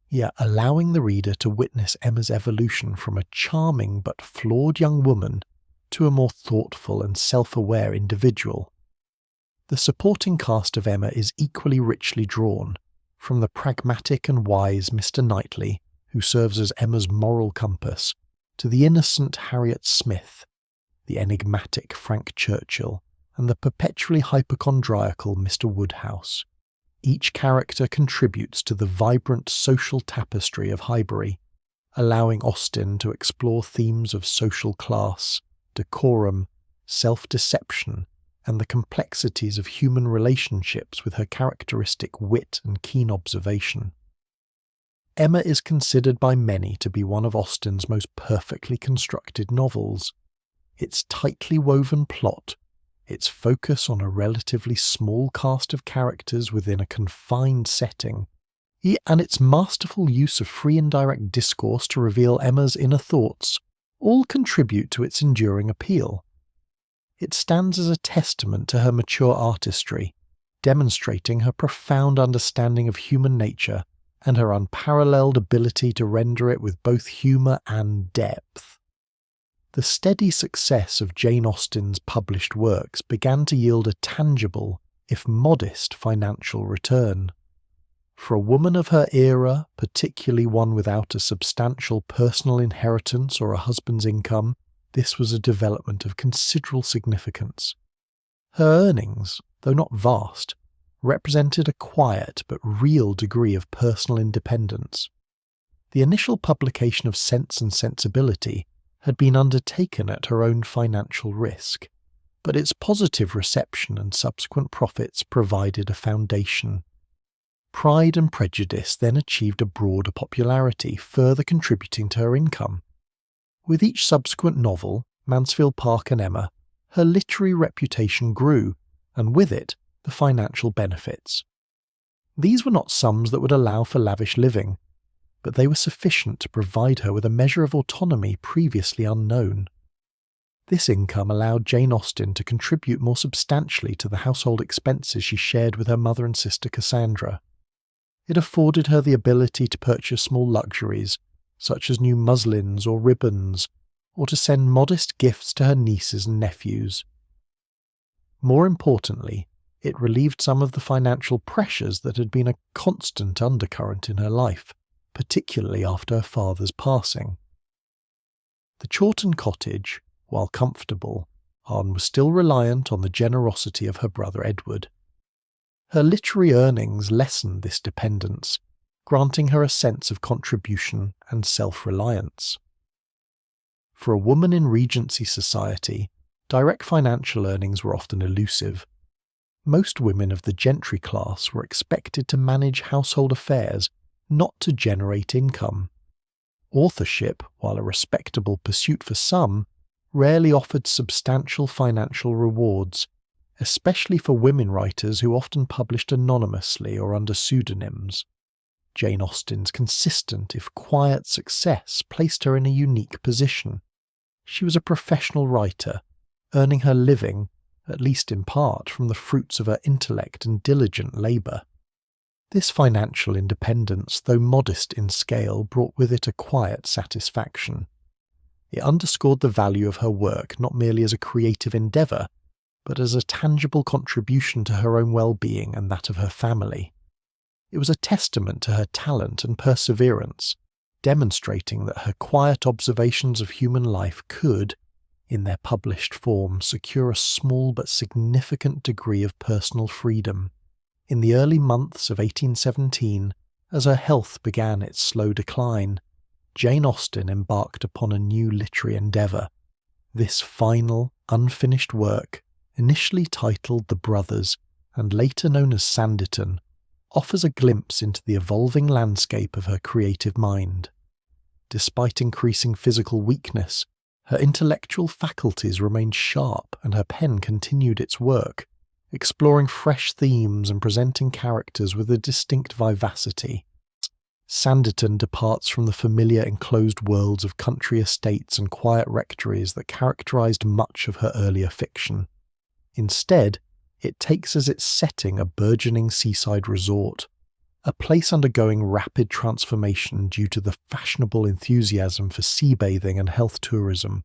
yet allowing the reader to witness Emma's evolution from a charming but flawed young woman to a more thoughtful and self-aware individual. The supporting cast of Emma is equally richly drawn, from the pragmatic and wise Mr. Knightley, who serves as Emma's moral compass, to the innocent Harriet Smith, the enigmatic Frank Churchill, and the perpetually hypochondriacal Mr. Woodhouse. Each character contributes to the vibrant social tapestry of Highbury, allowing Austen to explore themes of social class, decorum, self-deception, and the complexities of human relationships with her characteristic wit and keen observation. Emma is considered by many to be one of Austen's most perfectly constructed novels. Its tightly woven plot, its focus on a relatively small cast of characters within a confined setting, and its masterful use of free and direct discourse to reveal Emma's inner thoughts, all contribute to its enduring appeal. It stands as a testament to her mature artistry, demonstrating her profound understanding of human nature and her unparalleled ability to render it with both humour and depth. The steady success of Jane Austen's published works began to yield a tangible, if modest, financial return. For a woman of her era, particularly one without a substantial personal inheritance or a husband's income, this was a development of considerable significance. Her earnings, though not vast, represented a quiet but real degree of personal independence. The initial publication of Sense and Sensibility had been undertaken at her own financial risk, but its positive reception and subsequent profits provided a foundation. Pride and Prejudice then achieved a broader popularity, further contributing to her income. With each subsequent novel, Mansfield Park and Emma, her literary reputation grew, and with it, the financial benefits. These were not sums that would allow for lavish living, but they were sufficient to provide her with a measure of autonomy previously unknown. This income allowed Jane Austen to contribute more substantially to the household expenses she shared with her mother and sister Cassandra. It afforded her the ability to purchase small luxuries, such as new muslins or ribbons, or to send modest gifts to her nieces and nephews. More importantly, it relieved some of the financial pressures that had been a constant undercurrent in her life, particularly after her father's passing. The Chawton cottage, while comfortable, Anne was still reliant on the generosity of her brother Edward. Her literary earnings lessened this dependence, granting her a sense of contribution and self-reliance. For a woman in Regency society, direct financial earnings were often elusive. Most women of the gentry class were expected to manage household affairs, not to generate income. Authorship, while a respectable pursuit for some, rarely offered substantial financial rewards, especially for women writers who often published anonymously or under pseudonyms. Jane Austen's consistent, if quiet, success placed her in a unique position. She was a professional writer, earning her living, at least in part, from the fruits of her intellect and diligent labour. This financial independence, though modest in scale, brought with it a quiet satisfaction. It underscored the value of her work not merely as a creative endeavour, but as a tangible contribution to her own well-being and that of her family. It was a testament to her talent and perseverance, demonstrating that her quiet observations of human life could, in their published form, secure a small but significant degree of personal freedom. In the early months of 1817, as her health began its slow decline, Jane Austen embarked upon a new literary endeavour. This final, unfinished work, initially titled The Brothers and later known as Sanditon, offers a glimpse into the evolving landscape of her creative mind. Despite increasing physical weakness, her intellectual faculties remained sharp and her pen continued its work, exploring fresh themes and presenting characters with a distinct vivacity. Sanditon departs from the familiar enclosed worlds of country estates and quiet rectories that characterized much of her earlier fiction. Instead, it takes as its setting a burgeoning seaside resort, a place undergoing rapid transformation due to the fashionable enthusiasm for sea bathing and health tourism.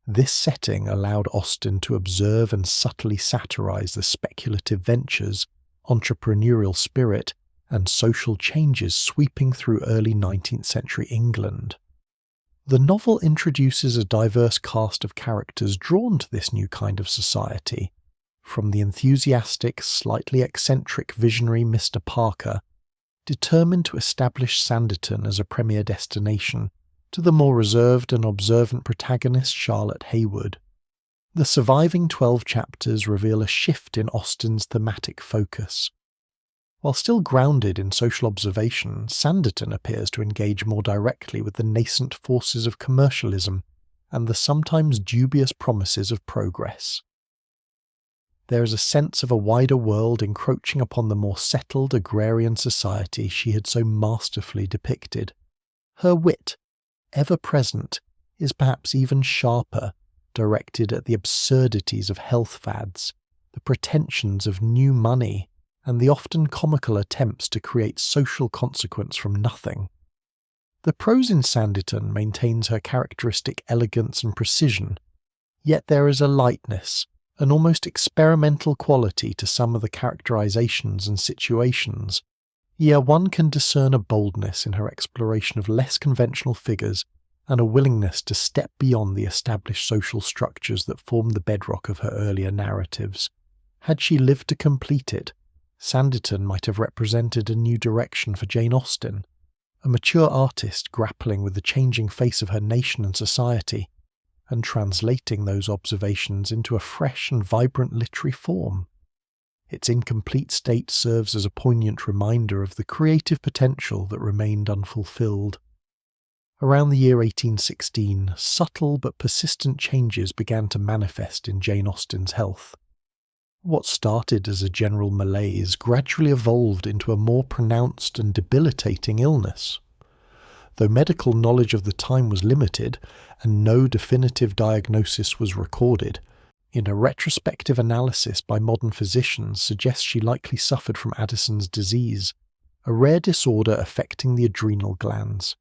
This setting allowed Austen to observe and subtly satirize the speculative ventures, entrepreneurial spirit, and social changes sweeping through early 19th century England. The novel introduces a diverse cast of characters drawn to this new kind of society, from the enthusiastic, slightly eccentric visionary Mr. Parker, determined to establish Sanditon as a premier destination, to the more reserved and observant protagonist Charlotte Haywood. The surviving 12 chapters reveal a shift in Austen's thematic focus. While still grounded in social observation, Sanditon appears to engage more directly with the nascent forces of commercialism and the sometimes dubious promises of progress. There is a sense of a wider world encroaching upon the more settled agrarian society she had so masterfully depicted. Her wit, ever present, is perhaps even sharper, directed at the absurdities of health fads, the pretensions of new money, and the often comical attempts to create social consequence from nothing. The prose in Sanditon maintains her characteristic elegance and precision, yet there is a lightness, an almost experimental quality to some of the characterizations and situations. Yet one can discern a boldness in her exploration of less conventional figures and a willingness to step beyond the established social structures that formed the bedrock of her earlier narratives. Had she lived to complete it, Sanditon might have represented a new direction for Jane Austen, a mature artist grappling with the changing face of her nation and society, and translating those observations into a fresh and vibrant literary form. Its incomplete state serves as a poignant reminder of the creative potential that remained unfulfilled. Around the year 1816, subtle but persistent changes began to manifest in Jane Austen's health. What started as a general malaise gradually evolved into a more pronounced and debilitating illness. Though medical knowledge of the time was limited and no definitive diagnosis was recorded, in a retrospective analysis by modern physicians suggests she likely suffered from Addison's disease, a rare disorder affecting the adrenal glands.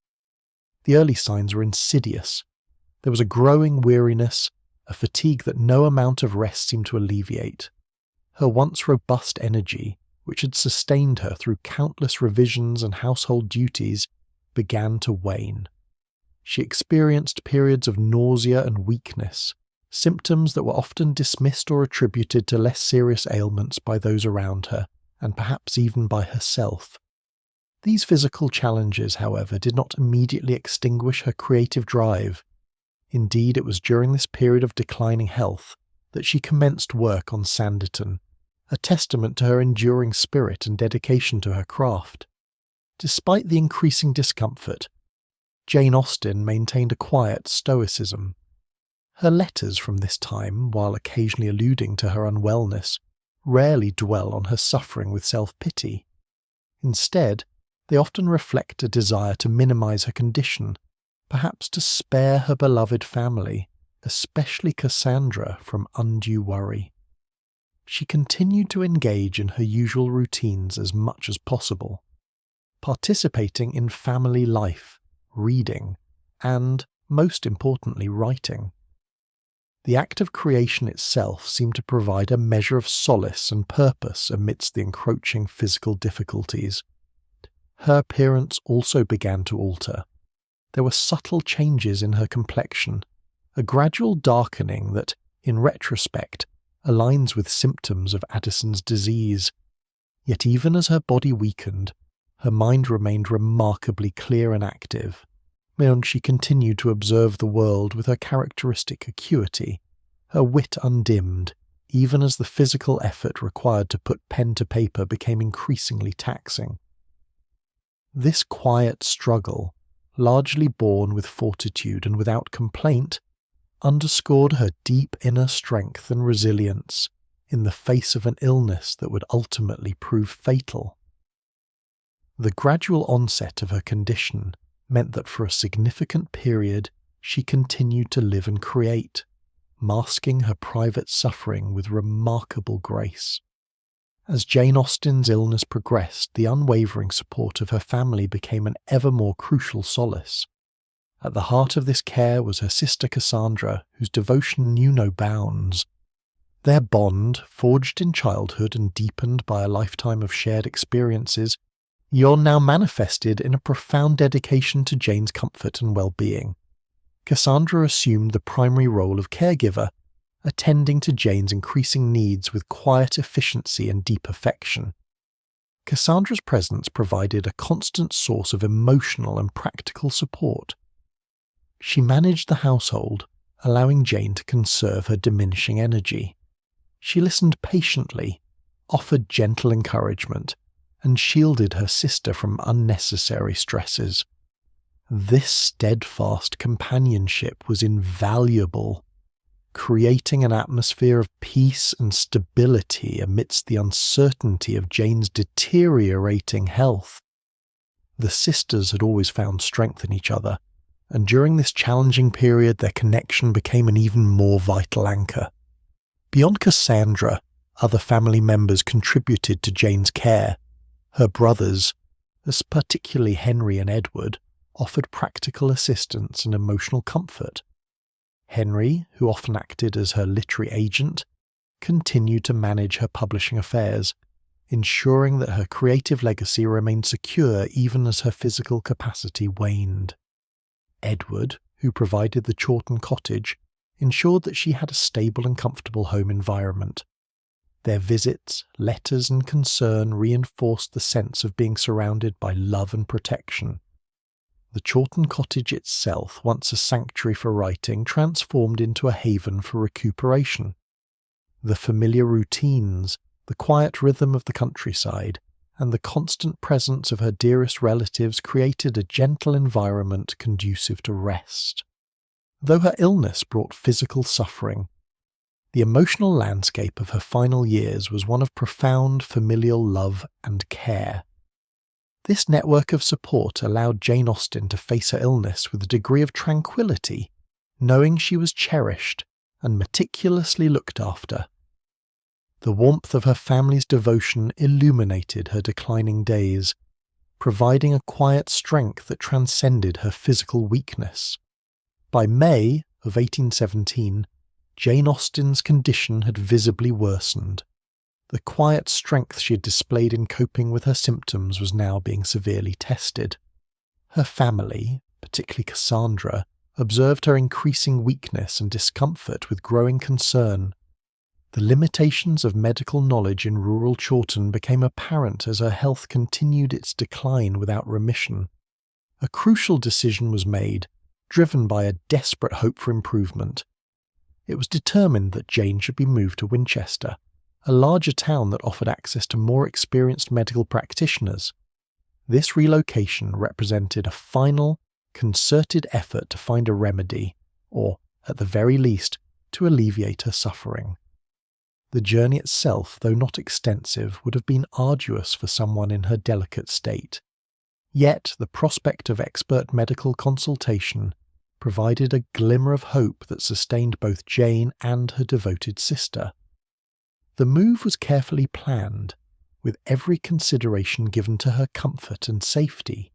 The early signs were insidious. There was a growing weariness, a fatigue that no amount of rest seemed to alleviate. Her once robust energy, which had sustained her through countless revisions and household duties, began to wane. She experienced periods of nausea and weakness, symptoms that were often dismissed or attributed to less serious ailments by those around her, and perhaps even by herself. These physical challenges, however, did not immediately extinguish her creative drive. Indeed, it was during this period of declining health that she commenced work on Sanditon, a testament to her enduring spirit and dedication to her craft. Despite the increasing discomfort, Jane Austen maintained a quiet stoicism. Her letters from this time, while occasionally alluding to her unwellness, rarely dwell on her suffering with self-pity. Instead, they often reflect a desire to minimize her condition, perhaps to spare her beloved family, especially Cassandra, from undue worry. She continued to engage in her usual routines as much as possible, participating in family life, reading, and, most importantly, writing. The act of creation itself seemed to provide a measure of solace and purpose amidst the encroaching physical difficulties. Her appearance also began to alter. There were subtle changes in her complexion, a gradual darkening that, in retrospect, aligns with symptoms of Addison's disease. Yet even as her body weakened, her mind remained remarkably clear and active, and she continued to observe the world with her characteristic acuity, her wit undimmed, even as the physical effort required to put pen to paper became increasingly taxing. This quiet struggle, largely borne with fortitude and without complaint, underscored her deep inner strength and resilience in the face of an illness that would ultimately prove fatal. The gradual onset of her condition meant that for a significant period she continued to live and create, masking her private suffering with remarkable grace. As Jane Austen's illness progressed, the unwavering support of her family became an ever more crucial solace. At the heart of this care was her sister Cassandra, whose devotion knew no bounds. Their bond, forged in childhood and deepened by a lifetime of shared experiences, now manifested in a profound dedication to Jane's comfort and well-being. Cassandra assumed the primary role of caregiver, attending to Jane's increasing needs with quiet efficiency and deep affection. Cassandra's presence provided a constant source of emotional and practical support. She managed the household, allowing Jane to conserve her diminishing energy. She listened patiently, offered gentle encouragement, and shielded her sister from unnecessary stresses. This steadfast companionship was invaluable, creating an atmosphere of peace and stability amidst the uncertainty of Jane's deteriorating health. The sisters had always found strength in each other, and during this challenging period their connection became an even more vital anchor. Beyond Cassandra, other family members contributed to Jane's care. Her brothers, particularly Henry and Edward, offered practical assistance and emotional comfort. Henry, who often acted as her literary agent, continued to manage her publishing affairs, ensuring that her creative legacy remained secure even as her physical capacity waned. Edward, who provided the Chawton cottage, ensured that she had a stable and comfortable home environment. Their visits, letters, and concern reinforced the sense of being surrounded by love and protection. The Chawton cottage itself, once a sanctuary for writing, transformed into a haven for recuperation. The familiar routines, the quiet rhythm of the countryside, and the constant presence of her dearest relatives created a gentle environment conducive to rest. Though her illness brought physical suffering, the emotional landscape of her final years was one of profound familial love and care. This network of support allowed Jane Austen to face her illness with a degree of tranquility, knowing she was cherished and meticulously looked after. The warmth of her family's devotion illuminated her declining days, providing a quiet strength that transcended her physical weakness. By May of 1817, Jane Austen's condition had visibly worsened. The quiet strength she had displayed in coping with her symptoms was now being severely tested. Her family, particularly Cassandra, observed her increasing weakness and discomfort with growing concern. The limitations of medical knowledge in rural Chawton became apparent as her health continued its decline without remission. A crucial decision was made, driven by a desperate hope for improvement. It was determined that Jane should be moved to Winchester, a larger town that offered access to more experienced medical practitioners. This relocation represented a final, concerted effort to find a remedy, or, at the very least, to alleviate her suffering. The journey itself, though not extensive, would have been arduous for someone in her delicate state. Yet the prospect of expert medical consultation provided a glimmer of hope that sustained both Jane and her devoted sister. The move was carefully planned, with every consideration given to her comfort and safety.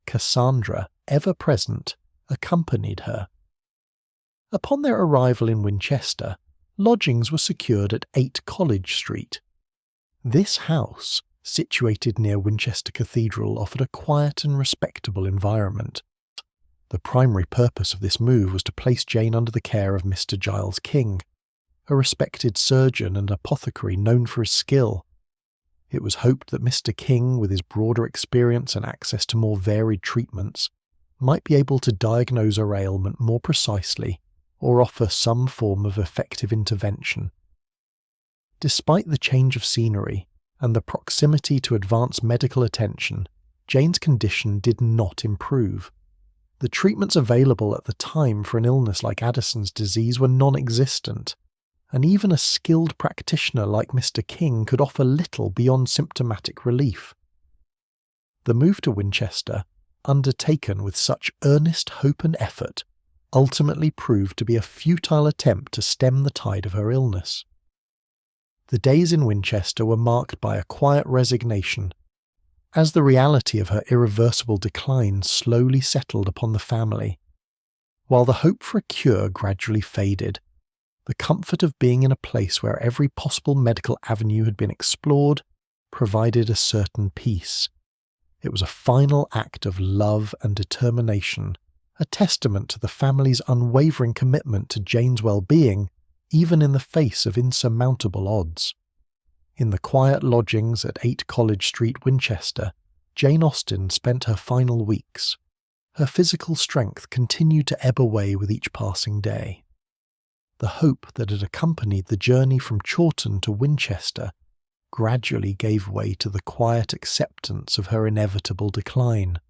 Cassandra, ever present, accompanied her. Upon their arrival in Winchester, lodgings were secured at 8 College Street. This house, situated near Winchester Cathedral, offered a quiet and respectable environment. The primary purpose of this move was to place Jane under the care of Mr. Giles King, a respected surgeon and apothecary known for his skill. It was hoped that Mr. King, with his broader experience and access to more varied treatments, might be able to diagnose her ailment more precisely or offer some form of effective intervention. Despite the change of scenery and the proximity to advanced medical attention, Jane's condition did not improve. The treatments available at the time for an illness like Addison's disease were non-existent, and even a skilled practitioner like Mr. King could offer little beyond symptomatic relief. The move to Winchester, undertaken with such earnest hope and effort, ultimately proved to be a futile attempt to stem the tide of her illness. The days in Winchester were marked by a quiet resignation, as the reality of her irreversible decline slowly settled upon the family. While the hope for a cure gradually faded, the comfort of being in a place where every possible medical avenue had been explored provided a certain peace. It was a final act of love and determination, a testament to the family's unwavering commitment to Jane's well-being, even in the face of insurmountable odds. In the quiet lodgings at 8 College Street, Winchester, Jane Austen spent her final weeks. Her physical strength continued to ebb away with each passing day. The hope that had accompanied the journey from Chawton to Winchester gradually gave way to the quiet acceptance of her inevitable decline.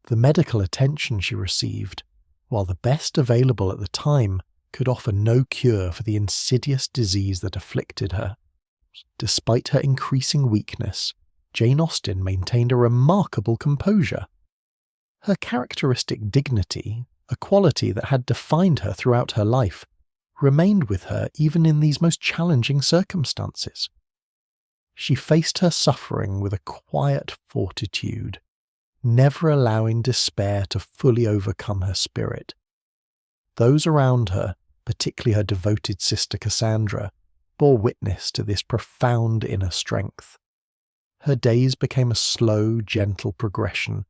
The medical attention she received, while the best available at the time, could offer no cure for the insidious disease that afflicted her. Despite her increasing weakness, Jane Austen maintained a remarkable composure. Her characteristic dignity, a quality that had defined her throughout her life, remained with her even in these most challenging circumstances. She faced her suffering with a quiet fortitude, never allowing despair to fully overcome her spirit. Those around her, particularly her devoted sister Cassandra, bore witness to this profound inner strength. Her days became a slow, gentle progression,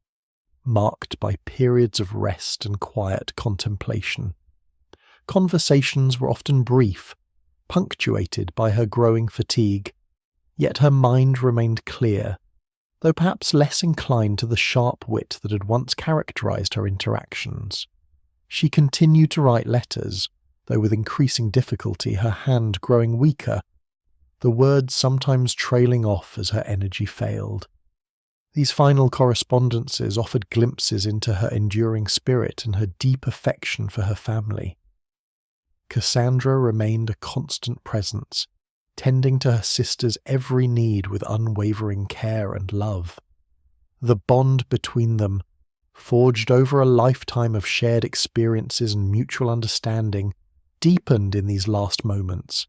marked by periods of rest and quiet contemplation. Conversations were often brief, punctuated by her growing fatigue, yet her mind remained clear, though perhaps less inclined to the sharp wit that had once characterized her interactions. She continued to write letters, though with increasing difficulty, her hand growing weaker, the words sometimes trailing off as her energy failed. These final correspondences offered glimpses into her enduring spirit and her deep affection for her family. Cassandra remained a constant presence, tending to her sister's every need with unwavering care and love. The bond between them, forged over a lifetime of shared experiences and mutual understanding, deepened in these last moments.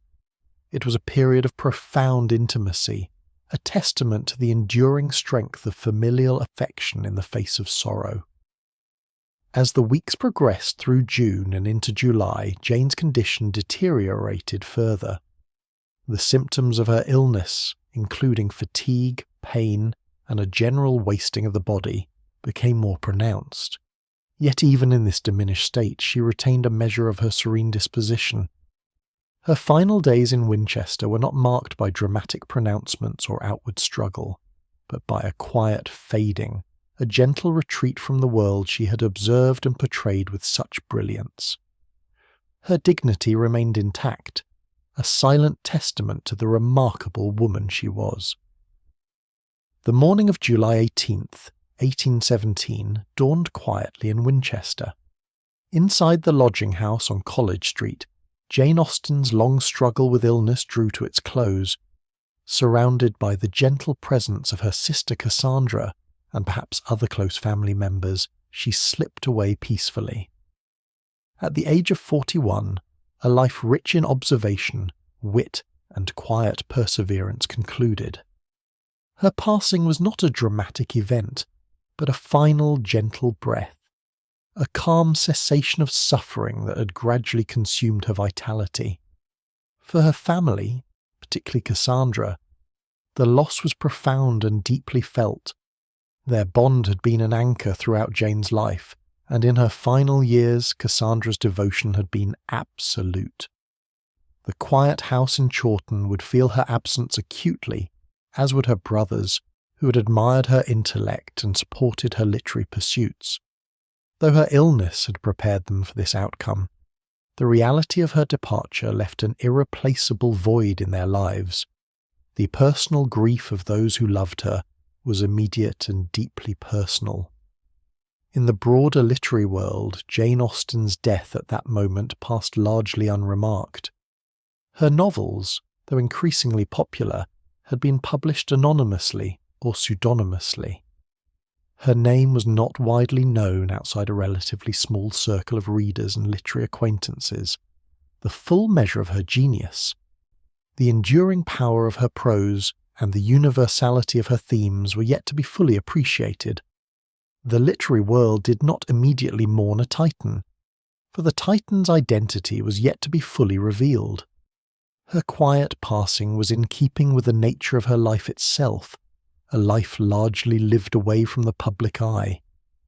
It was a period of profound intimacy, a testament to the enduring strength of familial affection in the face of sorrow. As the weeks progressed through June and into July, Jane's condition deteriorated further. The symptoms of her illness, including fatigue, pain, and a general wasting of the body, became more pronounced. Yet even in this diminished state, she retained a measure of her serene disposition. Her final days in Winchester were not marked by dramatic pronouncements or outward struggle, but by a quiet fading, a gentle retreat from the world she had observed and portrayed with such brilliance. Her dignity remained intact, a silent testament to the remarkable woman she was. The morning of July 18th, 1817, dawned quietly in Winchester. Inside the lodging-house on College Street, Jane Austen's long struggle with illness drew to its close. Surrounded by the gentle presence of her sister Cassandra and perhaps other close family members, she slipped away peacefully. At the age of 41, a life rich in observation, wit, and quiet perseverance concluded. Her passing was not a dramatic event, but a final gentle breath, a calm cessation of suffering that had gradually consumed her vitality. For her family, particularly Cassandra, the loss was profound and deeply felt. Their bond had been an anchor throughout Jane's life, and in her final years Cassandra's devotion had been absolute. The quiet house in Chawton would feel her absence acutely, as would her brothers, who had admired her intellect and supported her literary pursuits. Though her illness had prepared them for this outcome, The reality of her departure left an irreplaceable void in their lives. The personal grief of those who loved her was immediate and deeply personal. In the broader literary world, Jane Austen's death at that moment passed largely unremarked. Her novels, though increasingly popular, had been published anonymously or pseudonymously. Her name was not widely known outside a relatively small circle of readers and literary acquaintances. The full measure of her genius, the enduring power of her prose, and the universality of her themes were yet to be fully appreciated. The literary world did not immediately mourn a Titan, for the Titan's identity was yet to be fully revealed. Her quiet passing was in keeping with the nature of her life itself, a life largely lived away from the public eye,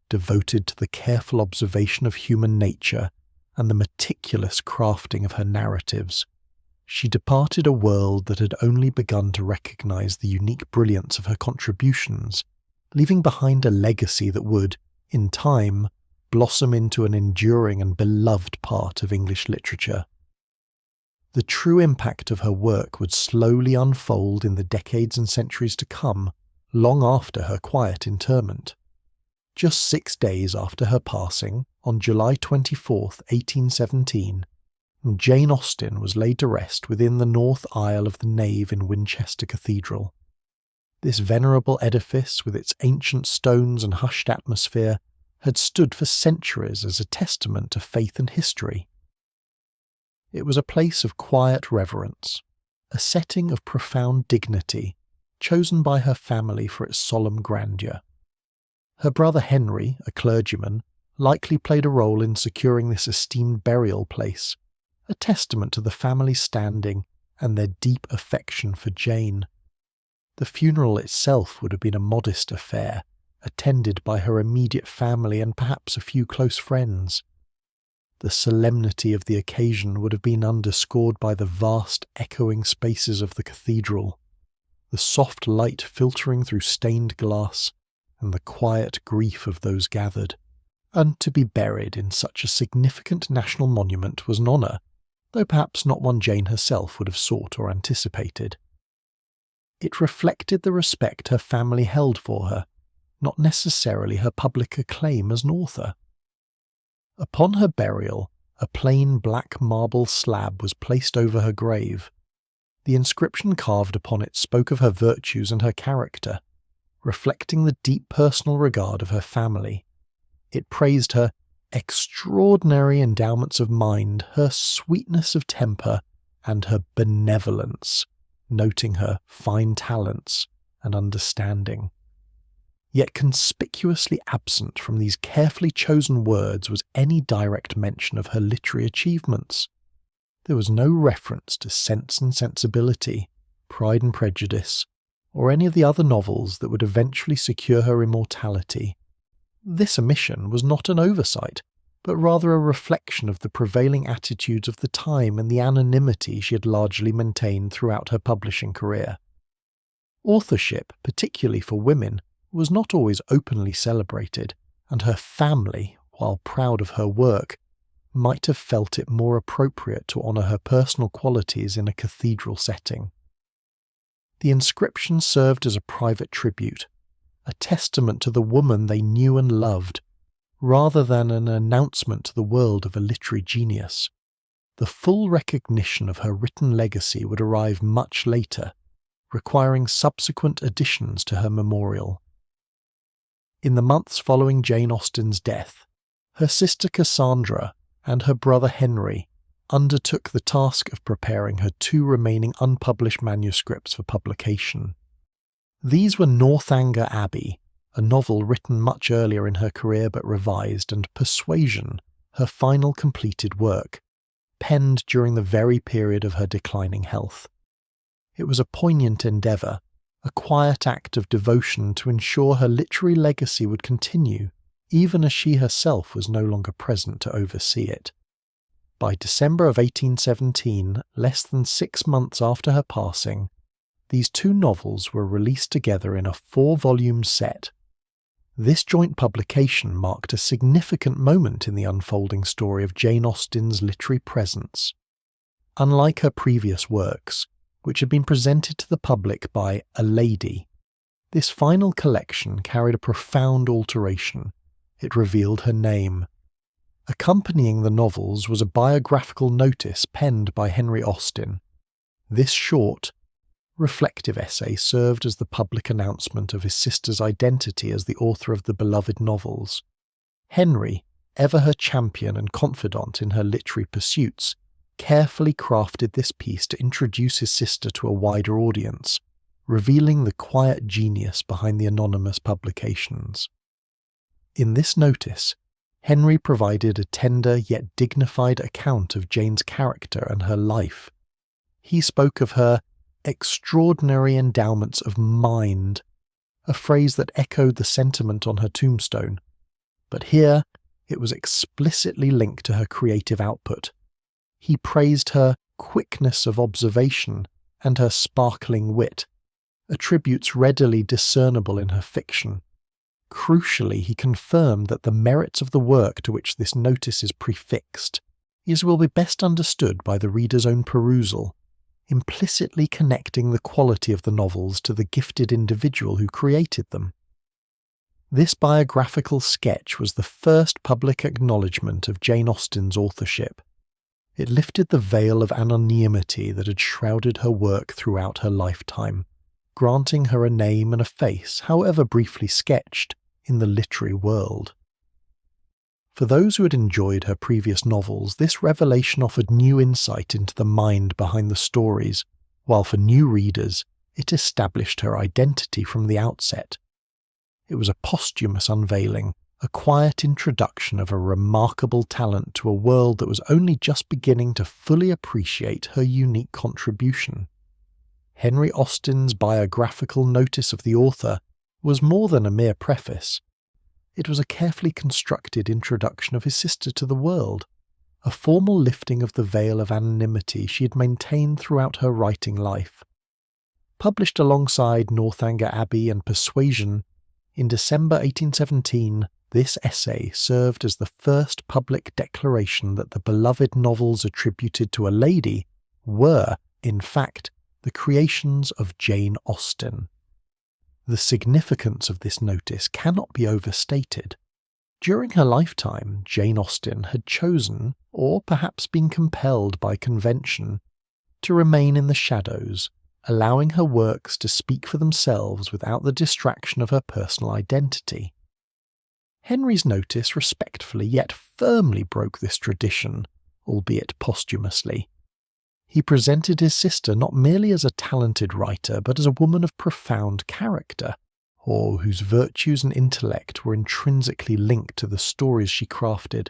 devoted to the careful observation of human nature and the meticulous crafting of her narratives. She departed a world that had only begun to recognize the unique brilliance of her contributions, leaving behind a legacy that would, in time, blossom into an enduring and beloved part of English literature. The true impact of her work would slowly unfold in the decades and centuries to come, long after her quiet interment. Just 6 days after her passing, on July 24, 1817, Jane Austen was laid to rest within the north aisle of the nave in Winchester Cathedral. This venerable edifice, with its ancient stones and hushed atmosphere, had stood for centuries as a testament to faith and history. It was a place of quiet reverence, a setting of profound dignity, chosen by her family for its solemn grandeur. Her brother Henry, a clergyman, likely played a role in securing this esteemed burial place, a testament to the family's standing and their deep affection for Jane. The funeral itself would have been a modest affair, attended by her immediate family and perhaps a few close friends. The solemnity of the occasion would have been underscored by the vast echoing spaces of the cathedral, the soft light filtering through stained glass, and the quiet grief of those gathered. And to be buried in such a significant national monument was an honour, though perhaps not one Jane herself would have sought or anticipated. It reflected the respect her family held for her, not necessarily her public acclaim as an author. Upon her burial, a plain black marble slab was placed over her grave. The inscription carved upon it spoke of her virtues and her character, reflecting the deep personal regard of her family. It praised her extraordinary endowments of mind, her sweetness of temper, and her benevolence, noting her fine talents and understanding. Yet conspicuously absent from these carefully chosen words was any direct mention of her literary achievements. There was no reference to Sense and Sensibility, Pride and Prejudice, or any of the other novels that would eventually secure her immortality. This omission was not an oversight, but rather a reflection of the prevailing attitudes of the time and the anonymity she had largely maintained throughout her publishing career. Authorship, particularly for women, was not always openly celebrated, and her family, while proud of her work, might have felt it more appropriate to honour her personal qualities in a cathedral setting. The inscription served as a private tribute, a testament to the woman they knew and loved, rather than an announcement to the world of a literary genius. The full recognition of her written legacy would arrive much later, requiring subsequent additions to her memorial. In the months following Jane Austen's death, her sister Cassandra and her brother Henry undertook the task of preparing her 2 remaining unpublished manuscripts for publication. These were Northanger Abbey, a novel written much earlier in her career but revised, and Persuasion, her final completed work, penned during the very period of her declining health. It was a poignant endeavour, a quiet act of devotion to ensure her literary legacy would continue, even as she herself was no longer present to oversee it. By December of 1817, less than 6 months after her passing, these 2 novels were released together in a 4-volume set. This joint publication marked a significant moment in the unfolding story of Jane Austen's literary presence. Unlike her previous works, which had been presented to the public by a lady, this final collection carried a profound alteration. It revealed her name. Accompanying the novels was a biographical notice penned by Henry Austen. This short, reflective essay served as the public announcement of his sister's identity as the author of the beloved novels. Henry, ever her champion and confidant in her literary pursuits, carefully crafted this piece to introduce his sister to a wider audience, revealing the quiet genius behind the anonymous publications. In this notice, Henry provided a tender yet dignified account of Jane's character and her life. He spoke of her extraordinary endowments of mind, a phrase that echoed the sentiment on her tombstone, but here it was explicitly linked to her creative output. He praised her quickness of observation and her sparkling wit, attributes readily discernible in her fiction. Crucially, he confirmed that the merits of the work to which this notice is prefixed will be best understood by the reader's own perusal, implicitly connecting the quality of the novels to the gifted individual who created them. This biographical sketch was the first public acknowledgement of Jane Austen's authorship. It lifted the veil of anonymity that had shrouded her work throughout her lifetime, granting her a name and a face, however briefly sketched, in the literary world. For those who had enjoyed her previous novels, this revelation offered new insight into the mind behind the stories, while for new readers, it established her identity from the outset. It was a posthumous unveiling, a quiet introduction of a remarkable talent to a world that was only just beginning to fully appreciate her unique contribution. Henry Austen's biographical notice of the author was more than a mere preface. It was a carefully constructed introduction of his sister to the world, a formal lifting of the veil of anonymity she had maintained throughout her writing life. Published alongside Northanger Abbey and Persuasion, in December 1817, this essay served as the first public declaration that the beloved novels attributed to a lady were, in fact, the creations of Jane Austen. The significance of this notice cannot be overstated. During her lifetime, Jane Austen had chosen, or perhaps been compelled by convention, to remain in the shadows, allowing her works to speak for themselves without the distraction of her personal identity. Henry's notice respectfully yet firmly broke this tradition, albeit posthumously. He presented his sister not merely as a talented writer, but as a woman of profound character, or whose virtues and intellect were intrinsically linked to the stories she crafted.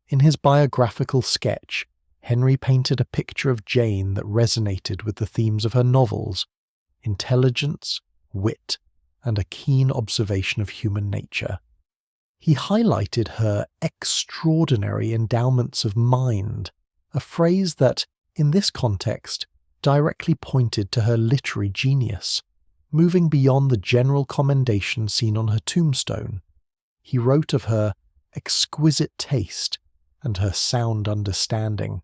In his biographical sketch, Henry painted a picture of Jane that resonated with the themes of her novels: intelligence, wit, and a keen observation of human nature. He highlighted her extraordinary endowments of mind, a phrase that, in this context, directly pointed to her literary genius, moving beyond the general commendation seen on her tombstone. He wrote of her exquisite taste and her sound understanding,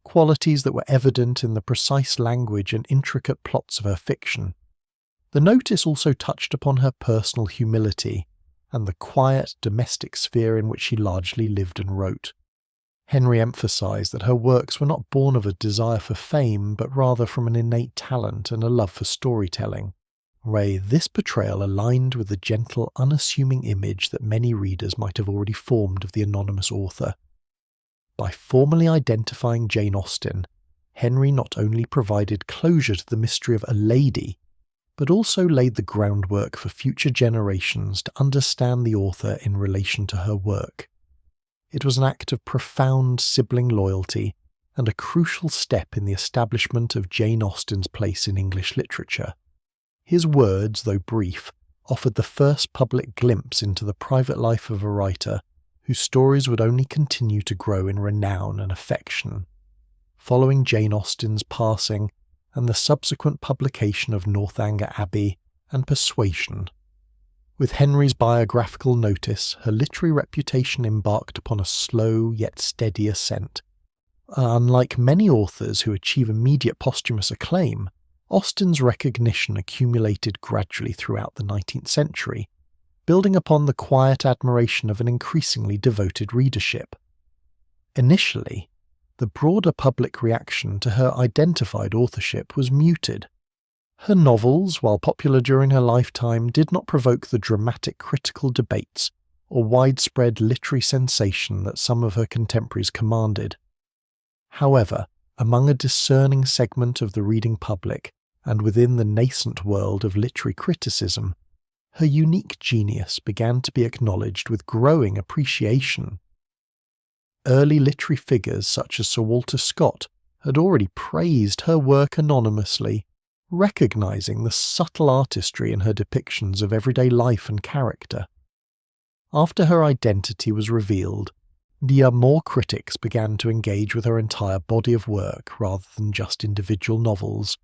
qualities that were evident in the precise language and intricate plots of her fiction. The notice also touched upon her personal humility and the quiet domestic sphere in which she largely lived and wrote. Henry emphasized that her works were not born of a desire for fame, but rather from an innate talent and a love for storytelling. This portrayal aligned with the gentle, unassuming image that many readers might have already formed of the anonymous author. By formally identifying Jane Austen, Henry not only provided closure to the mystery of a lady, but also laid the groundwork for future generations to understand the author in relation to her work. It was an act of profound sibling loyalty and a crucial step in the establishment of Jane Austen's place in English literature. His words, though brief, offered the first public glimpse into the private life of a writer whose stories would only continue to grow in renown and affection. Following Jane Austen's passing and the subsequent publication of Northanger Abbey and Persuasion, With Henry's biographical notice, her literary reputation embarked upon a slow yet steady ascent. Unlike many authors who achieve immediate posthumous acclaim, Austen's recognition accumulated gradually throughout the 19th century, building upon the quiet admiration of an increasingly devoted readership. Initially, the broader public reaction to her identified authorship was muted. Her novels, while popular during her lifetime, did not provoke the dramatic critical debates or widespread literary sensation that some of her contemporaries commanded. However, among a discerning segment of the reading public, and within the nascent world of literary criticism, her unique genius began to be acknowledged with growing appreciation. Early literary figures such as Sir Walter Scott had already praised her work anonymously, recognizing the subtle artistry in her depictions of everyday life and character. After her identity was revealed, more critics began to engage with her entire body of work rather than just individual novels.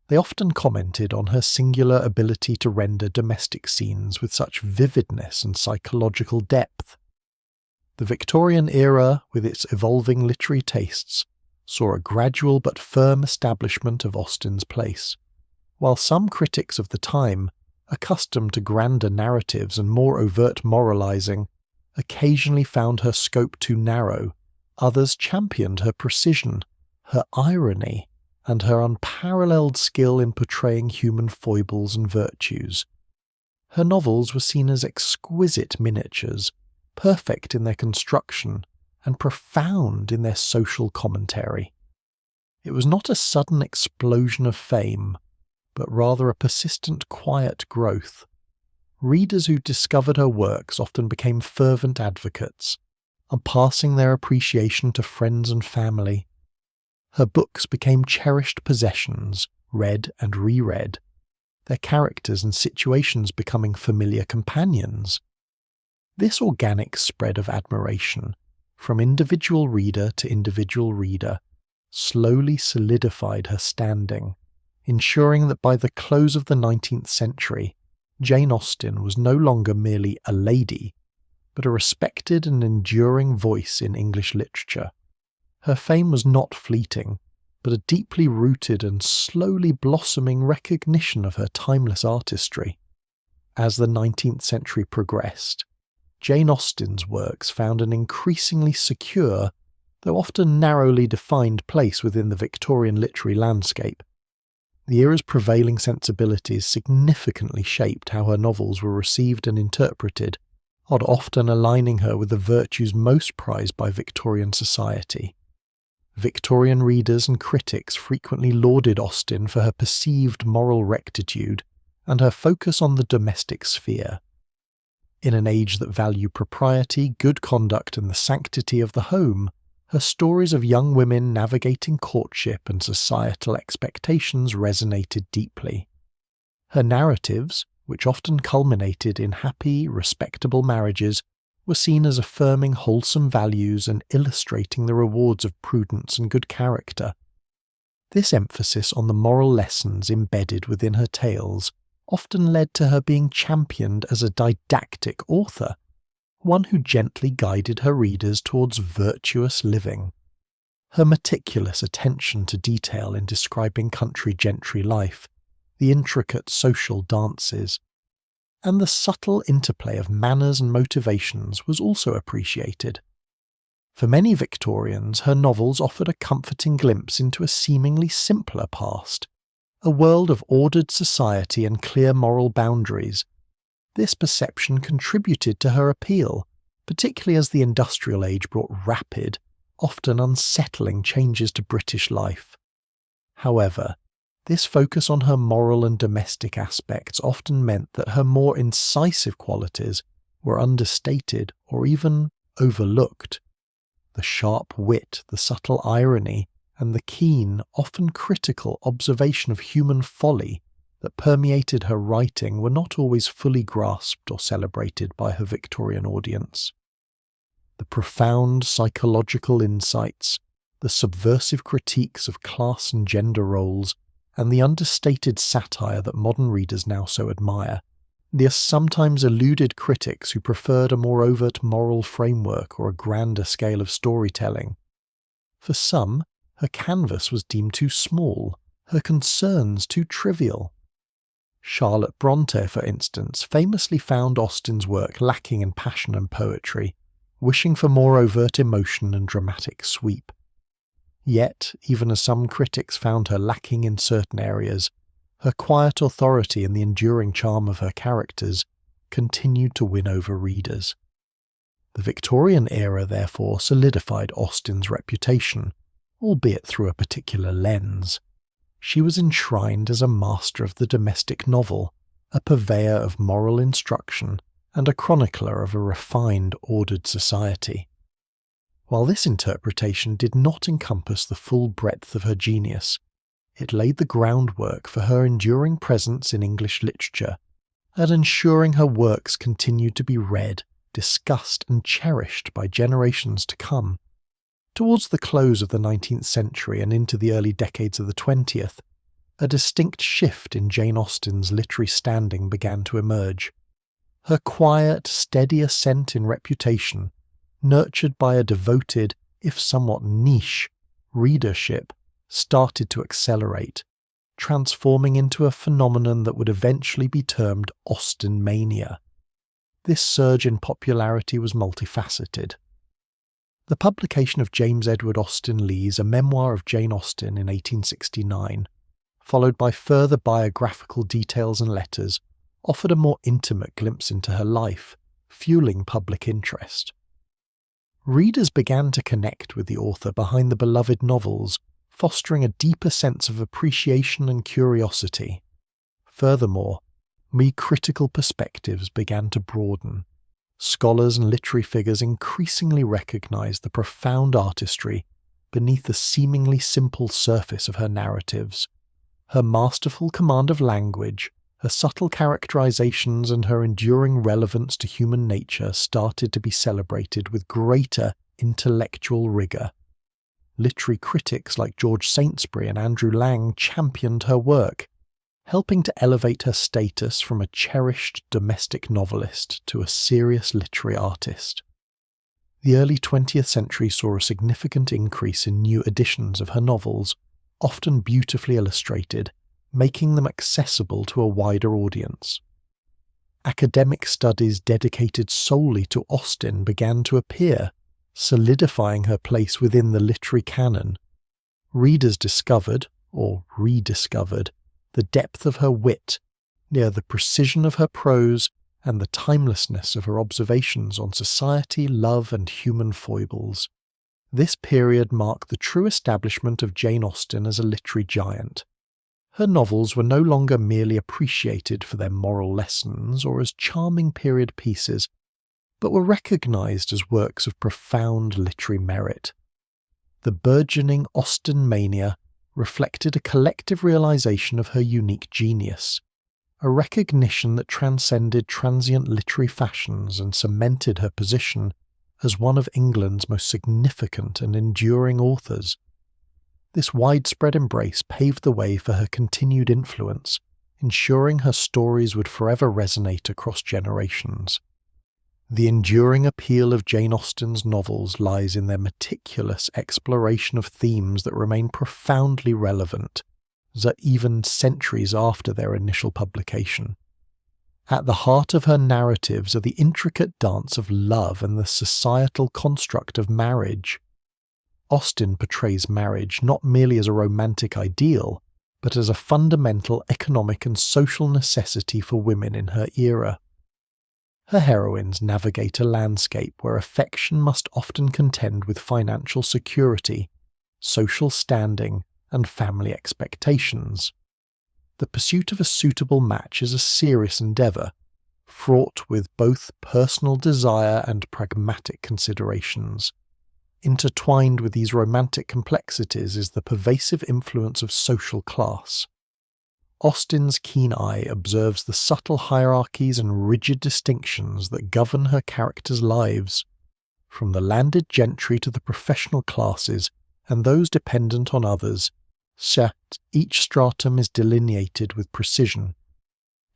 They often commented on her singular ability to render domestic scenes with such vividness and psychological depth. The Victorian era, with its evolving literary tastes, saw a gradual but firm establishment of Austen's place. While some critics of the time, accustomed to grander narratives and more overt moralizing, occasionally found her scope too narrow, others championed her precision, her irony, and her unparalleled skill in portraying human foibles and virtues. Her novels were seen as exquisite miniatures, perfect in their construction, and profound in their social commentary. It was not a sudden explosion of fame, but rather a persistent, quiet growth. Readers who discovered her works often became fervent advocates, passing their appreciation to friends and family. Her books became cherished possessions, read and reread, their characters and situations becoming familiar companions. This organic spread of admiration, from individual reader to individual reader, slowly solidified her standing, ensuring that by the close of the 19th century, Jane Austen was no longer merely a lady, but a respected and enduring voice in English literature. Her fame was not fleeting, but a deeply rooted and slowly blossoming recognition of her timeless artistry. As the 19th century progressed, Jane Austen's works found an increasingly secure, though often narrowly defined place within the Victorian literary landscape. The era's prevailing sensibilities significantly shaped how her novels were received and interpreted, often aligning her with the virtues most prized by Victorian society. Victorian readers and critics frequently lauded Austen for her perceived moral rectitude and her focus on the domestic sphere. In an age that valued propriety, good conduct, and the sanctity of the home, her stories of young women navigating courtship and societal expectations resonated deeply. Her narratives, which often culminated in happy, respectable marriages, were seen as affirming wholesome values and illustrating the rewards of prudence and good character. This emphasis on the moral lessons embedded within her tales often led to her being championed as a didactic author, one who gently guided her readers towards virtuous living. Her meticulous attention to detail in describing country gentry life, the intricate social dances, and the subtle interplay of manners and motivations was also appreciated. For many Victorians, her novels offered a comforting glimpse into a seemingly simpler past, a world of ordered society and clear moral boundaries. This perception contributed to her appeal, particularly as the industrial age brought rapid, often unsettling changes to British life. However, this focus on her moral and domestic aspects often meant that her more incisive qualities were understated or even overlooked. The sharp wit, the subtle irony, and the keen, often critical observation of human folly that permeated her writing were not always fully grasped or celebrated by her Victorian audience. The profound psychological insights, the subversive critiques of class and gender roles, and the understated satire that modern readers now so admire, The sometimes eluded critics who preferred a more overt moral framework or a grander scale of storytelling. For some, her canvas was deemed too small, her concerns too trivial. Charlotte Bronte, for instance, famously found Austen's work lacking in passion and poetry, wishing for more overt emotion and dramatic sweep. Yet, even as some critics found her lacking in certain areas, her quiet authority and the enduring charm of her characters continued to win over readers. The Victorian era, therefore, solidified Austen's reputation, albeit through a particular lens. She was enshrined as a master of the domestic novel, a purveyor of moral instruction, and a chronicler of a refined, ordered society. While this interpretation did not encompass the full breadth of her genius, it laid the groundwork for her enduring presence in English literature and ensuring her works continued to be read, discussed, and cherished by generations to come. Towards the close of the 19th century and into the early decades of the 20th, a distinct shift in Jane Austen's literary standing began to emerge. Her quiet, steady ascent in reputation, nurtured by a devoted, if somewhat niche, readership, started to accelerate, transforming into a phenomenon that would eventually be termed Austen mania. This surge in popularity was multifaceted. The publication of James Edward Austen Leigh's A Memoir of Jane Austen in 1869, followed by further biographical details and letters, offered a more intimate glimpse into her life, fueling public interest. Readers began to connect with the author behind the beloved novels, fostering a deeper sense of appreciation and curiosity. Furthermore, more critical perspectives began to broaden. Scholars and literary figures increasingly recognized the profound artistry beneath the seemingly simple surface of her narratives. Her masterful command of language, her subtle characterizations, and her enduring relevance to human nature started to be celebrated with greater intellectual rigor. Literary critics like George Saintsbury and Andrew Lang championed her work, helping to elevate her status from a cherished domestic novelist to a serious literary artist. The early 20th century saw a significant increase in new editions of her novels, often beautifully illustrated, making them accessible to a wider audience. Academic studies dedicated solely to Austen began to appear, solidifying her place within the literary canon. Readers discovered, or rediscovered, the depth of her wit, the precision of her prose, and the timelessness of her observations on society, love, and human foibles. This period marked the true establishment of Jane Austen as a literary giant. Her novels were no longer merely appreciated for their moral lessons or as charming period pieces, but were recognized as works of profound literary merit. The burgeoning Austen mania reflected a collective realization of her unique genius, a recognition that transcended transient literary fashions and cemented her position as one of England's most significant and enduring authors. This widespread embrace paved the way for her continued influence, ensuring her stories would forever resonate across generations. The enduring appeal of Jane Austen's novels lies in their meticulous exploration of themes that remain profoundly relevant, even centuries after their initial publication. At the heart of her narratives are the intricate dance of love and the societal construct of marriage. Austen portrays marriage not merely as a romantic ideal, but as a fundamental economic and social necessity for women in her era. Her heroines navigate a landscape where affection must often contend with financial security, social standing, and family expectations. The pursuit of a suitable match is a serious endeavour, fraught with both personal desire and pragmatic considerations. Intertwined with these romantic complexities is the pervasive influence of social class. Austen's keen eye observes the subtle hierarchies and rigid distinctions that govern her characters' lives. From the landed gentry to the professional classes and those dependent on others, each stratum is delineated with precision.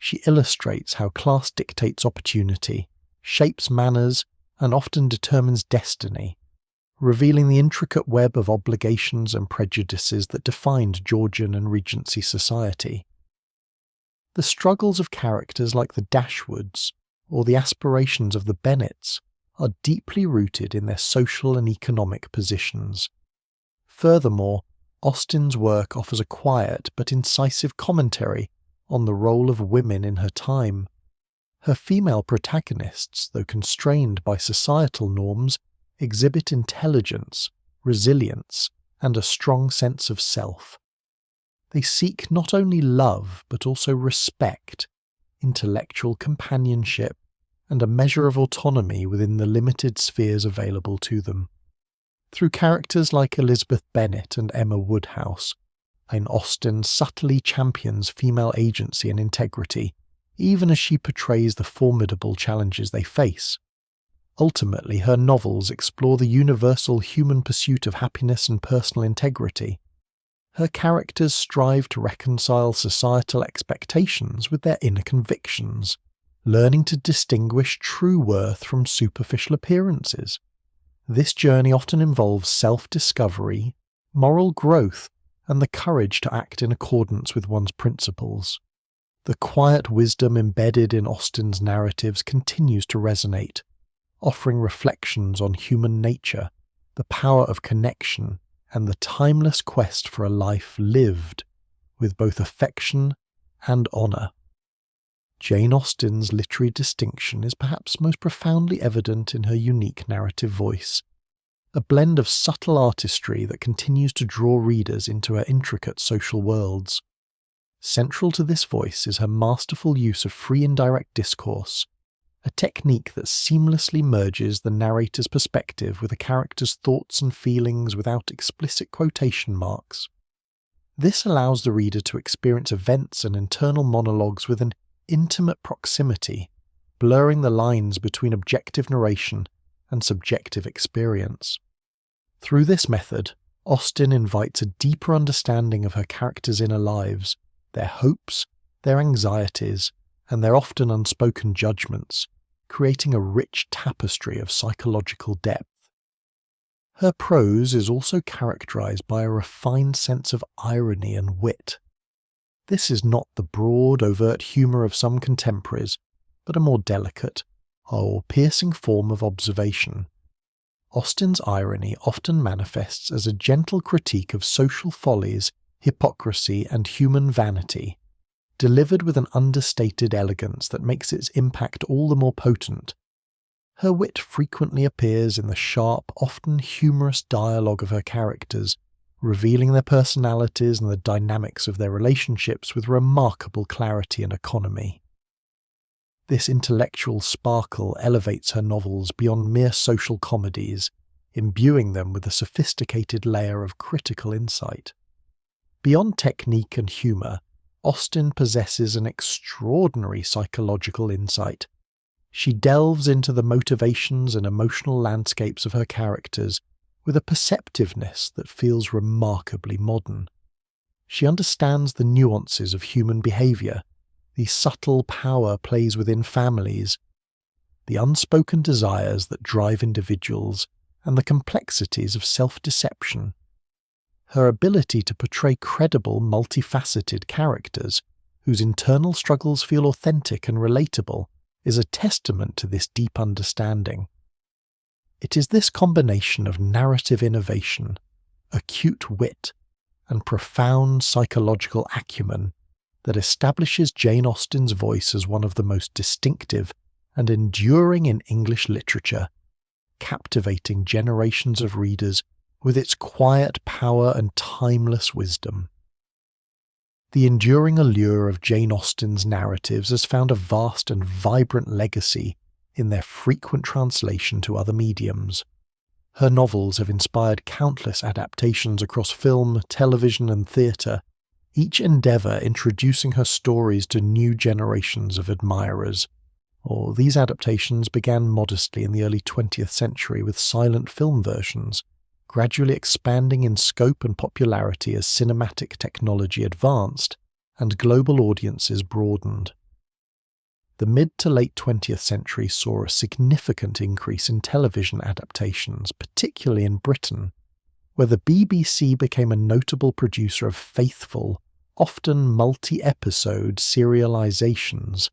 she illustrates how class dictates opportunity, shapes manners, and often determines destiny, revealing the intricate web of obligations and prejudices that defined Georgian and Regency society. The struggles of characters like the Dashwoods or the aspirations of the Bennets are deeply rooted in their social and economic positions. Furthermore, Austen's work offers a quiet but incisive commentary on the role of women in her time. Her female protagonists, though constrained by societal norms, exhibit intelligence, resilience, and a strong sense of self. They seek not only love but also respect, intellectual companionship, and a measure of autonomy within the limited spheres available to them. Through characters like Elizabeth Bennet and Emma Woodhouse, Jane Austen subtly champions female agency and integrity, even as she portrays the formidable challenges they face. Ultimately, her novels explore the universal human pursuit of happiness and personal integrity. Her characters strive to reconcile societal expectations with their inner convictions, learning to distinguish true worth from superficial appearances. This journey often involves self-discovery, moral growth, and the courage to act in accordance with one's principles. The quiet wisdom embedded in Austen's narratives continues to resonate, offering reflections on human nature, the power of connection, and the timeless quest for a life lived with both affection and honour. Jane Austen's literary distinction is perhaps most profoundly evident in her unique narrative voice, a blend of subtle artistry that continues to draw readers into her intricate social worlds. Central to this voice is her masterful use of free indirect discourse, a technique that seamlessly merges the narrator's perspective with a character's thoughts and feelings without explicit quotation marks. This allows the reader to experience events and internal monologues with an intimate proximity, blurring the lines between objective narration and subjective experience. Through this method, Austen invites a deeper understanding of her characters' inner lives, their hopes, their anxieties, and their often unspoken judgments, creating a rich tapestry of psychological depth. Her prose is also characterized by a refined sense of irony and wit. This is not the broad, overt humour of some contemporaries, but a more delicate, or piercing form of observation. Austen's irony often manifests as a gentle critique of social follies, hypocrisy, and human vanity, delivered with an understated elegance that makes its impact all the more potent. Her wit frequently appears in the sharp, often humorous dialogue of her characters, revealing their personalities and the dynamics of their relationships with remarkable clarity and economy. This intellectual sparkle elevates her novels beyond mere social comedies, imbuing them with a sophisticated layer of critical insight. Beyond technique and humour, Austen possesses an extraordinary psychological insight. She delves into the motivations and emotional landscapes of her characters with a perceptiveness that feels remarkably modern. She understands the nuances of human behaviour, the subtle power plays within families, the unspoken desires that drive individuals, and the complexities of self-deception. Her ability to portray credible, multifaceted characters, whose internal struggles feel authentic and relatable, is a testament to this deep understanding. It is this combination of narrative innovation, acute wit, and profound psychological acumen that establishes Jane Austen's voice as one of the most distinctive and enduring in English literature, captivating generations of readers with its quiet power and timeless wisdom. The enduring allure of Jane Austen's narratives has found a vast and vibrant legacy in their frequent translation to other mediums. Her novels have inspired countless adaptations across film, television, and theatre, each endeavour introducing her stories to new generations of admirers. These adaptations began modestly in the early 20th century with silent film versions, gradually expanding in scope and popularity as cinematic technology advanced and global audiences broadened. The mid to late 20th century saw a significant increase in television adaptations, particularly in Britain, where the BBC became a notable producer of faithful, often multi-episode serializations.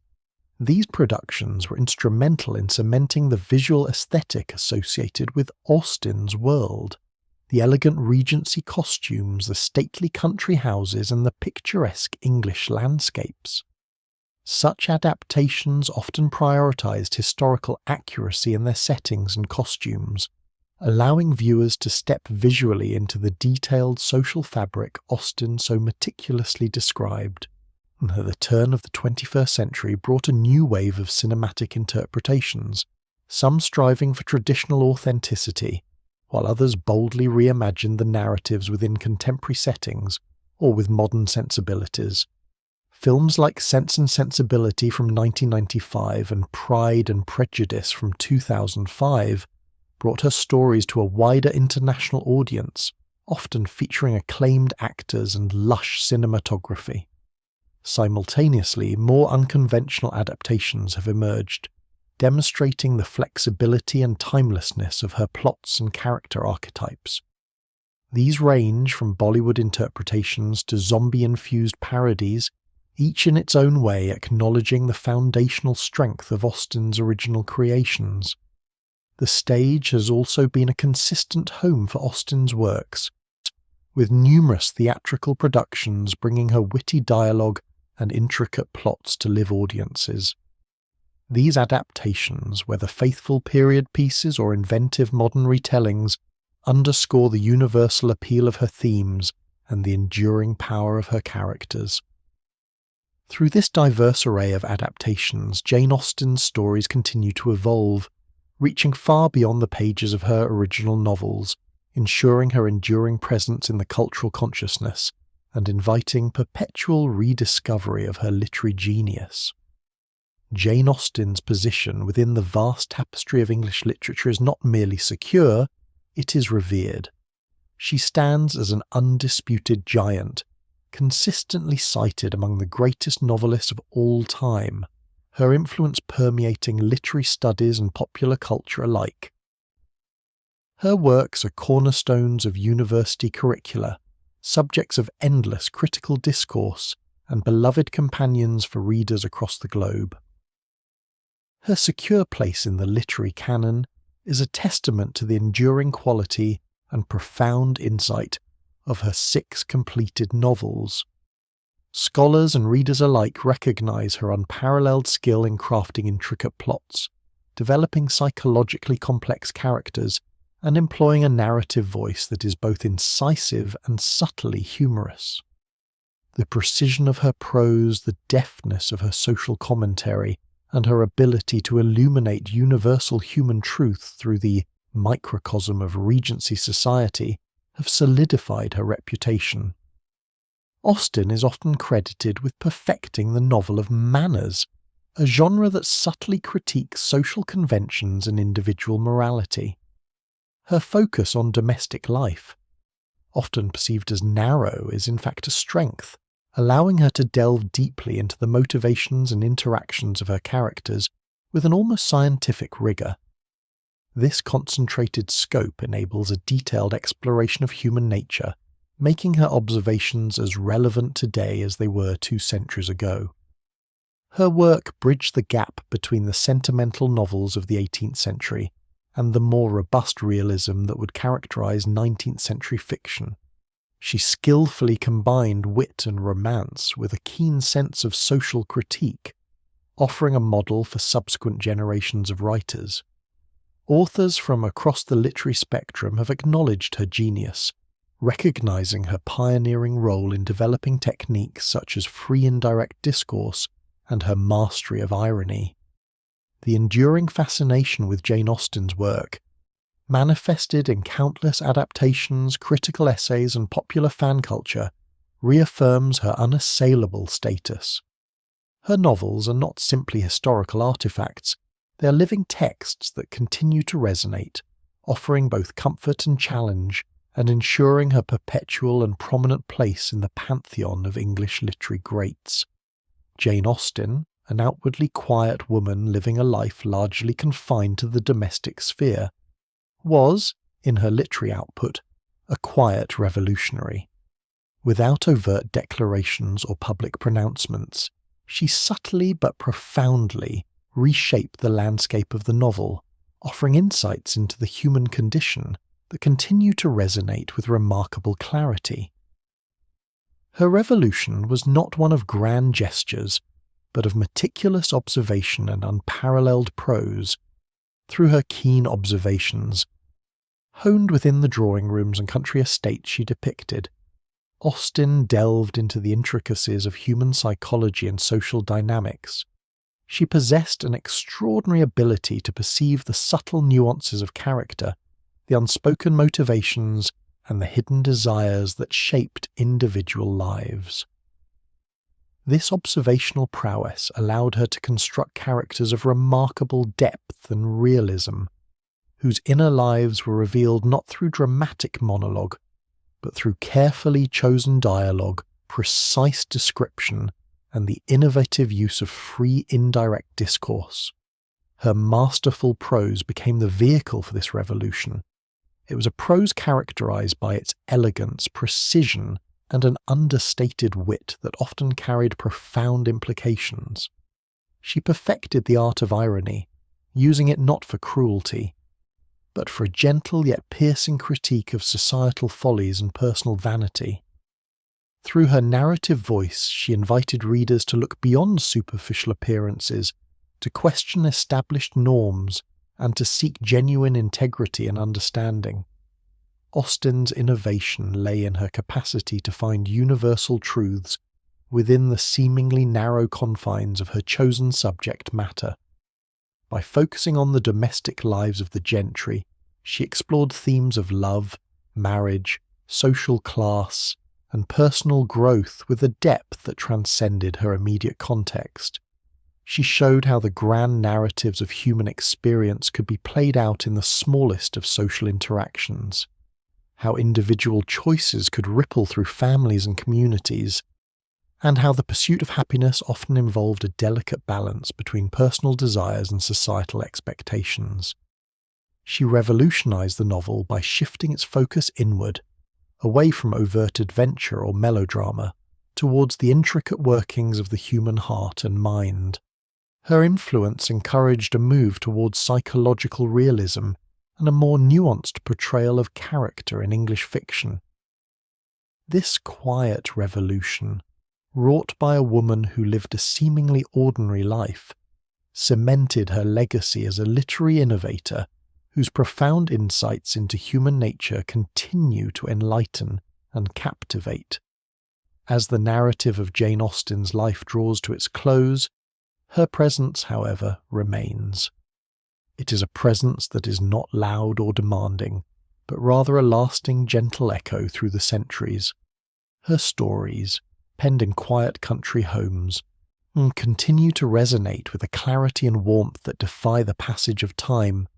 These productions were instrumental in cementing the visual aesthetic associated with Austen's world. The elegant Regency costumes, the stately country houses, and the picturesque English landscapes. Such adaptations often prioritized historical accuracy in their settings and costumes, allowing viewers to step visually into the detailed social fabric Austen so meticulously described. The turn of the 21st century brought a new wave of cinematic interpretations, some striving for traditional authenticity, while others boldly reimagined the narratives within contemporary settings or with modern sensibilities. Films like Sense and Sensibility from 1995 and Pride and Prejudice from 2005 brought her stories to a wider international audience, often featuring acclaimed actors and lush cinematography. Simultaneously, more unconventional adaptations have emerged, demonstrating the flexibility and timelessness of her plots and character archetypes. These range from Bollywood interpretations to zombie-infused parodies, each in its own way acknowledging the foundational strength of Austen's original creations. The stage has also been a consistent home for Austen's works, with numerous theatrical productions bringing her witty dialogue and intricate plots to live audiences. These adaptations, whether faithful period pieces or inventive modern retellings, underscore the universal appeal of her themes and the enduring power of her characters. Through this diverse array of adaptations, Jane Austen's stories continue to evolve, reaching far beyond the pages of her original novels, ensuring her enduring presence in the cultural consciousness and inviting perpetual rediscovery of her literary genius. Jane Austen's position within the vast tapestry of English literature is not merely secure, it is revered. She stands as an undisputed giant, consistently cited among the greatest novelists of all time, her influence permeating literary studies and popular culture alike. Her works are cornerstones of university curricula, subjects of endless critical discourse, and beloved companions for readers across the globe. Her secure place in the literary canon is a testament to the enduring quality and profound insight of her 6 completed novels. Scholars and readers alike recognize her unparalleled skill in crafting intricate plots, developing psychologically complex characters, and employing a narrative voice that is both incisive and subtly humorous. The precision of her prose, the deftness of her social commentary, and her ability to illuminate universal human truth through the microcosm of Regency society have solidified her reputation. Austen is often credited with perfecting the novel of manners, a genre that subtly critiques social conventions and individual morality. Her focus on domestic life, often perceived as narrow, is in fact a strength, allowing her to delve deeply into the motivations and interactions of her characters with an almost scientific rigour. This concentrated scope enables a detailed exploration of human nature, making her observations as relevant today as they were 2 centuries ago. Her work bridged the gap between the sentimental novels of the 18th century and the more robust realism that would characterize 19th century fiction. She skillfully combined wit and romance with a keen sense of social critique, offering a model for subsequent generations of writers. Authors from across the literary spectrum have acknowledged her genius, recognizing her pioneering role in developing techniques such as free indirect discourse and her mastery of irony. The enduring fascination with Jane Austen's work, manifested in countless adaptations, critical essays, and popular fan culture, reaffirms her unassailable status. Her novels are not simply historical artifacts, they are living texts that continue to resonate, offering both comfort and challenge, and ensuring her perpetual and prominent place in the pantheon of English literary greats. Jane Austen, an outwardly quiet woman living a life largely confined to the domestic sphere, was, in her literary output, a quiet revolutionary. Without overt declarations or public pronouncements, she subtly but profoundly reshaped the landscape of the novel, offering insights into the human condition that continue to resonate with remarkable clarity. Her revolution was not one of grand gestures, but of meticulous observation and unparalleled prose. Through her keen observations, honed within the drawing rooms and country estates she depicted, Austen delved into the intricacies of human psychology and social dynamics. She possessed an extraordinary ability to perceive the subtle nuances of character, the unspoken motivations, and the hidden desires that shaped individual lives. This observational prowess allowed her to construct characters of remarkable depth and realism, whose inner lives were revealed not through dramatic monologue, but through carefully chosen dialogue, precise description, and the innovative use of free indirect discourse. Her masterful prose became the vehicle for this revolution. It was a prose characterized by its elegance, precision, and an understated wit that often carried profound implications. She perfected the art of irony, using it not for cruelty, but for a gentle yet piercing critique of societal follies and personal vanity. Through her narrative voice, she invited readers to look beyond superficial appearances, to question established norms, and to seek genuine integrity and understanding. Austen's innovation lay in her capacity to find universal truths within the seemingly narrow confines of her chosen subject matter. By focusing on the domestic lives of the gentry, she explored themes of love, marriage, social class, and personal growth with a depth that transcended her immediate context. She showed how the grand narratives of human experience could be played out in the smallest of social interactions, how individual choices could ripple through families and communities, and how the pursuit of happiness often involved a delicate balance between personal desires and societal expectations. She revolutionized the novel by shifting its focus inward, away from overt adventure or melodrama, towards the intricate workings of the human heart and mind. Her influence encouraged a move towards psychological realism and a more nuanced portrayal of character in English fiction. This quiet revolution, wrought by a woman who lived a seemingly ordinary life, cemented her legacy as a literary innovator whose profound insights into human nature continue to enlighten and captivate. As the narrative of Jane Austen's life draws to its close, her presence, however, remains. It is a presence that is not loud or demanding, but rather a lasting, gentle echo through the centuries. Her stories, penned in quiet country homes, continue to resonate with a clarity and warmth that defy the passage of time.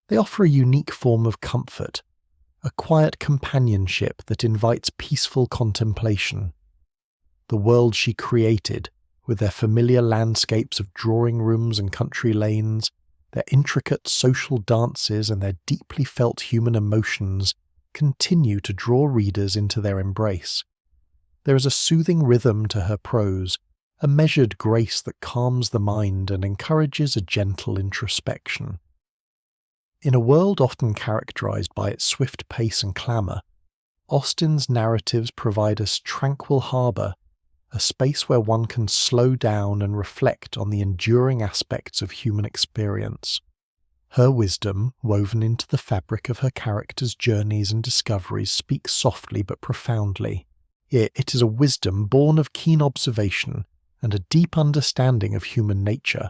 They offer a unique form of comfort, a quiet companionship that invites peaceful contemplation. The world she created, with their familiar landscapes of drawing rooms and country lanes, their intricate social dances and their deeply felt human emotions, continue to draw readers into their embrace. There is a soothing rhythm to her prose, a measured grace that calms the mind and encourages a gentle introspection. In a world often characterized by its swift pace and clamour, Austen's narratives provide us tranquil harbour, a space where one can slow down and reflect on the enduring aspects of human experience. Her wisdom, woven into the fabric of her characters' journeys and discoveries, speaks softly but profoundly. It is a wisdom born of keen observation and a deep understanding of human nature,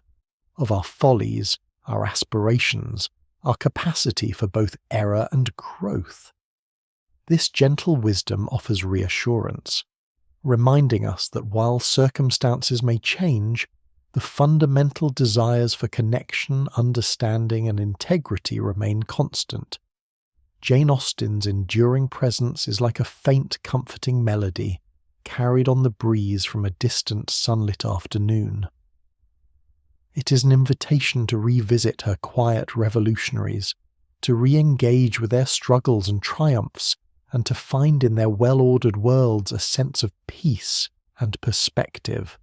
of our follies, our aspirations, our capacity for both error and growth. This gentle wisdom offers reassurance, reminding us that while circumstances may change, the fundamental desires for connection, understanding, and integrity remain constant. Jane Austen's enduring presence is like a faint, comforting melody carried on the breeze from a distant sunlit afternoon. It is an invitation to revisit her quiet revolutionaries, to re-engage with their struggles and triumphs, and to find in their well-ordered worlds a sense of peace and perspective.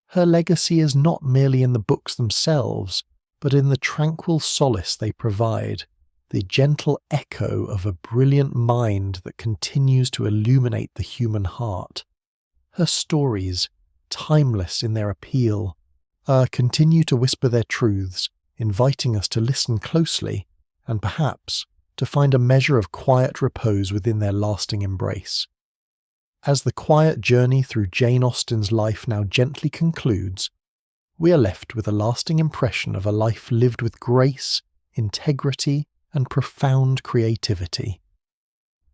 Her legacy is not merely in the books themselves, but in the tranquil solace they provide, the gentle echo of a brilliant mind that continues to illuminate the human heart. Her stories, timeless in their appeal, continue to whisper their truths, inviting us to listen closely and perhaps to find a measure of quiet repose within their lasting embrace. As the quiet journey through Jane Austen's life now gently concludes, we are left with a lasting impression of a life lived with grace, integrity, and profound creativity.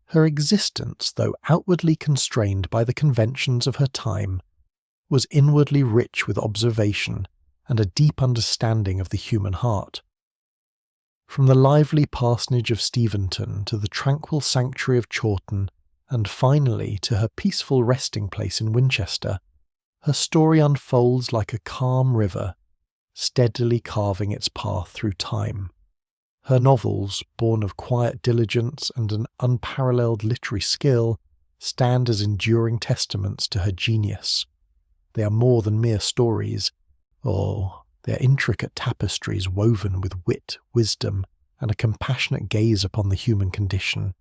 Her existence, though outwardly constrained by the conventions of her time, was inwardly rich with observation and a deep understanding of the human heart. From the lively parsonage of Steventon to the tranquil sanctuary of Chawton, and finally to her peaceful resting place in Winchester, her story unfolds like a calm river, steadily carving its path through time. Her novels, born of quiet diligence and an unparalleled literary skill, stand as enduring testaments to her genius. They are more than mere stories, they are intricate tapestries woven with wit, wisdom, and a compassionate gaze upon the human condition.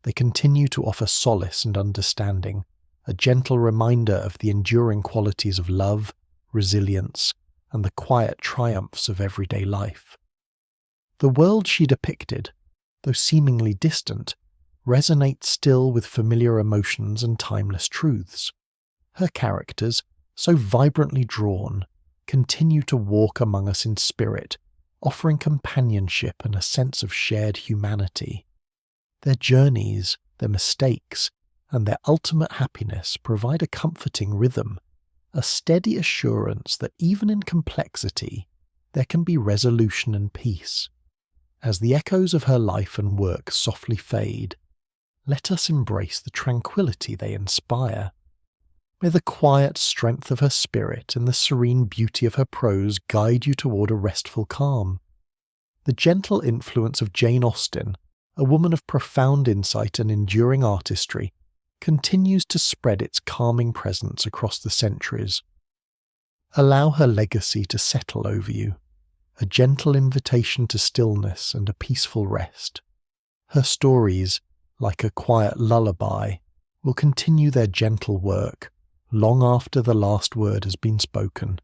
They continue to offer solace and understanding, a gentle reminder of the enduring qualities of love, resilience, and the quiet triumphs of everyday life. The world she depicted, though seemingly distant, resonates still with familiar emotions and timeless truths. Her characters, so vibrantly drawn, continue to walk among us in spirit, offering companionship and a sense of shared humanity. Their journeys, their mistakes, and their ultimate happiness provide a comforting rhythm, a steady assurance that even in complexity, there can be resolution and peace. As the echoes of her life and work softly fade, let us embrace the tranquility they inspire. May the quiet strength of her spirit and the serene beauty of her prose guide you toward a restful calm. The gentle influence of Jane Austen, a woman of profound insight and enduring artistry, continues to spread its calming presence across the centuries. Allow her legacy to settle over you, a gentle invitation to stillness and a peaceful rest. Her stories, like a quiet lullaby, will continue their gentle work long after the last word has been spoken.